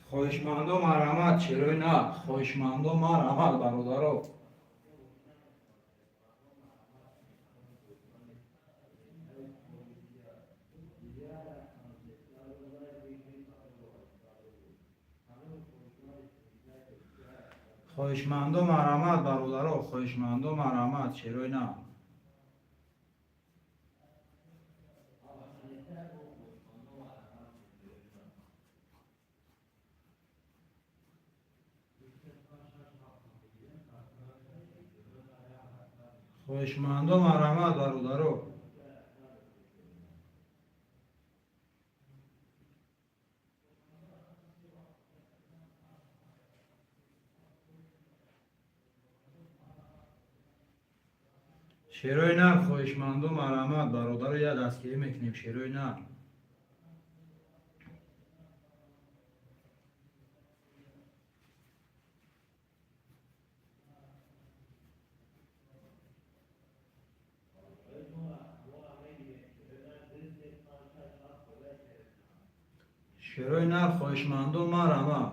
خواهشمند و مرحمت چرا نه؟ خواهشمند و مرحمت برادر خواهشمند و مرحمت برادر خواهشمند و مرحمت چرا نه؟ خواهشمند و مرحمت برادر شیروی نه خواهشمند و مرحمت برادر رو یه دستگیری میکنیم شیروی نه شیروی نه خواهشمند و مرحمت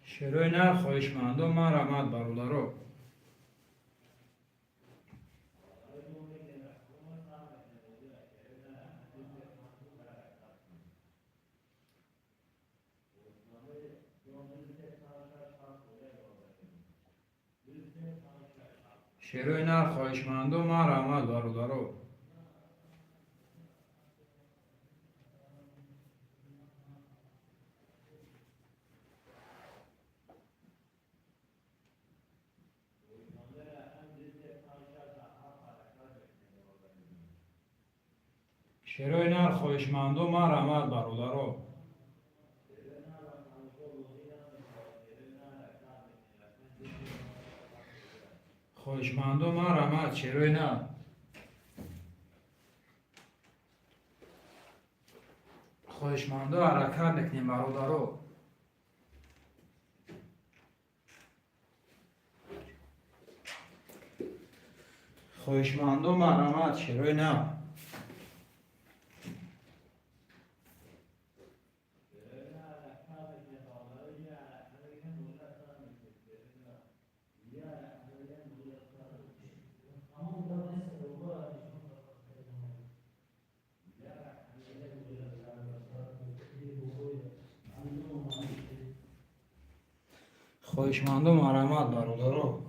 شیروی نه خواهشمند و مرحمت برادر شیروی نه خواهشمند و مرحمت برادر شیروی نه خواهشمند و مرحمت برادر خواهشمند و مرحمت شیروی نه خواهشمند و حرکت میکنیم برادر خواهشمند و مرحمت شیروی نه خواهشمند و مرحمت برادر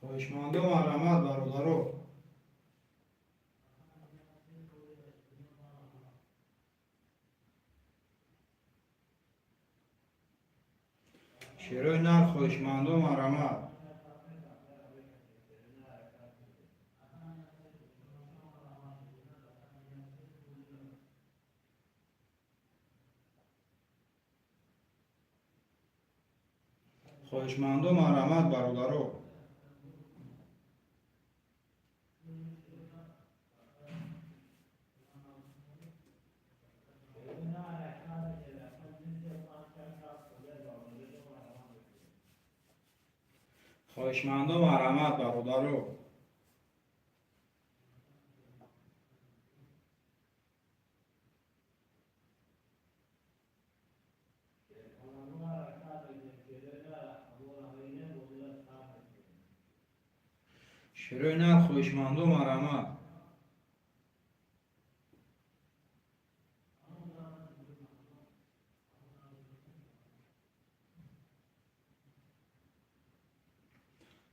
خواهشمند و مرحمت برادر شیروی نر خوشمند و مرامت. خوشمند و مرامت برادرو. خوشمند و مرامت برادرو. شیروی نر خوشمند و مرامت.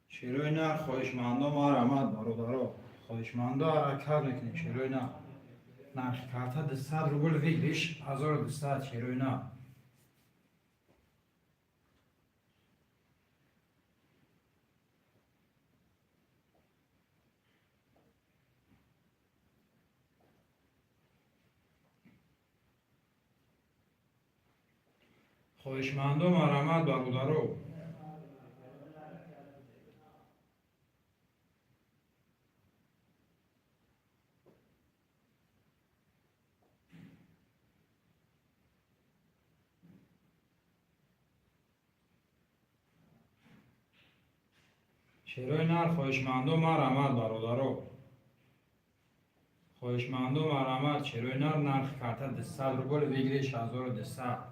شیروی نر خوشمند و مرامت برادرو. خوشمند و حرکت میکنیم شیروی نر. نرخ کارتا 200 روبل ویگلیش 1200 شیروی نر. خوشمند و مرامت برادرو. شیروی نر خوشمند و مرامت برادرو. خوشمند و مرامت شیروی نر نرخ کارتا 200 روبل ویگلیش 1200.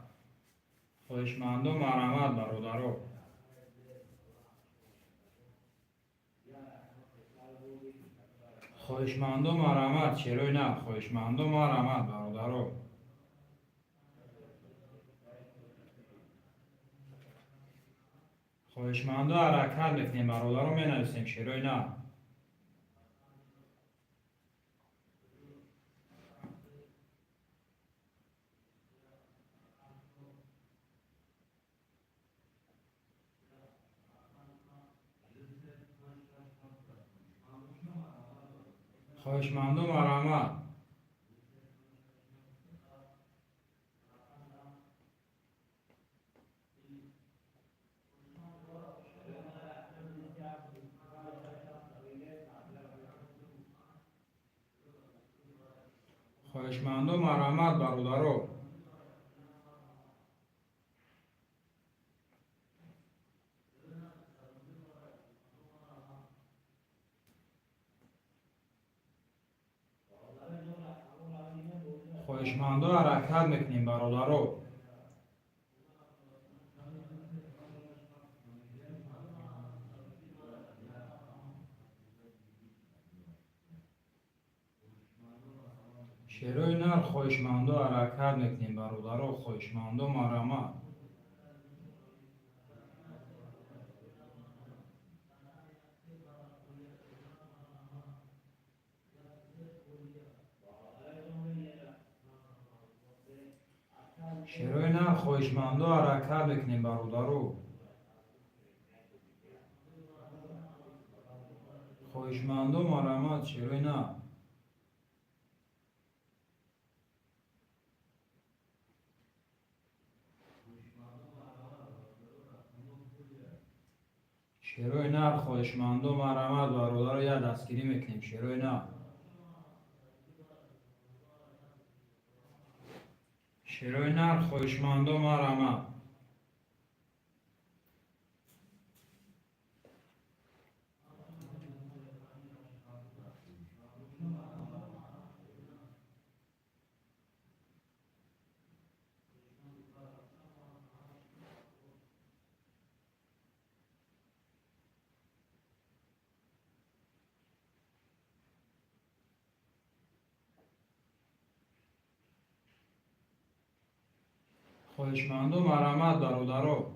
خوشمند و مرامت برادرو. خوشمند و مرامت شیروی نر خوشمند و مرامت برادرو. خوشمند و حرکت میکنیم برادرو می نویسیم شیروی نر. خوشمند و مرامت. خوشمند و مرامت برادرو. خوشمند و حرکت میکنیم برادرو. شیروی نر خوشمند و حرکت میکنیم برادرو. خوشمند و مرامت. شیروی نر خوشمند و حرکت میکنیم برادرو. خوشمند و مرامت شیروی نر. شیروی نر خوشمند و مرامت برادرو. یا دستگیری میکنیم شیروی نر. شیروی نر خوشمند و مرامت. خوشمند و مرامت برادرو.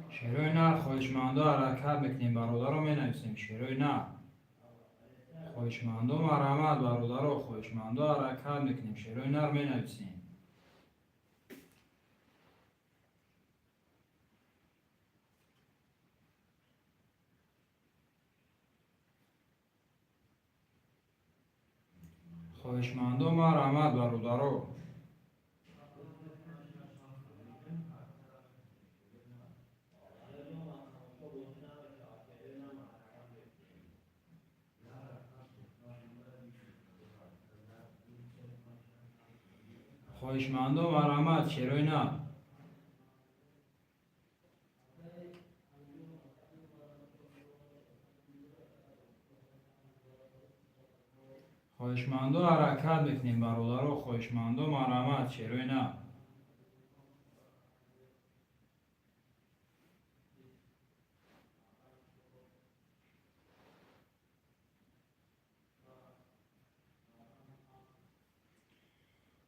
شیروی نر خوشمند و حرکت میکنیم برادرو می نویسیم شیروی نر. خواهشمندم مرحمت برادر خواهشمندم حرکت میکنیم شعرهای نر می نویسیم. خواهشمندم مرحمت برادر خواهشمندم مرحمت شعرهای نر خواهشمندم حرکت میکنیم برادر خواهشمندم مرحمت شعرهای نر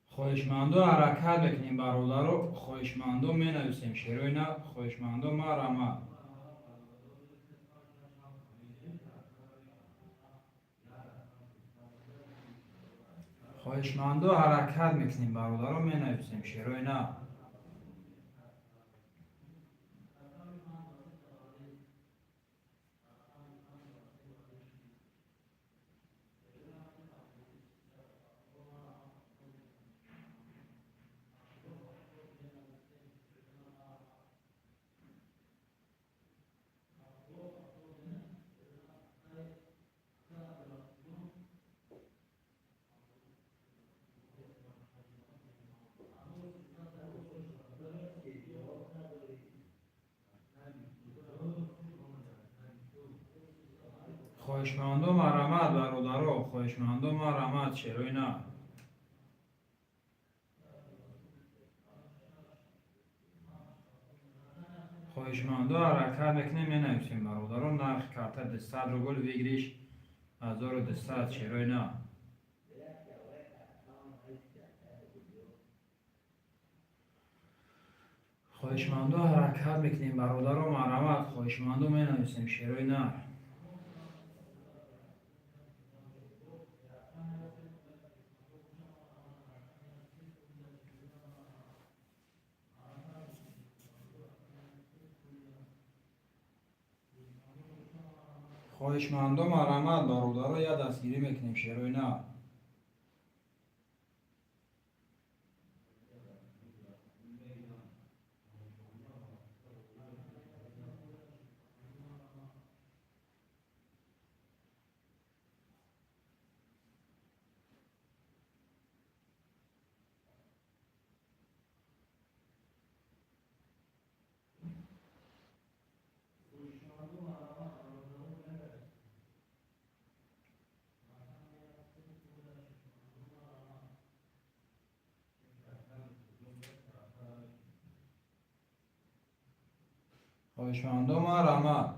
خواهشمندم حرکت میکنیم برادر خواهشمندم می نویسیم شعرهای نر خواهشمندم مرحمت خواهشمندم حرکت میکنیم برادر می نویسیم شعرهای نر خواهشمندم مرحمت برادر خواهشمندم مرحمت شعرهای نر خواهشمندم حرکت میکنیم می نویسیم برادر نرخ کرده دستت رو گل ویگریش 1200 شعرهای نر خواهشمندم حرکت میکنیم برادر مرحمت خواهشمندم می نویسیم شعرهای نر خواهشمندم مرحمت برادر یا دستگیری میکنیم شعرهای نر خواهشمندم مرحمت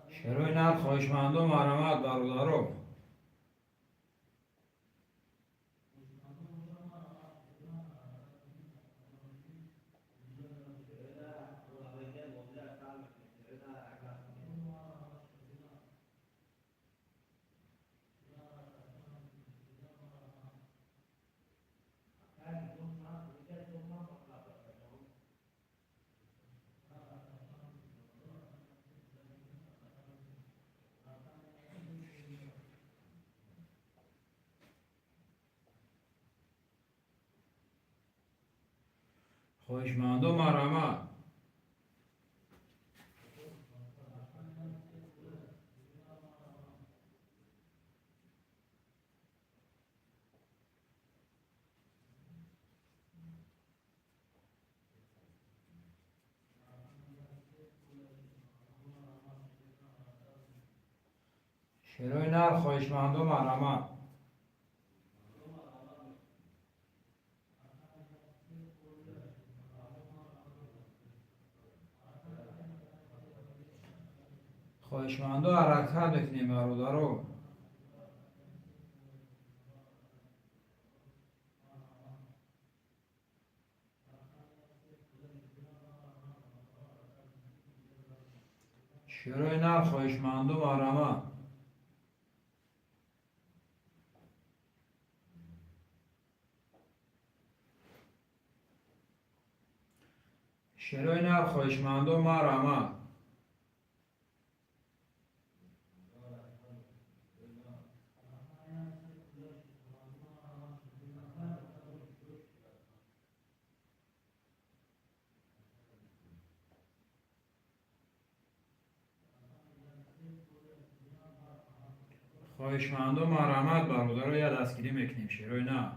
شعرهای نر خواهشمندم مرحمت برادر خواهشمندم مرحمت شعرهای نر خواهشمندم مرحمت خواهشمندم حرکت میکنیم برادر شیروی نر خواهشمندم آرامه. شیروی نر خواهشمندم آرامه. خواهشمندم آرامت برادر یا دستگیری میکنیم شیروی نه.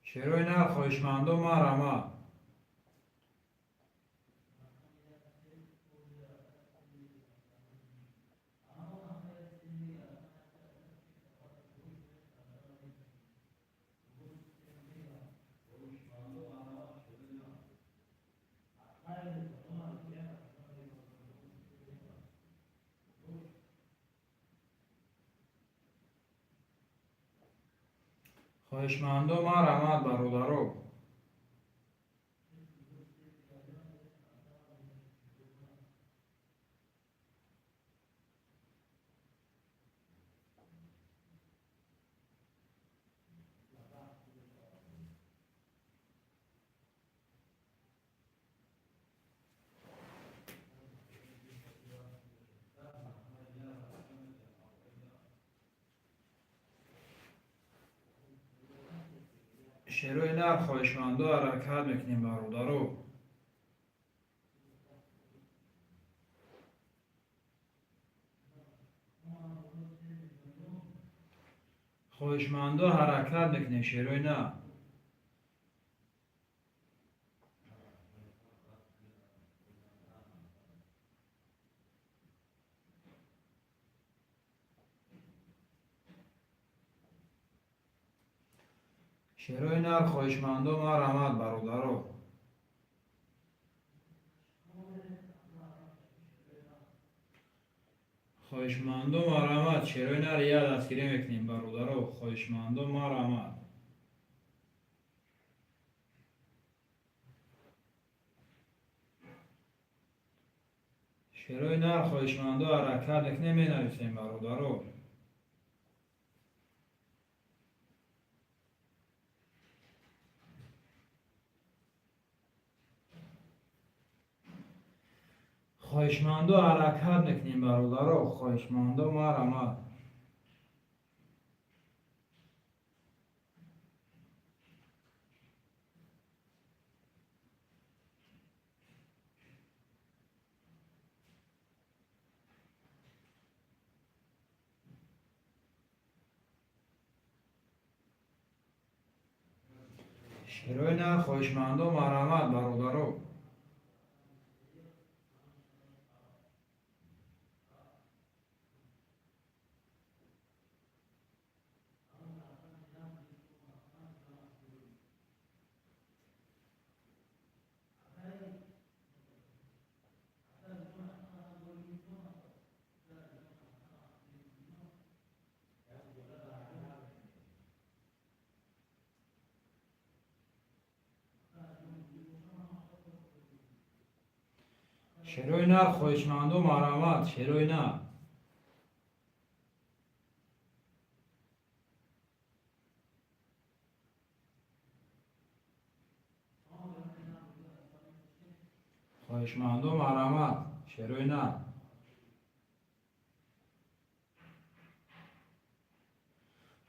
شیروی نه خواهشمندم آرامه. خواهشمندم آرامت برادر. شیروی نر خواهشمندم حرکت میکنیم برادر. خواهشمندم حرکت میکنیم شیروی نه. شیروی نر خواهشمندم آرامت برادر. خواهشمندم آرامت شیروی نر یا دستگیری میکنیم برادر. خواهشمندم آرامت. شیروی نر خواهشمندم حرکت میکنیم مینویسیم برادر. خواهشمندم حرکت میکنیم برادر. خواهشمندم آرامت. شیروی نر خواهشمندم آرامت برادر. شیروی نر خواهشمندم آرامت شیروی نر. خواهشمندم آرامت شیروی نر.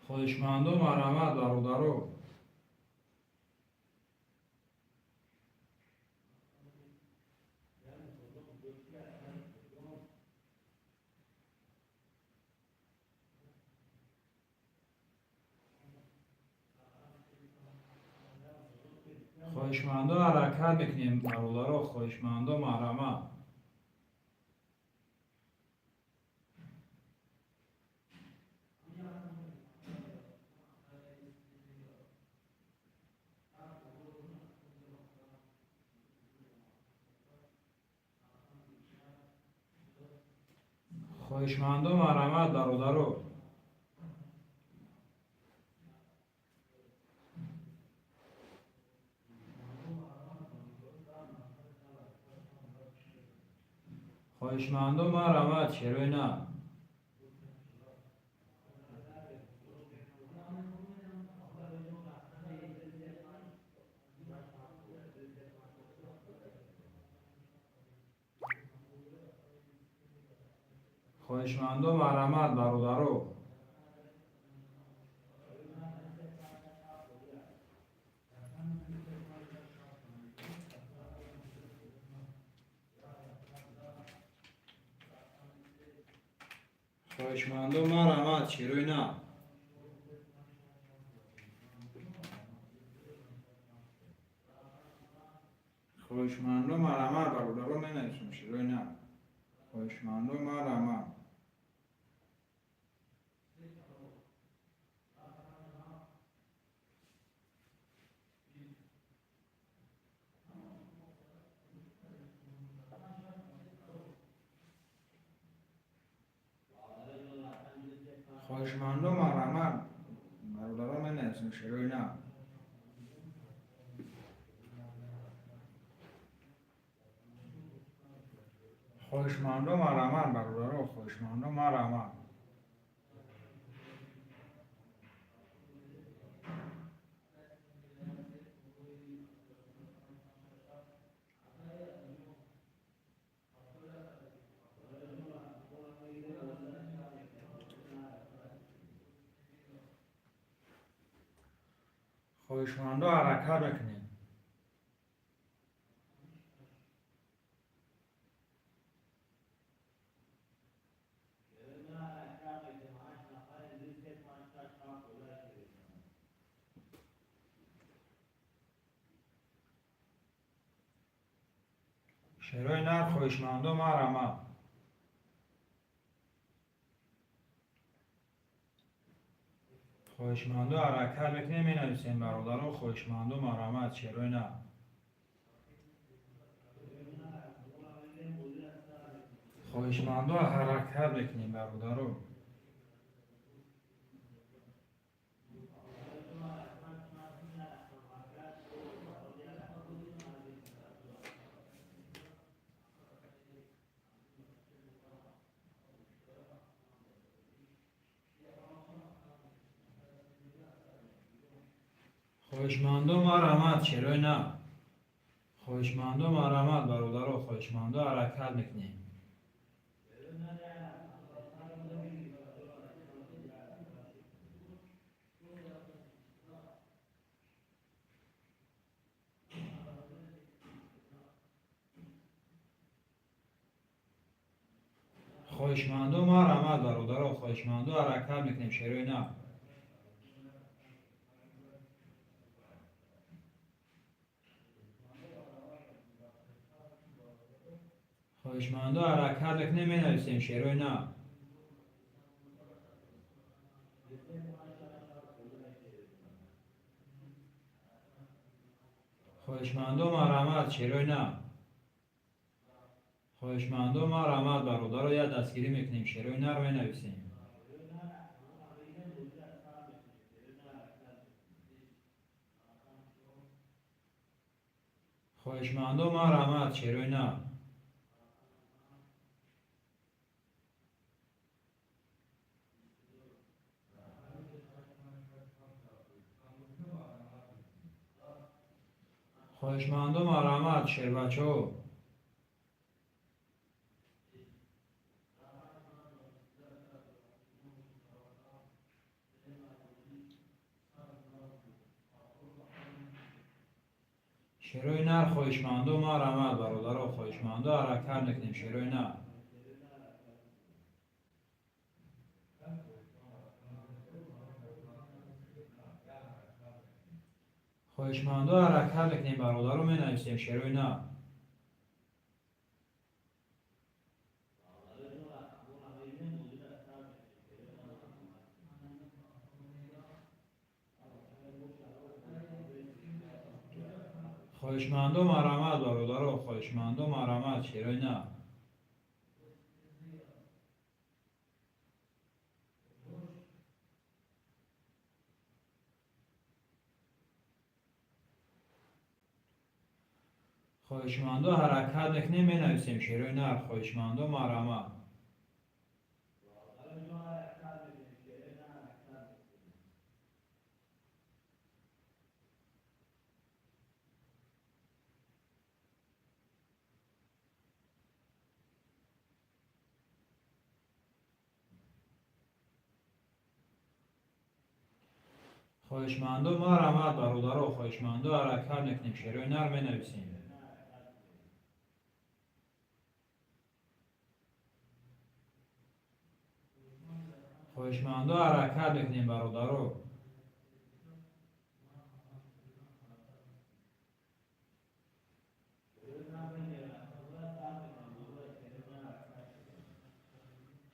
خواهشمندم آرامت برادر. خواهشمندم حرکت میکنیم برادر. خواهشمندم آرامت. خواهشمندم آرامت برادر. خواهشمندم مرحمت چرا نه؟ خواهشمندم مرحمت برادرو. خواهشمندم مرحمت چرا نه؟ خواهشمندم مرحمت برادرو می نویسم چرا نه؟ خواهشمندم مرحمت. خواهشمندم مرحمت برادرو می نویسم چرا نه؟ خواهشمندم مرحمت برادرو. خواهشمندم مرحمت. خواهشمندم حرکت بکنید. شروع نر خواهشمندم مرحمت. خواهشمندم حرکت بکنید می نویسیم برادران. خواهشمندم مرحمت شروع نه. خواهشمندم حرکت بکنید برادران. خواهشمندم مرحمت چرا نه؟ خواهشمندم مرحمت برادران. خواهشمندم حرکت بکنید. خواهشمندم مرحمت برادران. خواهشمندم حرکت بکنید شروع نه. خواهشمندم حرکت بکنید می نویسیم شروع نه. خواهشمندم مرحمت شروع نه. خواهشمندم مرحمت برادران. یا دستگیری میکنیم شروع نه رو می نویسیم. خواهشمندم مرحمت شروع نه. خواهشمندم مرحمت شربچو. شروع نر خواهشمندم مرحمت برادران. خواهشمندم حرکت میکنیم شروع نه. خواهشمندم حرکت میکنیم برادران می نویسیم شروع نه. خواهشمندم مرحمت برادران. خواهشمندم مرحمت شروع نه. خواهشمندو حرکت میکنیم می نویسیم شروع نر خواهشمندو مرامت. خواهشمندو مرامت برادرو خواهشمندو حرکت میکنیم شروع نر می نویسیم. خواهشمندو حرکت میکنیم برادرو.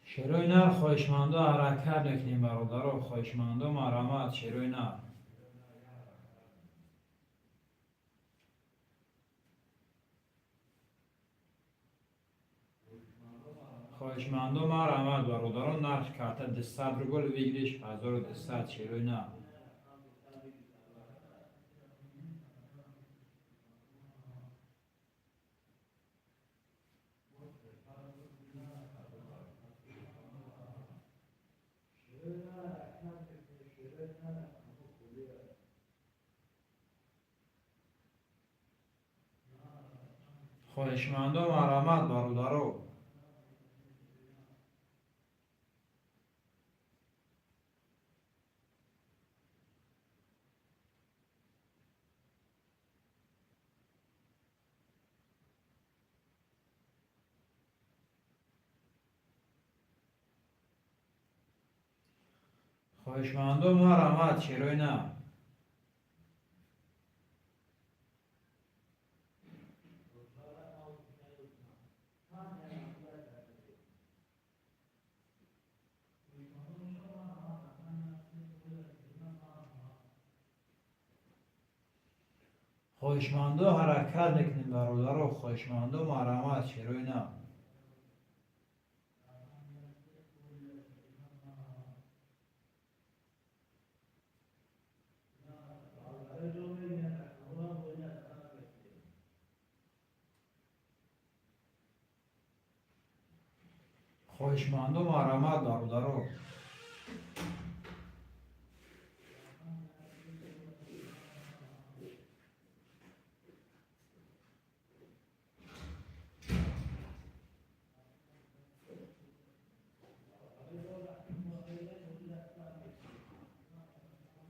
شروع نر خواهشمندو حرکت میکنیم برادرو خواهشمندو مرامت شروع نر. خواهشمندو مرامت برادرو نقش کرده 200 روبل بگیریش 1200 شروع نر. خواهشمندو مرامت برادرو. خواهشمندو مرامت شروع نر. خواهشمندو حرکت میکنیم برادرو خواهشمندو مرامت شروع نر. خواهشمندو مرامت برادرو.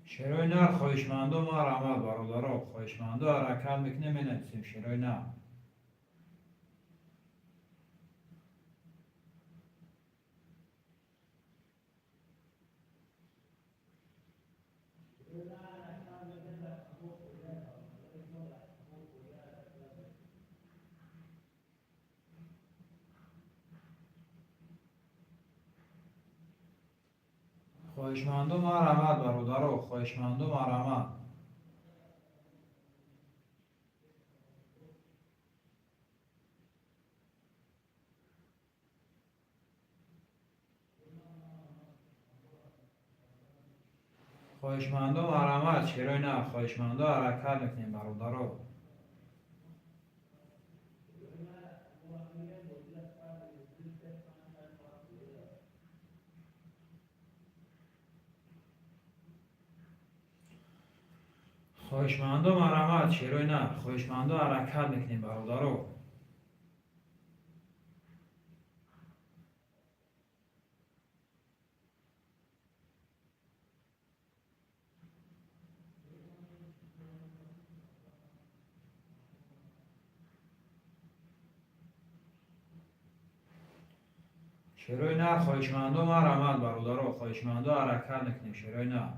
شروع نر خواهشمندو مرامت برادرو خواهشمندو حرکت میکنیم می نویسیم شروع نر. خواهشمندو مرامت برادرو خواهشمندو مرامت. خواهشمندو مرامت شروع نر خواهشمندو حرکت میکنیم برادرو. خواهشمندو مرامت شروع نر خواهشمندو حرکت میکنیم برادرو. شروع نر خواهشمندو مرامت برادرو خواهشمندو حرکت میکنیم شروع نر.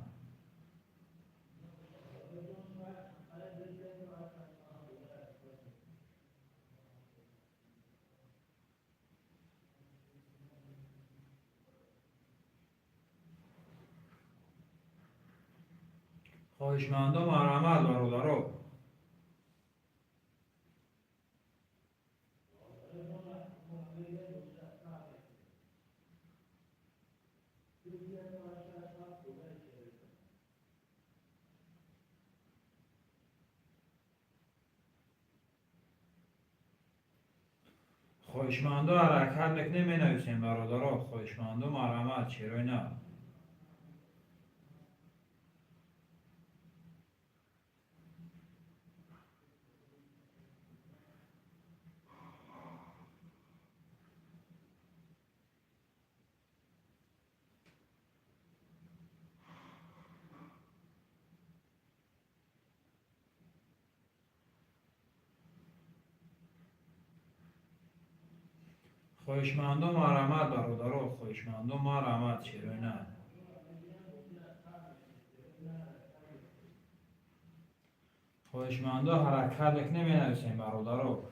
خواهشمندو مرامت برادرو. خواهشمند و حرکت میکنیم می نویسیم برادرها. خواهشمند و مرحمت چرا نه. خواهشمند و مرحمت برادرها. خواهشمند و مرحمت چرا نه. خواهشمند و حرکت میکنیم می نویسیم برادرها.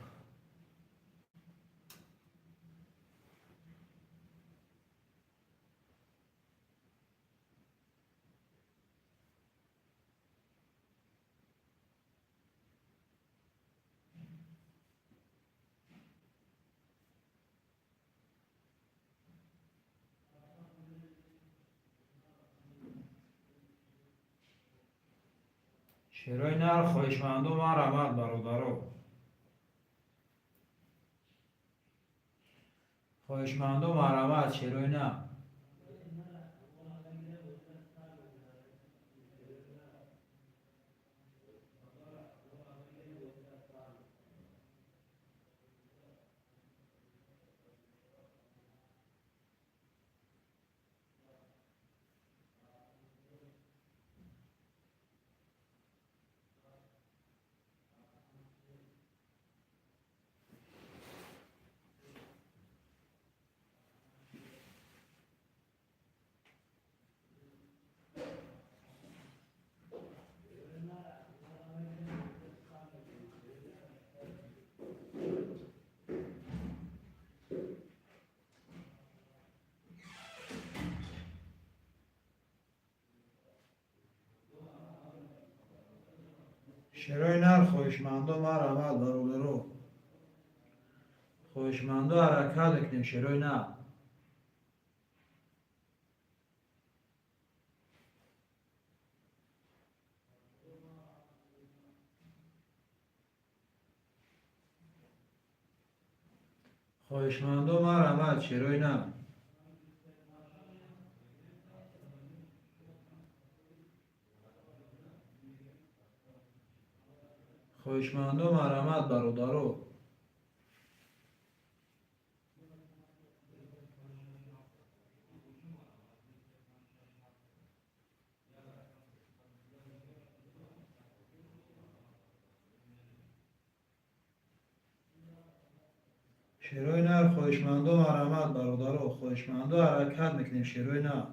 شروع نر خواهشمند و مرحمت برادرها. خواهشمند و مرحمت شروع نه. شروع نر خواهشمند و مرحمت برادرها. خواهشمند و حرکت میکنیم شروع نه. خواهشمند و مرحمت شروع نه. خواهشمند و مرحمت برادرها. شروع نر خواهشمند و مرحمت برادرها. خواهشمند و حرکت میکنیم شروع نه.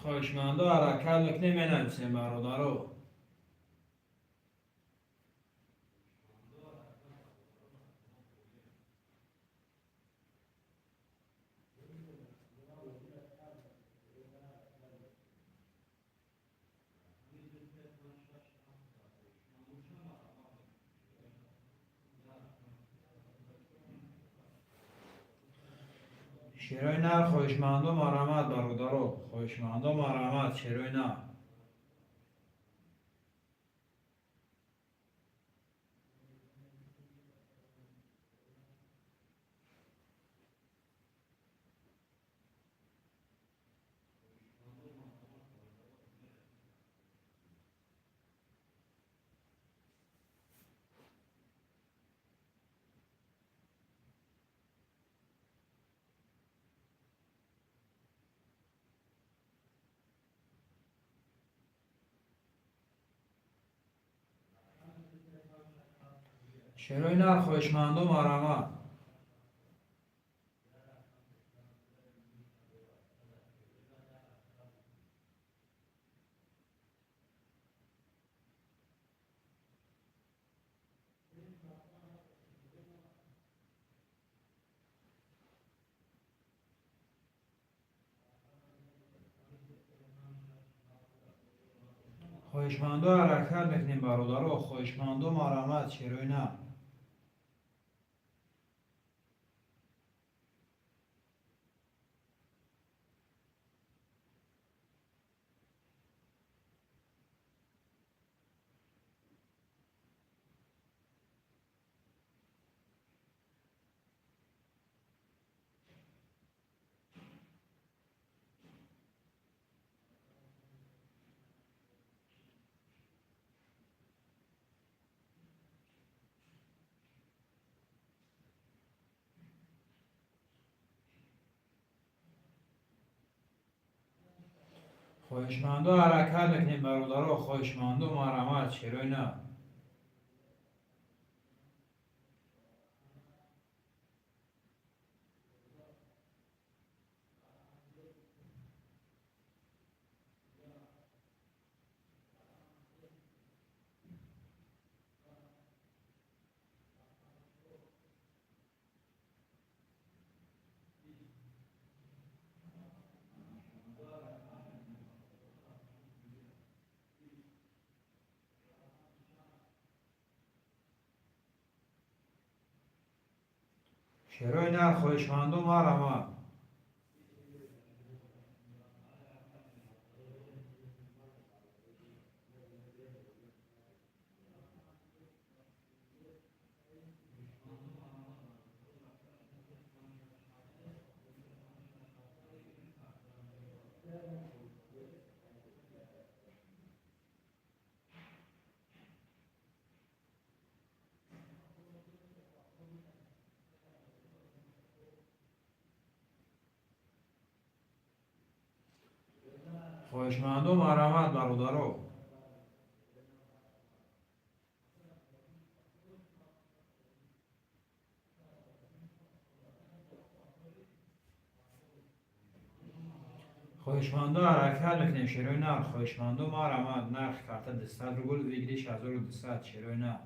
خواهشمند و حرکت میکنیم می نویسیم برادرها. شروع نر خواهشمند و مرحمت برادرها. خواهشمند و مرحمت شروع نه. شروع نر خواهشمند و مرحمت. خواهشمند و حرکت میکنیم برادرها. خواهشمند و مرحمت شروع نه. خواهشمندو حرکت میکنیم برادرها. خواهشمندو مرحمت چرا نه. چرا نه خواهشمندو مرحمت. خواهشمندو مرحمت برادرها. خواهشمندو حرکت میکنیم شروع نه. خواهشمندو مرحمت. نرخ کارت 200 روبل ویگلیش 1200 شروع نه.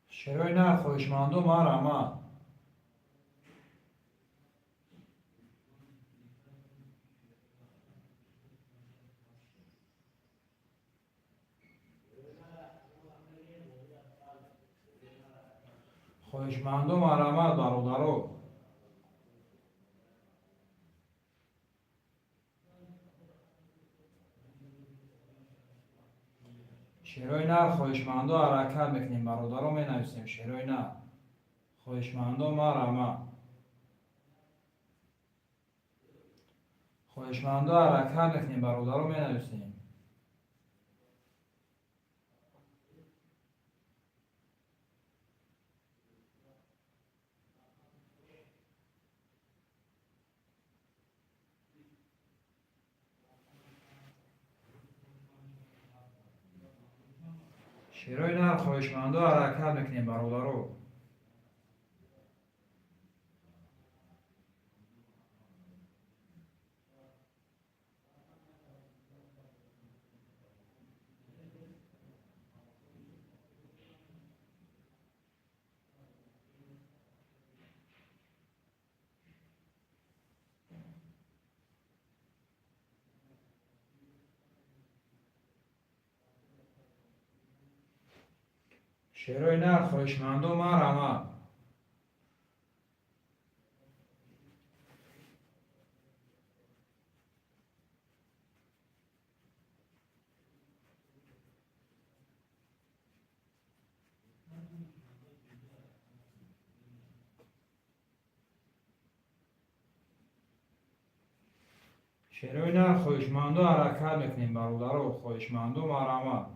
شروع نه خواهشمندو مرحمت. خواهشمندو مرحمت برادرها. شروع نه خواهشمندو حرکت میکنیم برادرها می نویسیم شروع نه. خواهشمندو مرحمت. خواهشمندو حرکت میکنیم برادرها می نویسیم. شروع نه خواهشمندو حرکت میکنیم برادرها. شروع نه خواهشمندو مرحمت. شروع نه خواهشمندو حرکت میکنیم برادرها. خواهشمندو مرحمت.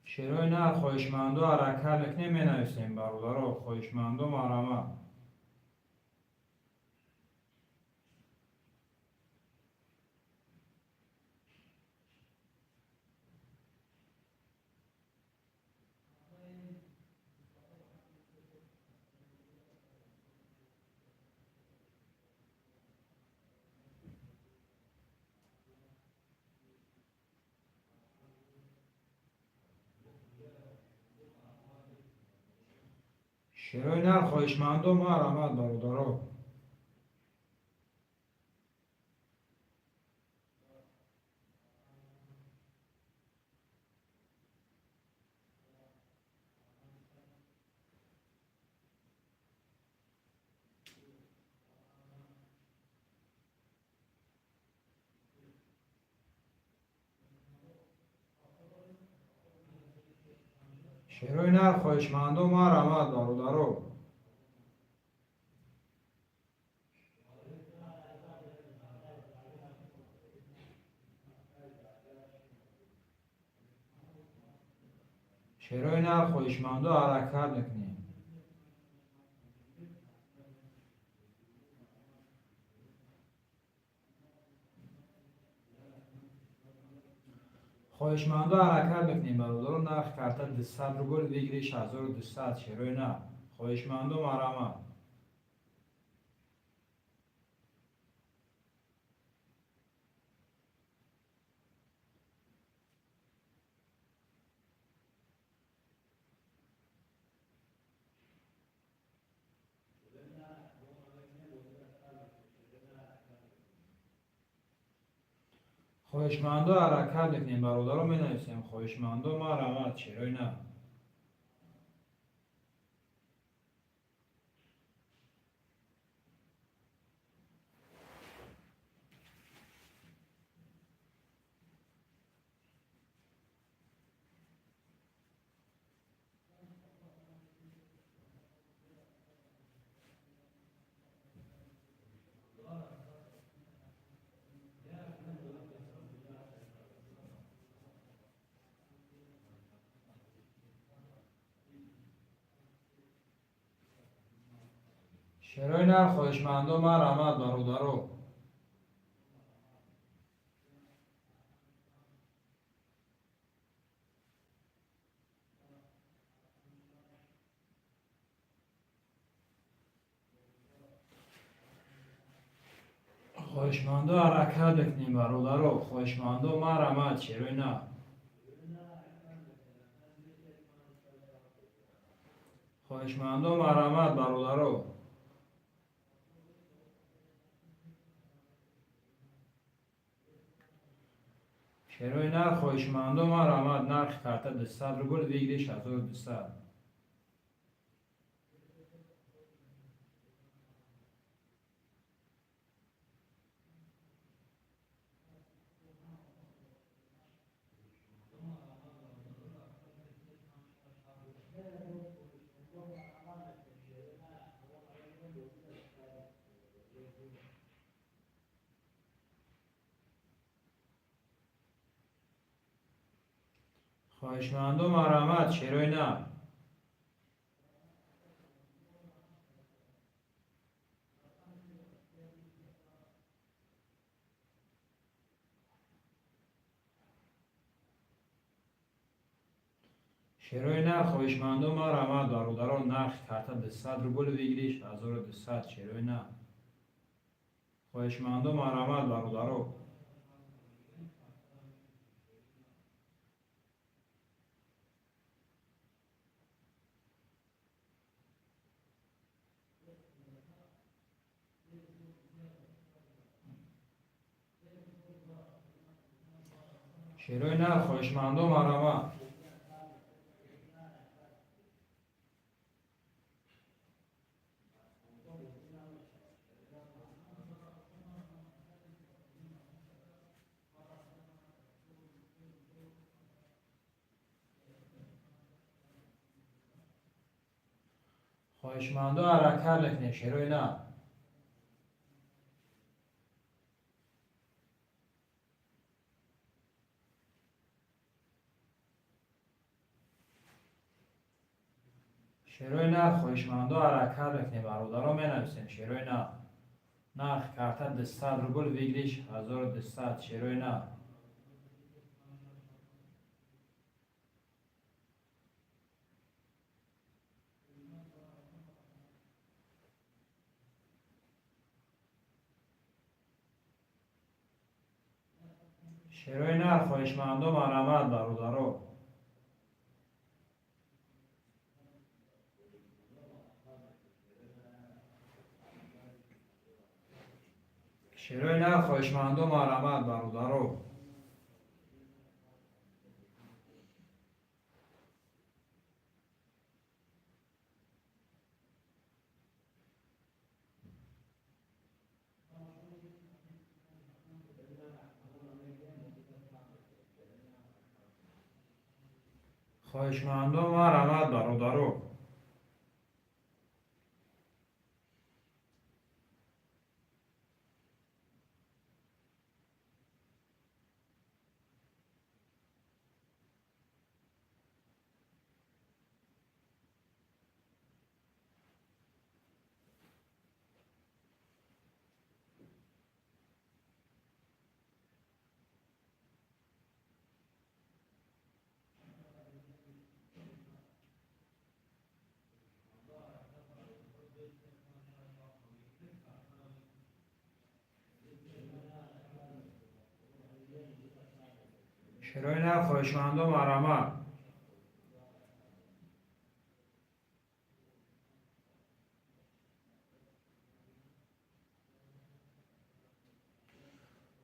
شروع نه خواهشمندو حرکت میکنیم می نویسیم برادرها. خواهشمندو مرحمت. شیروی نر خواهشمندم و آمد برادرو. شیروی نر خواهشمندم و آمد برادرو. شیروی نر خواهشمندم حرکت میکنیم. خواهشمندم حرکت میکنیم برادرو. نرخ کارت 200 روبل بگیری 6200. شیروی نر خواهشمندم آمد. خواهشمندم حرکت میکنیم برادرو. می نویسیم خواهشمندم آمد. شیروی نر شیروی نر خواهشمندم آمد برادرو. خواهشمندم حرکت میکنیم برادرو. خواهشمندم آمد. شیروی نر خواهشمندم آمد برادرو. شیروی نر خواهشمندم آمد. نرخ کارت 200 روبل بگیری 6200. خواهشمندم آمد. شیروی نر شیروی نر خواهشمندم آمد برادرو. نرخ کارت 200 روبل بگیری 6200. شیروی نر خواهشمندم آمد برادرو. شیروی نر خواهشمندم آمد. خواهشمندم حرکت میکنیم. شیروی نر شیروی نر خواهشمندم حرکت میکنیم برادرو. می نویسیم شیروی نر نرخ کارت 200 روبل بگیری 1200. شیروی نر شیروی نر خواهشمندم آمد برادرو. شیروی نه خواهشمندم مرحمت برادرو. خواهشمندم مرحمت برادرو. شیروی نه خواهشمندم مرحمت.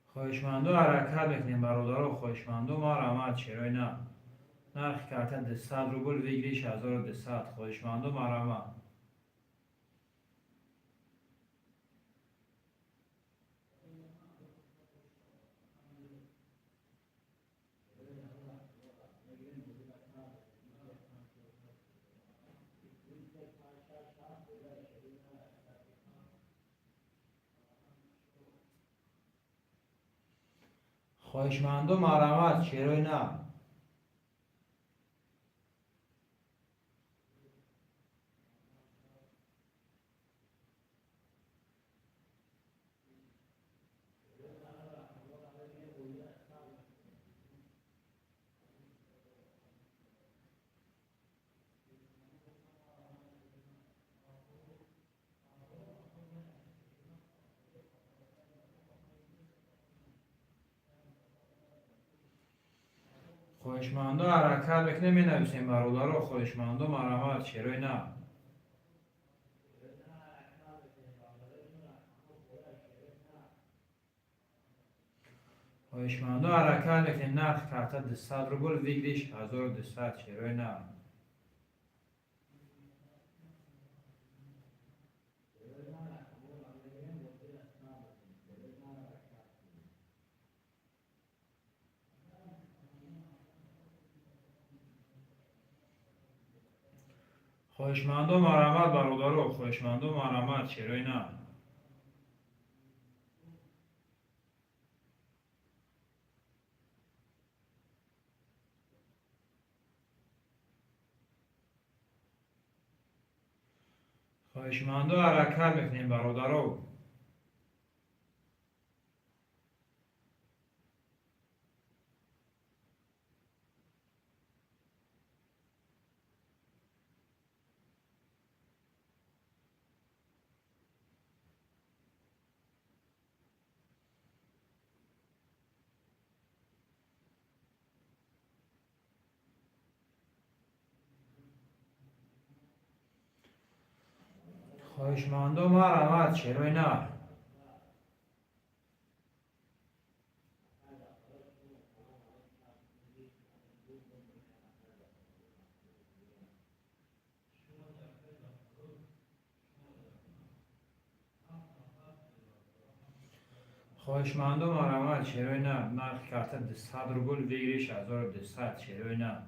خواهشمندم حرکت بکنیم برادرو. خواهشمندم مرحمت. شیروی نه نرخ کارت 200 روبل ویگریش 1200. خواهشمندم مرحمت. خواهشمندم مرحمت. شیروی نه خواهشمندم حرکت بکنیم می نویسیم برادرو. خواهشمندم مرحمت. شیروی نه خواهشمندم حرکت بکنیم نرخ کارت 200 روبل ویگریش 1200. شیروی نه خواهشمندم مرحمت برادرو. خواهشمندم مرحمت. شیروی نه خواهشمندم حرکت بکنیم برادرو. خواهشمندم مرحمت. شیروی نه خواهشمندم مرحمت. شیروی نه نرخ کارت 200 روبل ویگریش 1200. شیروی نه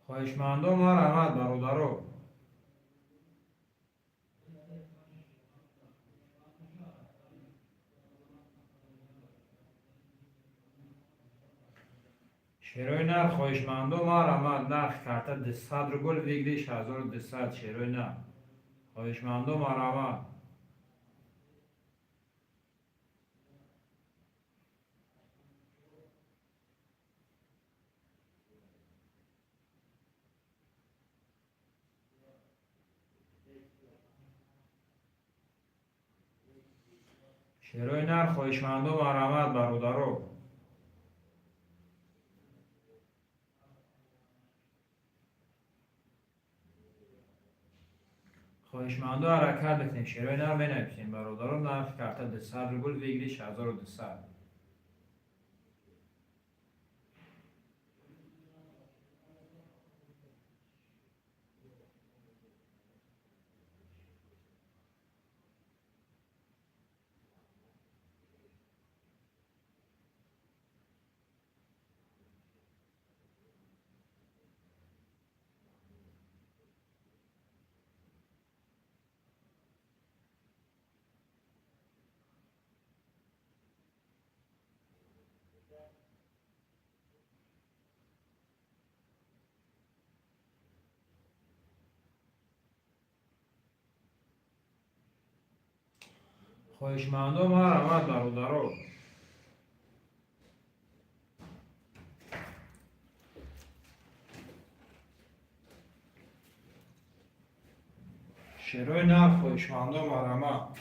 خواهشمندم مرحمت برادرو. شیروی نه خواهشمندم مرحمت. نرخ کارت 200 روبل ویگریش 1200. شیروی نه خواهشمندم مرحمت. شیروی نر خواهشمندم مرحمت برادرو. خواهشمندم حرکت بکنیم شیروی نر می نویسیم برادرم نرخ کرده 200 روبل ویگلیش 1200. خواهشمندم مرحمت برادرو. شیروی نر خواهشمندم مرحمت.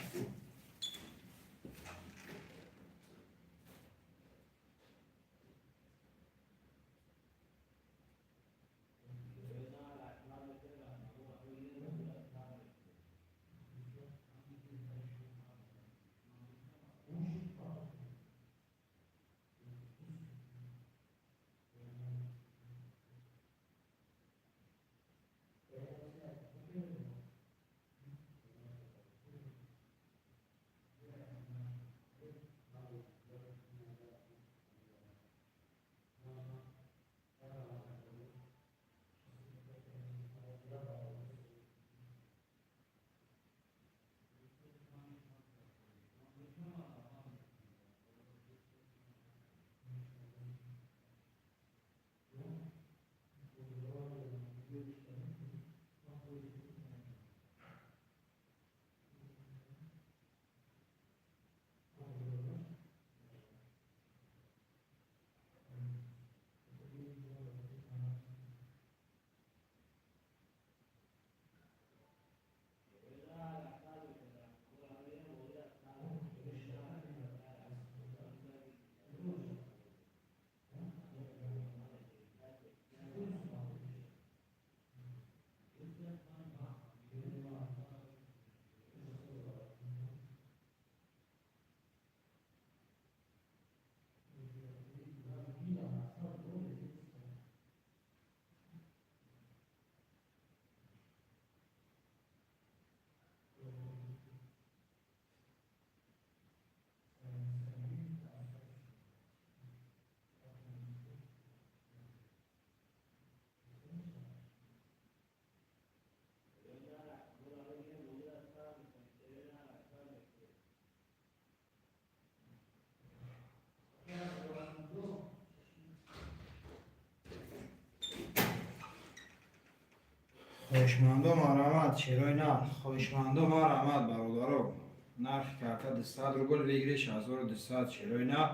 خواهشمندم مرحمت شیروی نر خواهشمندم مرحمت برادرو. نرخ کرده 200 روبل ویگلیش 1200 شیروی نر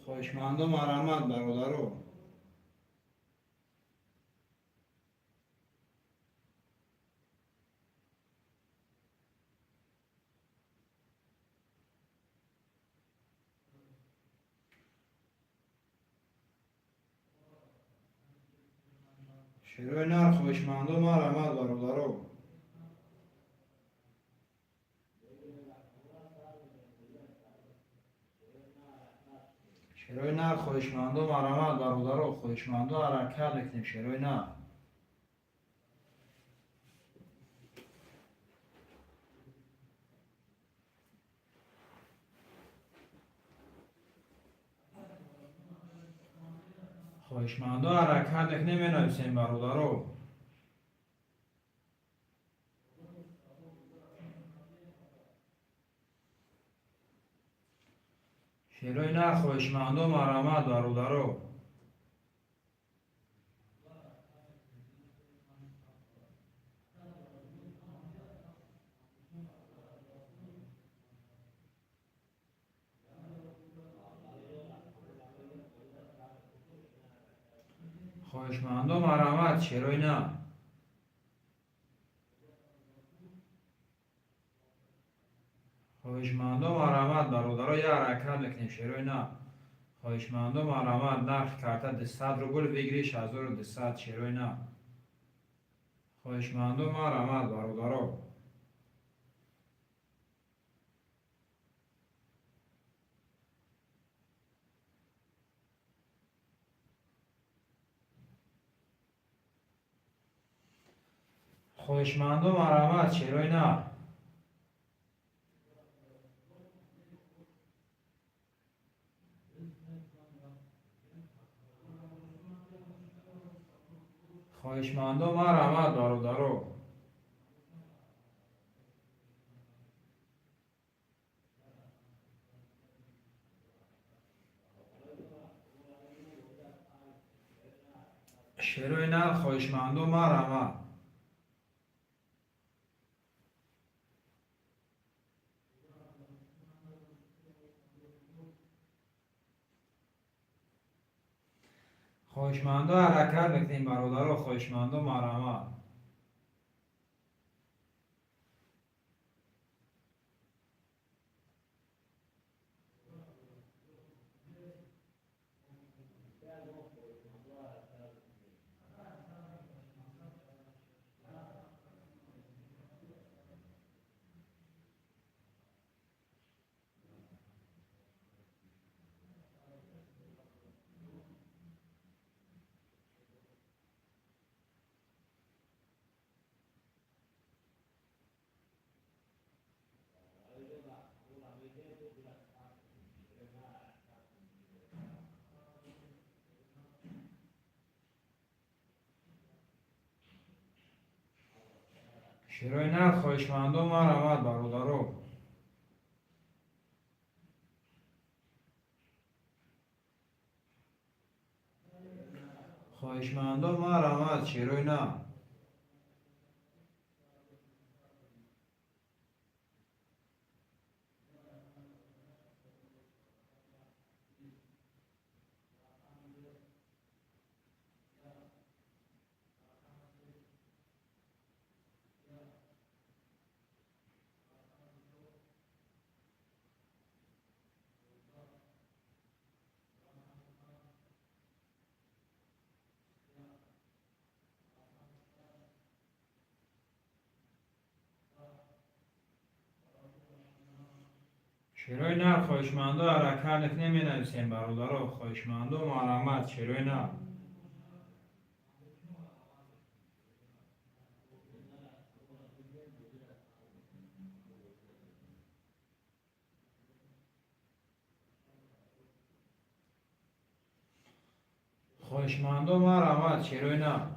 خواهشمندم مرحمت برادرو. شیروی نر خواهشمندم مرحمت برادرو. شیروی نر خواهشمندم مرحمت برادرو. خواهشمندم حرکت بکنیم شیروی نر. خواهشمندم حرکت بکنیم می نویسیم برادرو. شیروی نر خواهشمندم مرحمت برادرو. خواهشمندم مرحمت شیروی نر. خواهشمندم مرحمت برادرها یه حرکت میکنیم شیروینا خواهشمندم مرحمت نرخ کارت 200 روبل بگیریش 1200 شیروینا خواهشمندم مرحمت برادرها خواهشمندم مرحمت شیروینا خواهشمندم مرحمت برادرها شیروینا خواهشمندم مرحمت خواهشمندم حرکت میکنیم برادرها خواهشمندم مرحمت شیروینا خواهشمندم مرحمت برادرها خواهشمندم مرحمت شیروینا شیروینا خواهشمندم حرکت نمی برادرها خواهشمندم مرحمت شیروینا خواهشمندم مرحمت شیروینا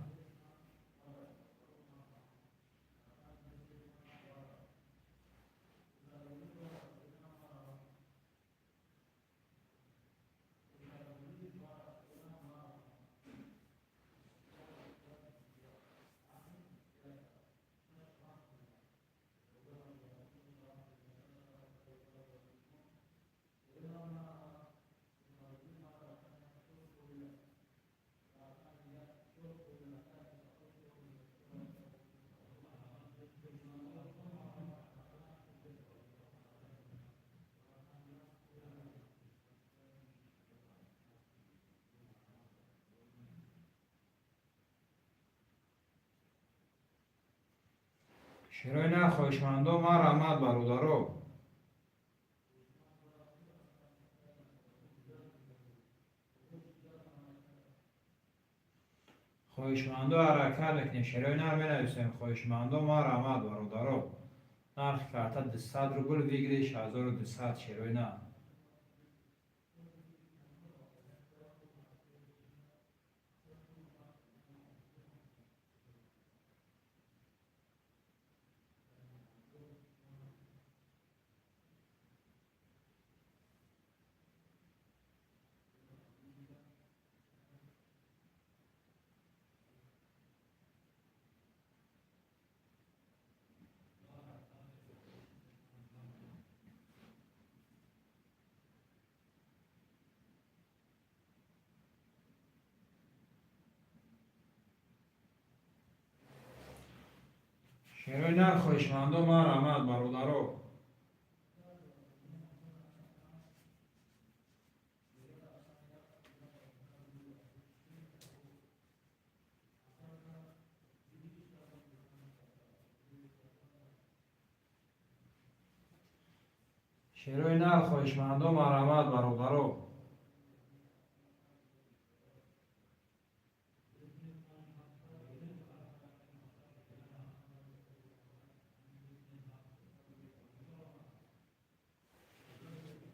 شیروینا خواهشمندم مرحمت برادرها خواهشمندم حرکت میکنیم شیروینا می نویسیم خواهشمندم مرحمت برادرها نرخ کارت 200 روبل بگیریش 1200 شیروینا شیروینا خواهشمندم مرحمت برادرها شیروی نر خواهشمندم مرحمت برادرو.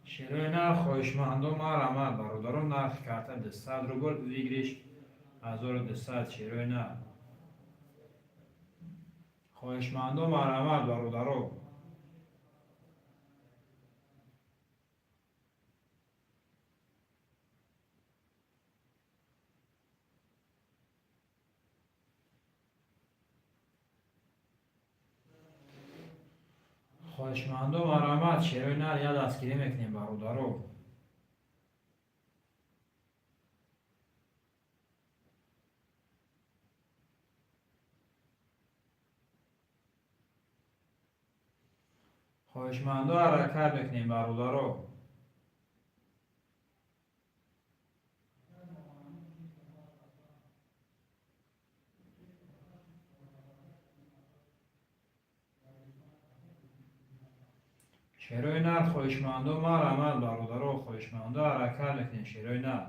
شیروی نر خواهشمندم مرحمت برادرو. نرخ کارت 200 روبل ویگریش 1200 شیروی نر. خواهشمندم مرحمت برادرو. خواهشمندم مرحمت شیروی نر یه دستگیری میکنیم برادرو. خواهشمندم حرکت میکنیم برادرو. شیروی نر خواهشمندم مرحمت برادرو. خواهشمندم حرکت میکنیم شیروی نر.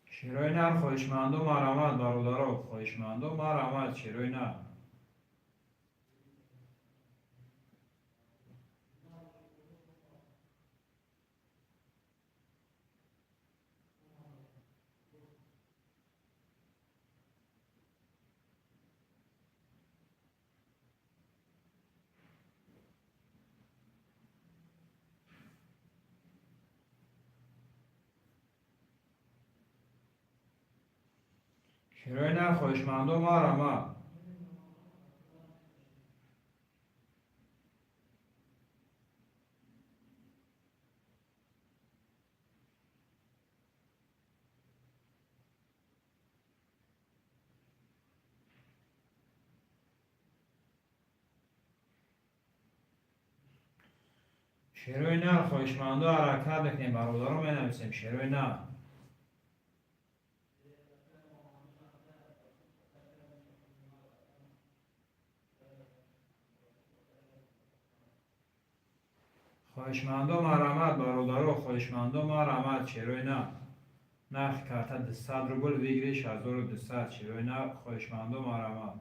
شیروی نر خواهشمندم مرحمت برادرو. خواهشمندم مرحمت شیروی نر. شیروی نر خواهشمندم مرحمت. شیروی نر خواهشمندم حرکت میکنیم برادرو. می نویسیم شیروی نر. خواهشمندم مرحمت برادرو. خواهشمندم مرحمت شیروی نر. نرخ کارت 200 روبل ویگریش 1200 شیروی نر. خواهشمندم مرحمت.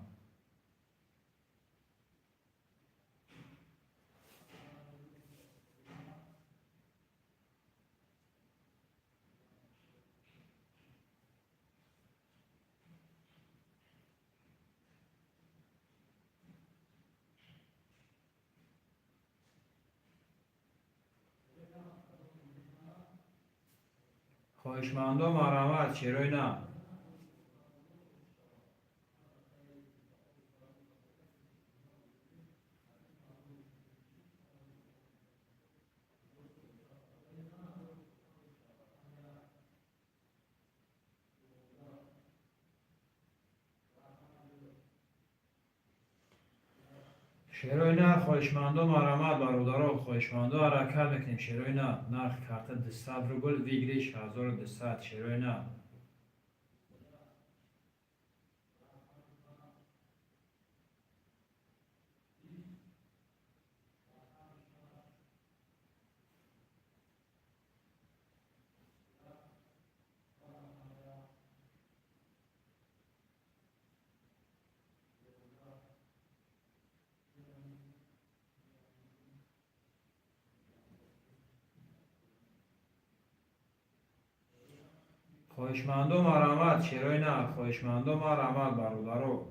خواهشمندم مرحمت شیروی نر. شیروی نر خواهشمندم مرحمت برادرو. خواهشمندم حرکت میکنیم شیروی نر. نرخ کارت 200 روبل ویگریش 1200 شیروی نر. خواهشمندم آرامد چرای نه خواهشمندم آرامد برادرو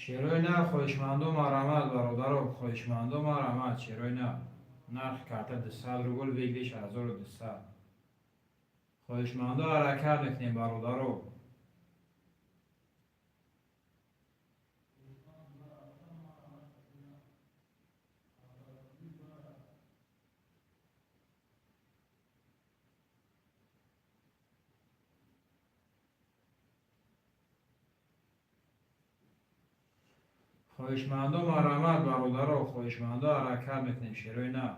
شیروی نه خواهشمندم آرامد برادرو خواهشمندم آرامد شیروی نه نرخ کرده 200 روبل بگیش 1200 خواهشمندم حرکت میکنیم برادرو خواهشمندم آرامد برادرو خواهشمندم حرکت میکنیم شیروی نه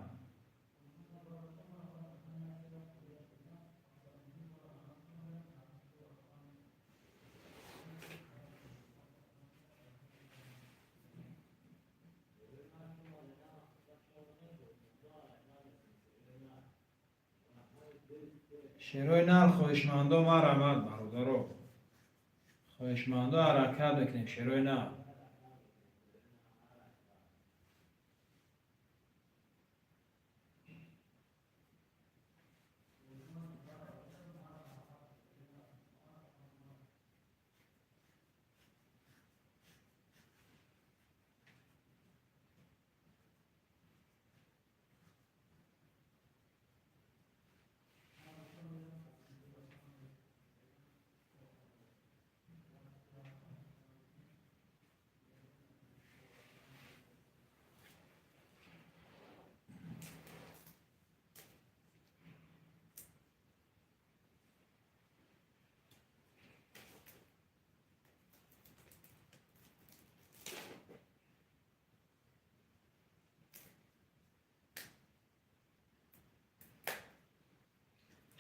شیروی نه خواهشمندم آرامد برادرو خواهشمندم حرکت میکنیم شیروی نه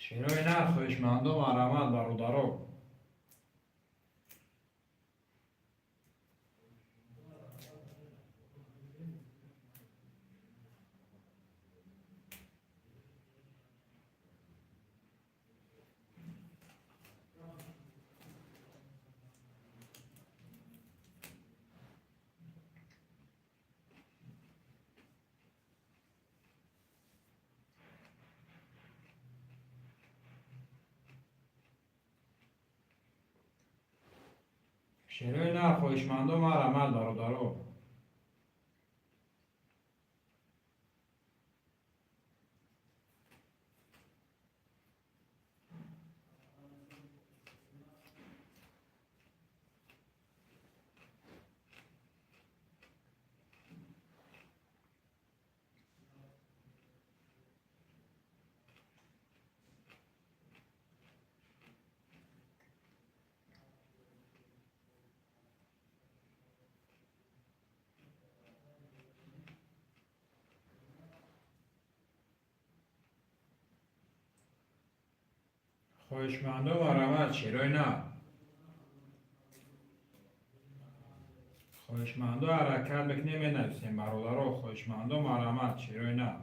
شیروی نه خواهشمندم آرامد برادرو شیروی نه خواهشمندم آرامد برادرو خواهشمندم آرامد شیروی نه خواهشمندم حرکت بکنیم نویسیم برادرو خواهشمندم آرامد شیروی نه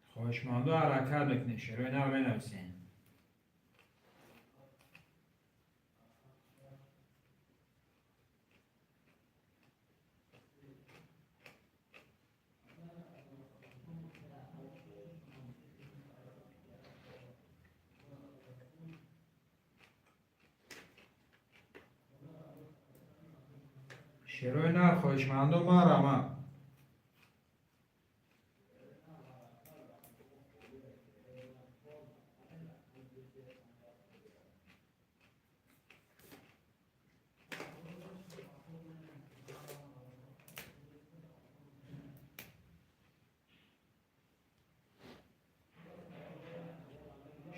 خواهشمندم حرکت بکنیم شیروی نه رو بنویسیم شیروی نه خواهشمندم آرامد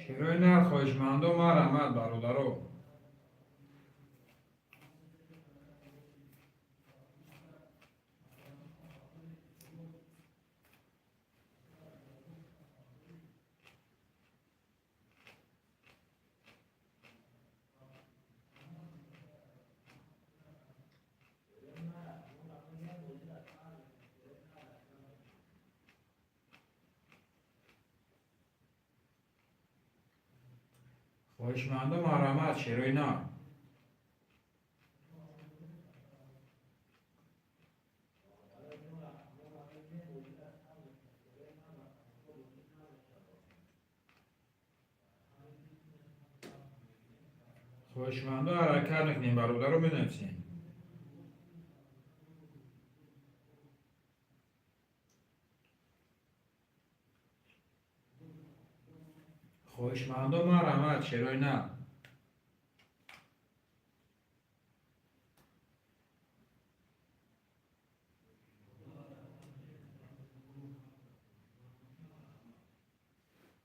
شیروی نه خواهشمندم آرامد برادرو خواهشمندم مرحمت شیروینا. خواهشمندم حرکت نکنین برادر رو بنویسین. خواهشمندم مرحمت شیروینا.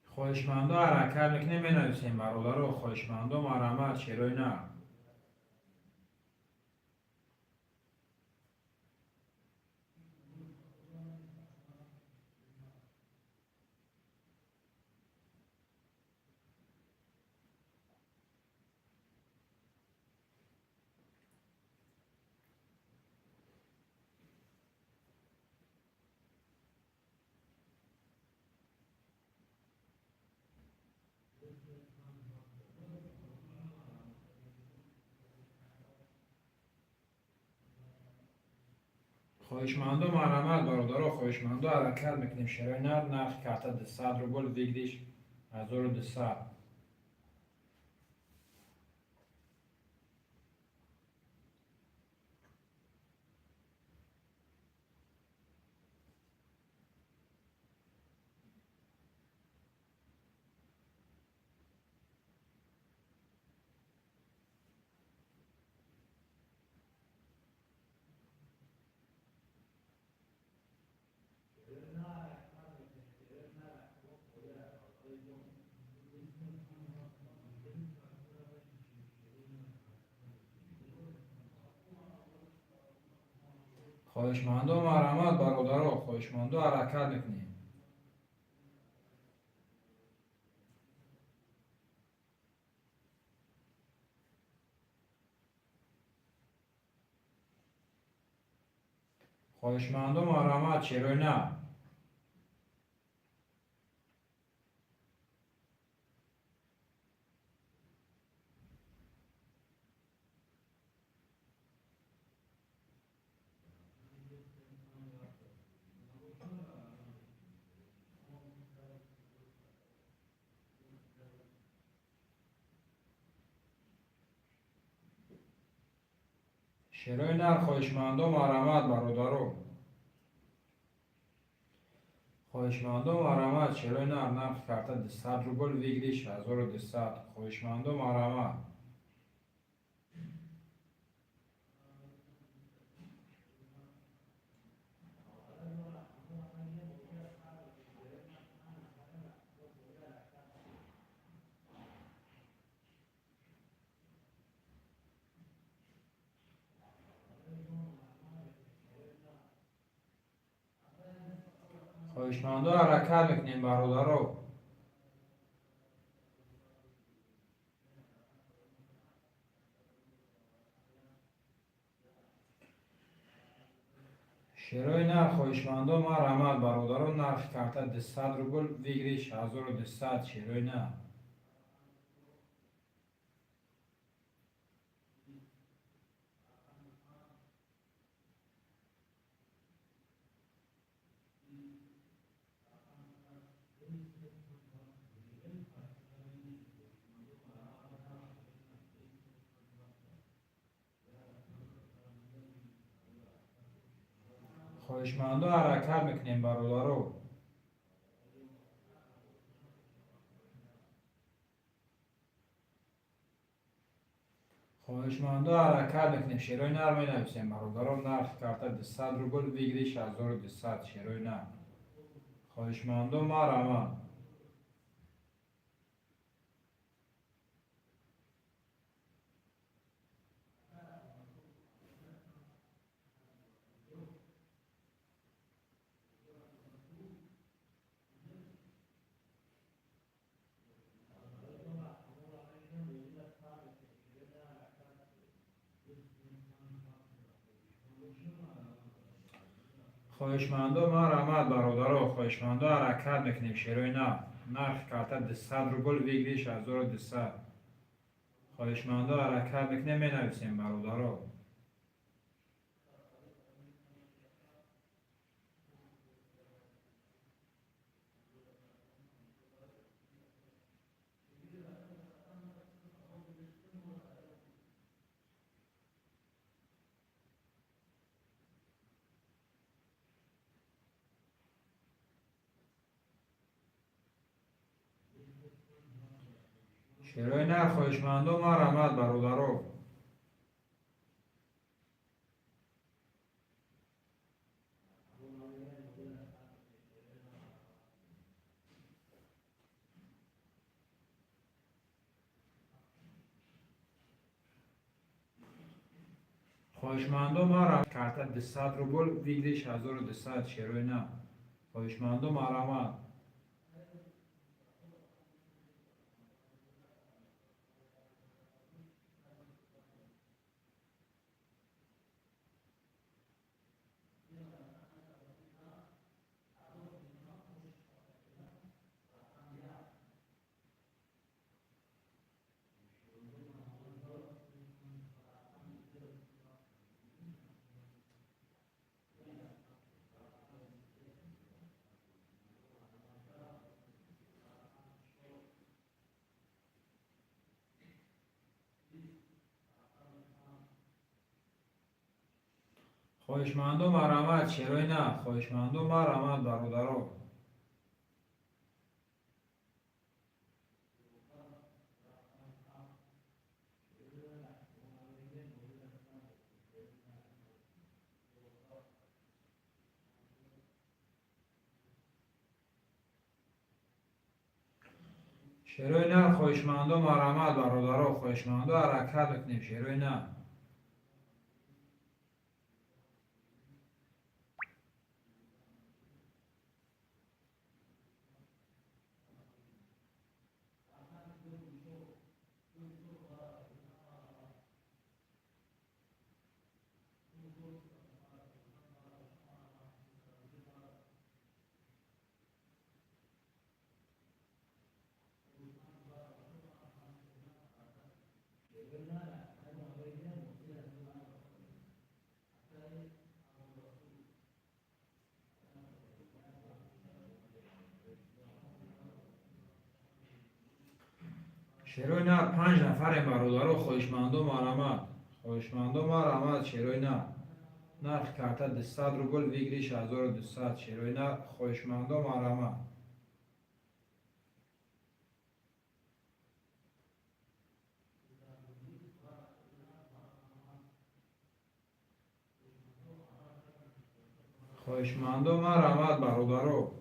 خواهشمندم حرکت نکنین بنویسین برادر رو. خواهشمندم مرحمت شیروینا. خواهشمندم مرحمت برادر. خواهشمندم حرکت میکنیم شیروینا. نرخ کارت 200 روبل ویگریش 1200. خواهشمندم مرحمت برادر. خواهشمندم حرکت میکنیم. خواهشمندم مرحمت شیروینا. شیروینا خواهشمندم مرحمت برادر. خواهشمندم مرحمت شیروینا. نرخ کارت 200 روبل ویگریش 1200. خواهشمندم مرحمت. خواهشمندم حرکت میکنیم برادر. شیروینا خواهشمندم مرحمت برادر. نرخ کارت 200 روبل ویگریش 1200. شیروینا. خواهشمندم حرکت میکنیم برادر. خواهشمندم حرکت میکنیم شیروینا رو مینویسیم برادر. نرخ کارت 200 روبل ویگریش 1200. شیروینا. خواهشمندم مرحمت. خواهشمندم مرحمت برادر. خواهشمندم حرکت میکنیم شیروینا. نرخ کارت 200 روبل ویگریش 1200. خواهشمندو حرکت میکنیم می نویسیم برادرها. شیروی نر خواهشمندو ما رحمت برادرها. خواهشمندو ما رحمت کرده 200 روبل ویگلیش 1200 شیروی نه. خواهشمندو ما رحمت. خواهشمندو ما رحمت شیروی نه. خواهشمندو ما رحمت برادرها. شیروی نه خواهشمندو ما رحمت برادرها. خواهشمندو حرکت بکنیم شیروی نه. شیروی نه 5 نفر برادرها. خواهشمندو ما رحمت. خواهشمندو ما رحمت شیروی نه. نرخ کرده 200 روبل ویگلیش 1200 شیروی نه. خواهشمندو ما رحمت. خواهشمندو ما رحمت برادرها.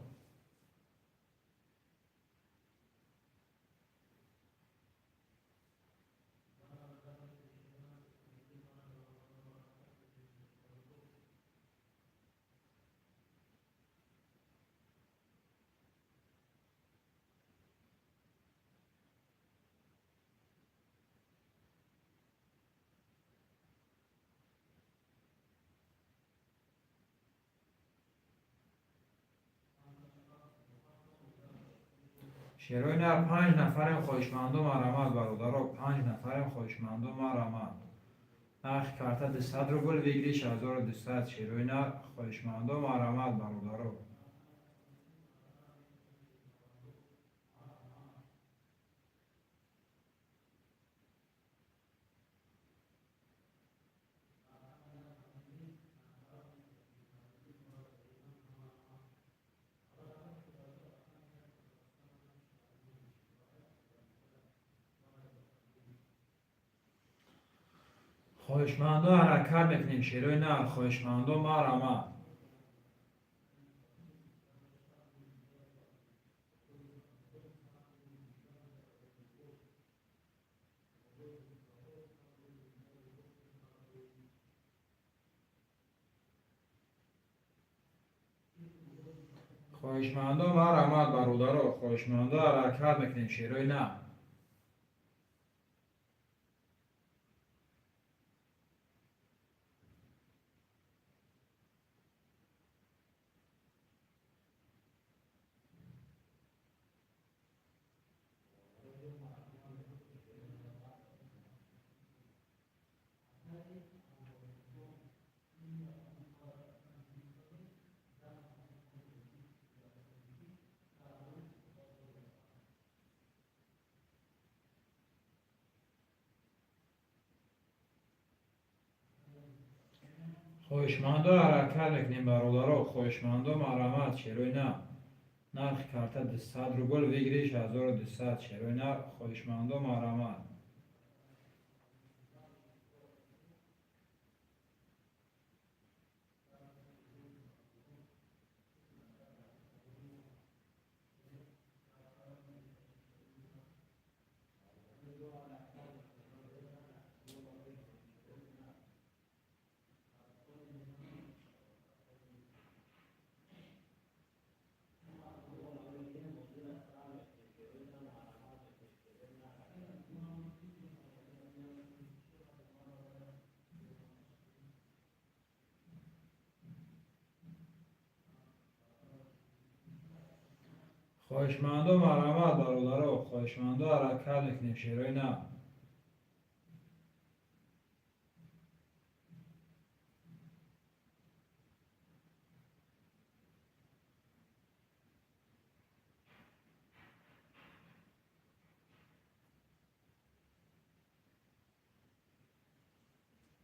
شیروی نه 5 نفر خواهشمندو ما رحمت برادرها. 5 نفر خواهشمندو ما رحمت. نرخ کرده 200 روبل ویگلیش 1200 شیروی نه. خواهشمندو ما رحمت برادرها. خواهشمندو حرکت میکنیم شیروی نه. خواهشمندو ما رحمت. خواهشمندو ما رحمت برادرها. خواهشمندو حرکت میکنیم شیروی نه. خواهشمندان حرکت میکنیم برادرها. خواهشمندان مرحمت شیروی نه. نرخ کارت 200 روبل بگیریش 1200 شیروی نه. خواهشمندان مرحمت. خواهشمندان مرحمت برادرها. خواهشمندان حرکت میکنیم شیروی نه.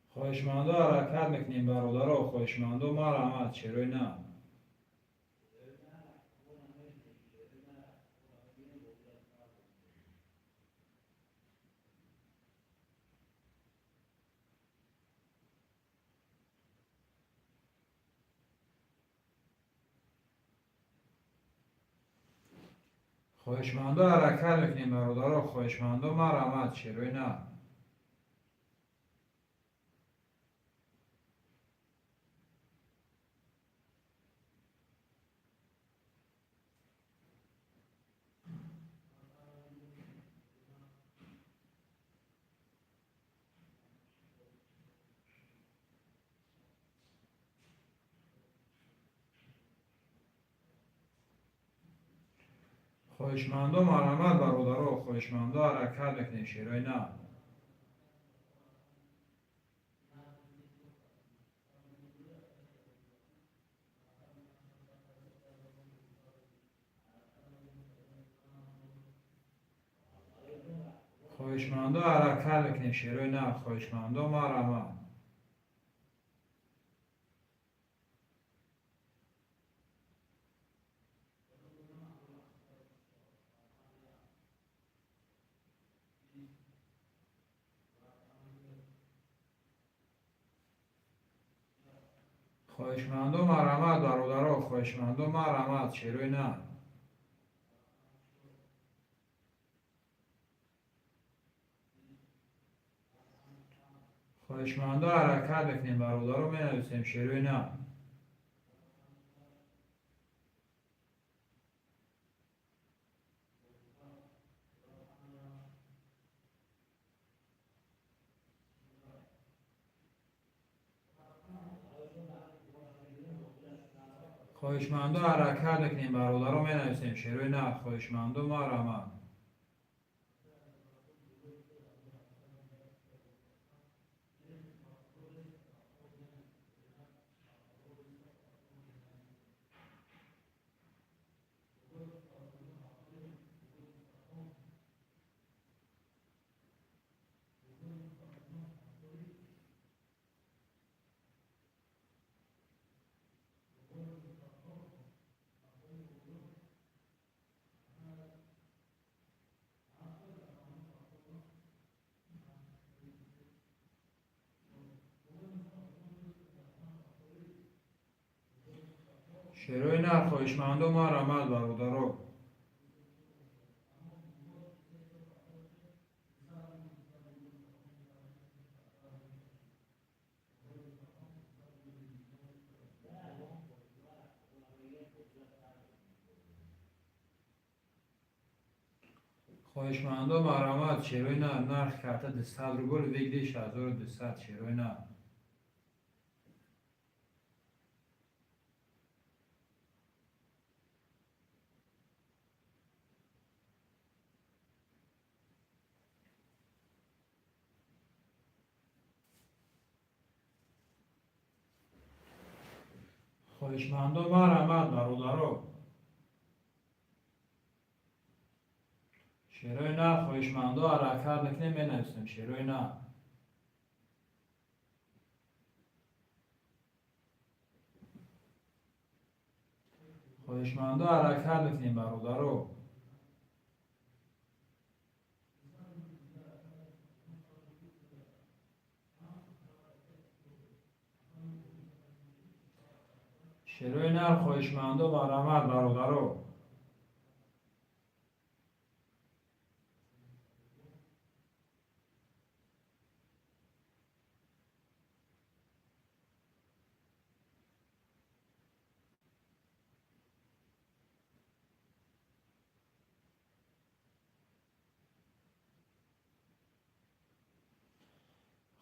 خواهشمندان حرکت میکنیم برادرها. خواهشمندان مرحمت شیروی نه. خواهشمندان حرکت میکنیم برادرها. خواهشمندان مرحمت شیروی نه. خواهشمندان مرحمت برادرها. خواهشمندان حرکت میکنیم شیروی نه. خواهشمندان حرکت میکنیم شیروی نه. خواهشمندان مرحمت. خواهشمندان مرحمت برادرها. خواهشمندان مرحمت شیروی نه. خواهشمندان حرکت میکنیم برادرها. می نویسیم شیروی نه. خواهشمندان حرکت میکنیم برادرها. می نویسیم شیروی نه. خواهشمندان مرحمت. شیروی نه. خواهشمندان مرحمت برادرها. خواهشمندان مرحمت شیروی نه. نرخ کارت 200 روبل بگیریش 1200 شیروی نه. خواهشمندم مرحمت برادرو. شعرهای نه خواهشمندم حرکت نکنیم بنویسیم شعرهای نه. خواهشمندم حرکت نکنیم برادرو. شعرهای نه خواهشمندم مرحمت برادرو.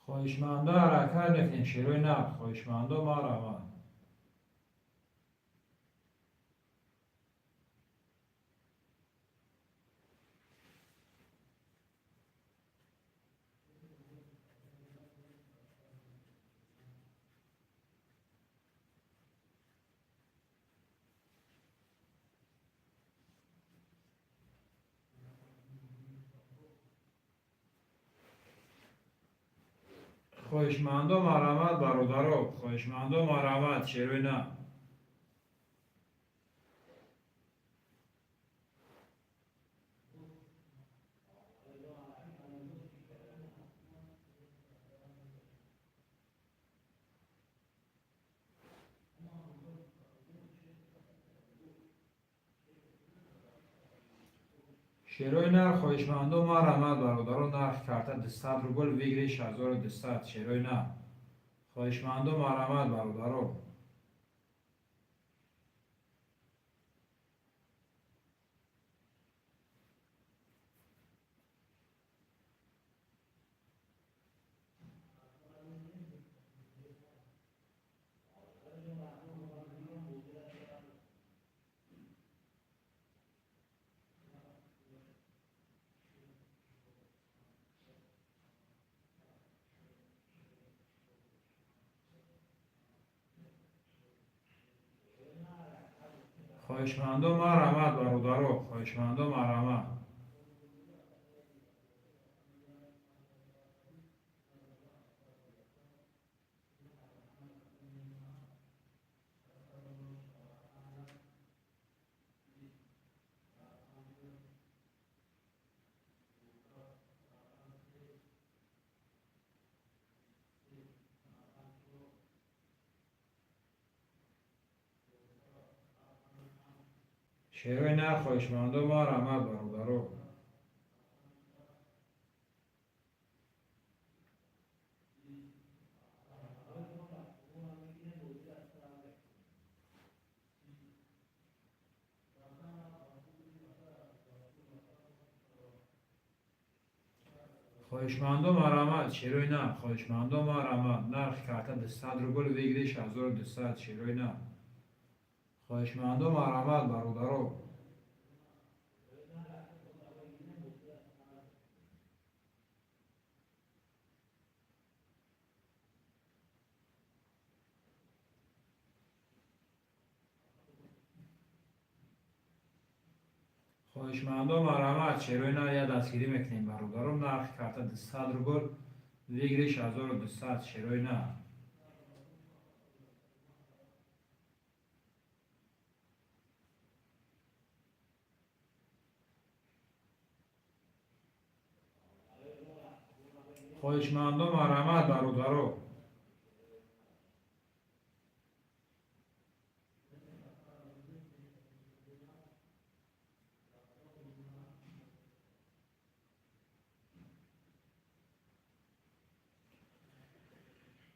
خواهشمندم حرکت نکنیم شعرهای نه خواهشمندم مرحمت. خواهشمندم مرحمت برادرو. خواهشمندم مرحمت شعرهای نه. شعرهای نه خواهشمندم مرحمت برادرو. نرخ کرده 200 روبل ویگری 6200 شعرهای نه. خواهشمندم مرحمت برادرو. خواهشمندم مرحمت برادرو. خواهشمندم مرحمت. شعرهای نه خواهشمندم مرحمت برادرو. خواهشمندم مرحمت شعرهای نه خواهشمندم مرحمت. نرخ کرده 200 روبل ویگری 6200 شعرهای نه. خواهشمندم مرحمت برادرو. خواهشمندم مرحمت شعرهای نه یه دستگیری میکنیم برادرم. نرخ کرده 200 روبل ویگری 6200 شعرهای نه. خواهشمندم مرحمت برادرو.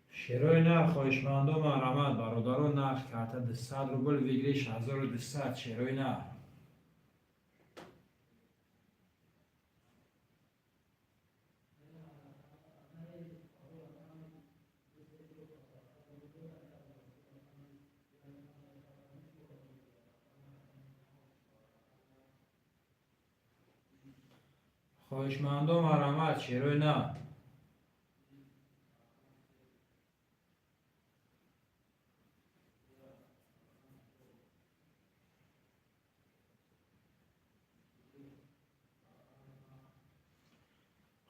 شعرهای نه خواهشمندم مرحمت برادرو. نرخ کرده 200 روبل ویگری 6200 شعرهای نه. خواهشمندم مرحمت شعرهای نه.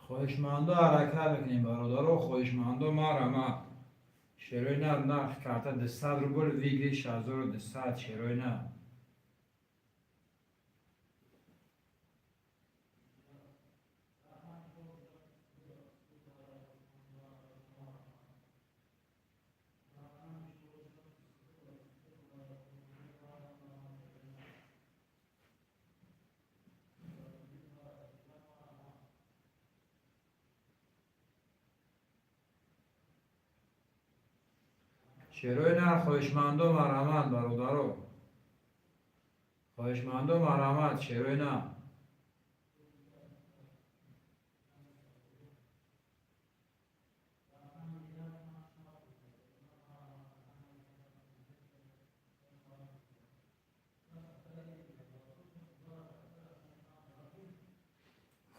خواهشمندو حرکت بکنیم برادرها. خواهشمندو ما شروع نرخ کرده 200 روبل ویگری 6200 شروع نه. شروع نه خواهشمندو مرحمت برادرها. خواهشمندو مرحمت شروع نه.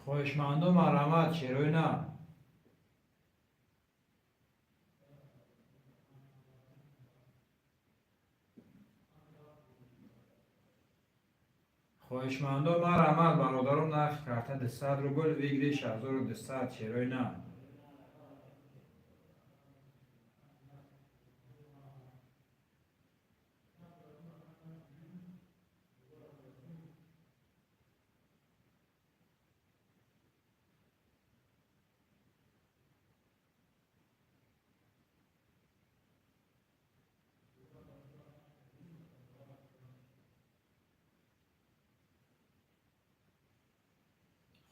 خواهشمندو مرحمت شروع نه. خواهشمندو مرحمت برادرم نرخ کرده 200 روبل ویگری 6200 شروع نه.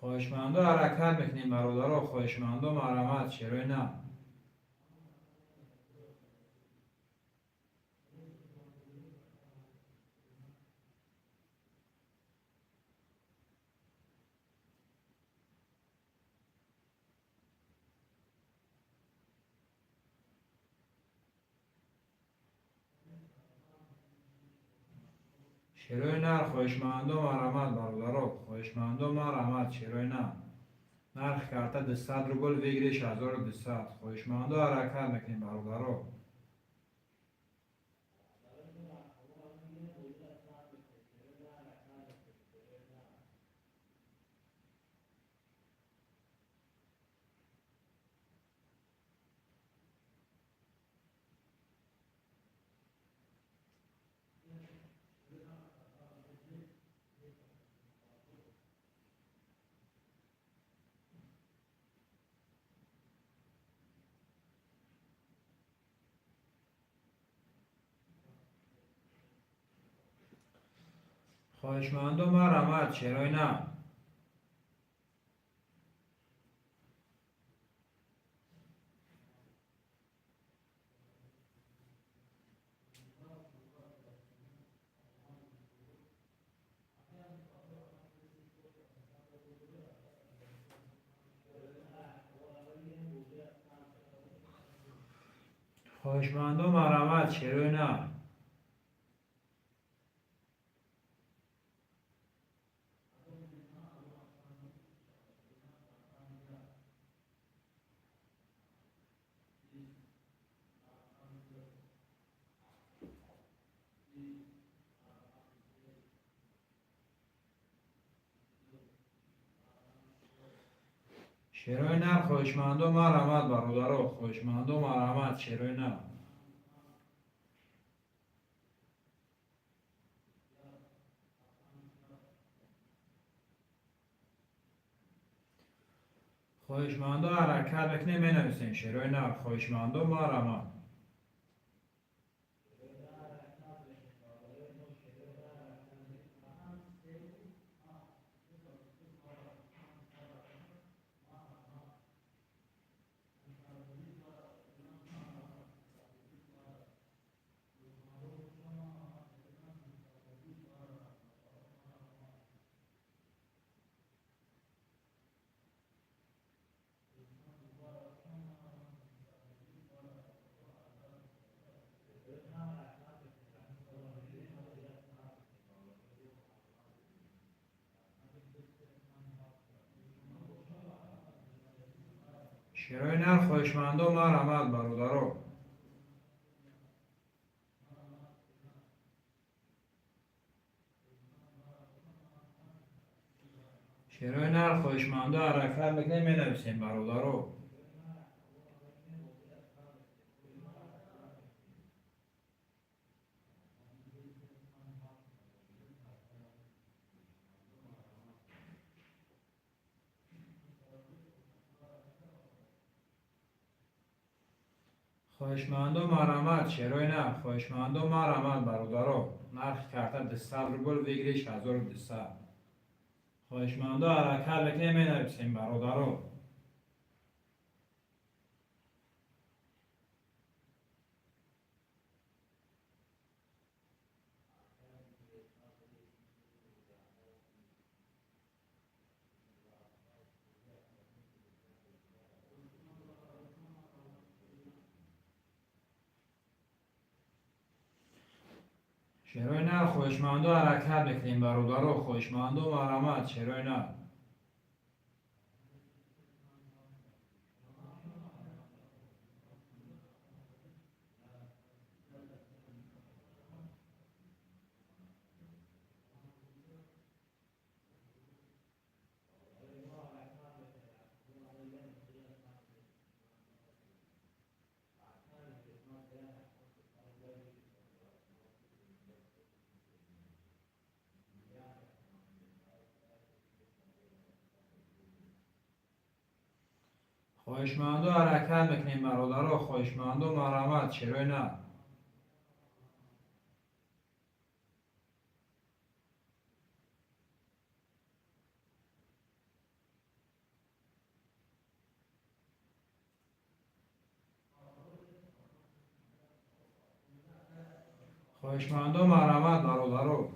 خواهشمندو حرکت میکنیم برادرها. خواهشمندو مرحمت شروع نه. شروع نه خواهشمندو مرحمت برادرها. خواهشمندو مرحمت شروع نه. نرخ کرده 200 روبل ویگری 6200 خواهشمندو حرکت میکنیم برادرها. خواهشمندو مرحمت شروع نه. خواهشمندو مرحمت شروع نه. شروع نه خواهشمندو مرحمت برادرها. خواهشمندو مرحمت شروع نه. خواهشمندو حرکت بکنیم می نویسیم شروع نه. خواهشمندو مرحمت. شروع نه خواهشمندو مرحمت برادرها. شروع نر خوشمانده حرکت میکنیم می نویسیم برادرو. خوشمانده مرامت شروع نر خوشمانده مرامت برادرو. نرخ کرده 200 روبل بگیریش 1200. خوشمانده حرکت میکنیم می نویسیم برادرو. شروع نر خوشمانده حرکت میکنیم برادرو. خوشمانده مرامت شروع نر. خوشمانده حرکت میکنیم برادرو. خوشمانده مرامت شروع نر. خوشمانده مرامت برادرو.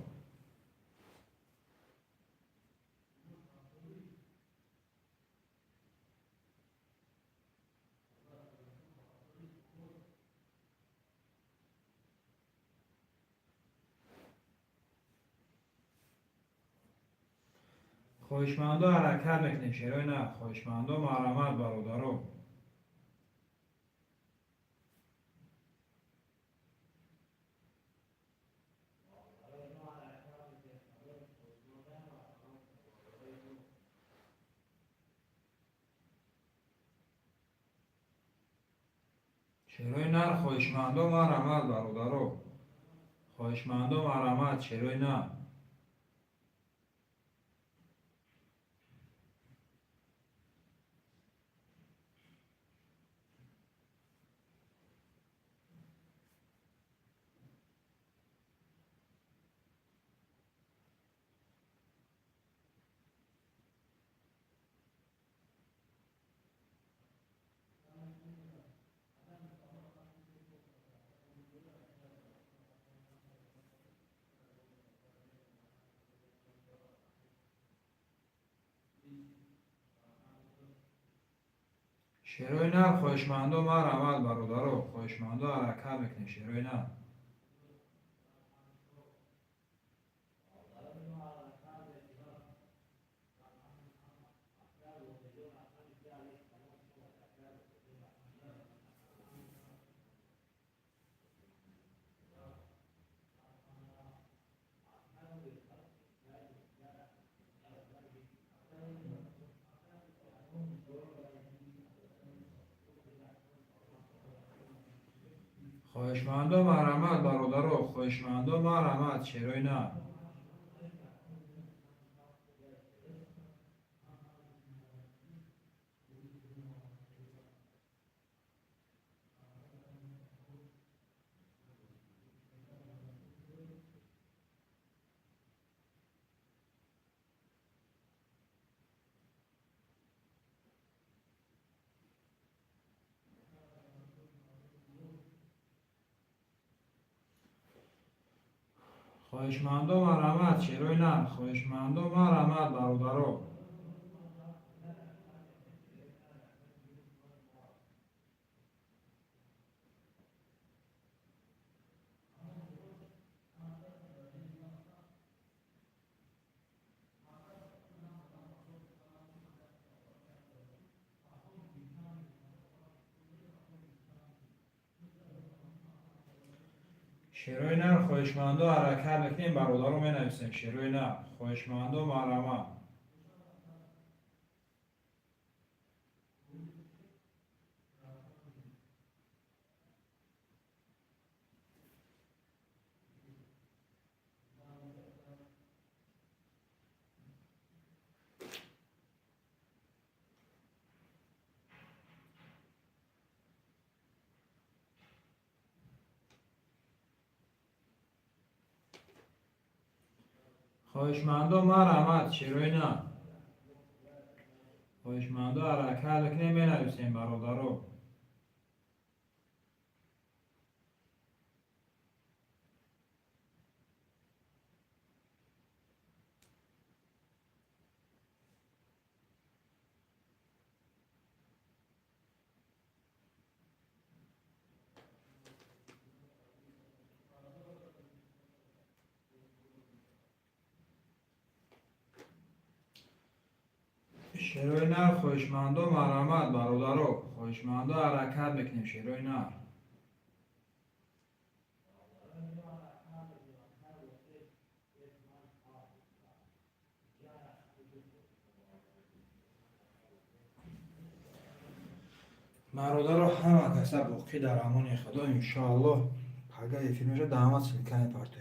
خوشمانده حرکت میکنیم شروع نر. خوشمانده مرامت برادرو. شروع نر خوشمانده مرامت برادرو. خوشمانده مرامت شروع نر. شروع نر خوشمانده مرامت برادرو. خوشمانده حرکت میکنیم شروع نر. خوشمانده مرامت برادرو. خوشمانده مرامت شروع نر. خوشمانده مرامت شروع نر. خوشمانده مرامت برادرو. شروع نر خوشمانده حرکت میکنیم برادرو می نویسیم شروع نر. خوشمانده مرامت. خواهشمندم مرحمت شیروینا. خواهشمندم حرکت بکنیم بنویسیم برادرو. شیروینا خواهشمندم مرحمت برادرو. خواهشمندم حرکت بکنیم شیروینا. برادر همه کسا باقی در امان خدا انشاءالله پگه فیلمش دعوت سلکنه پرتو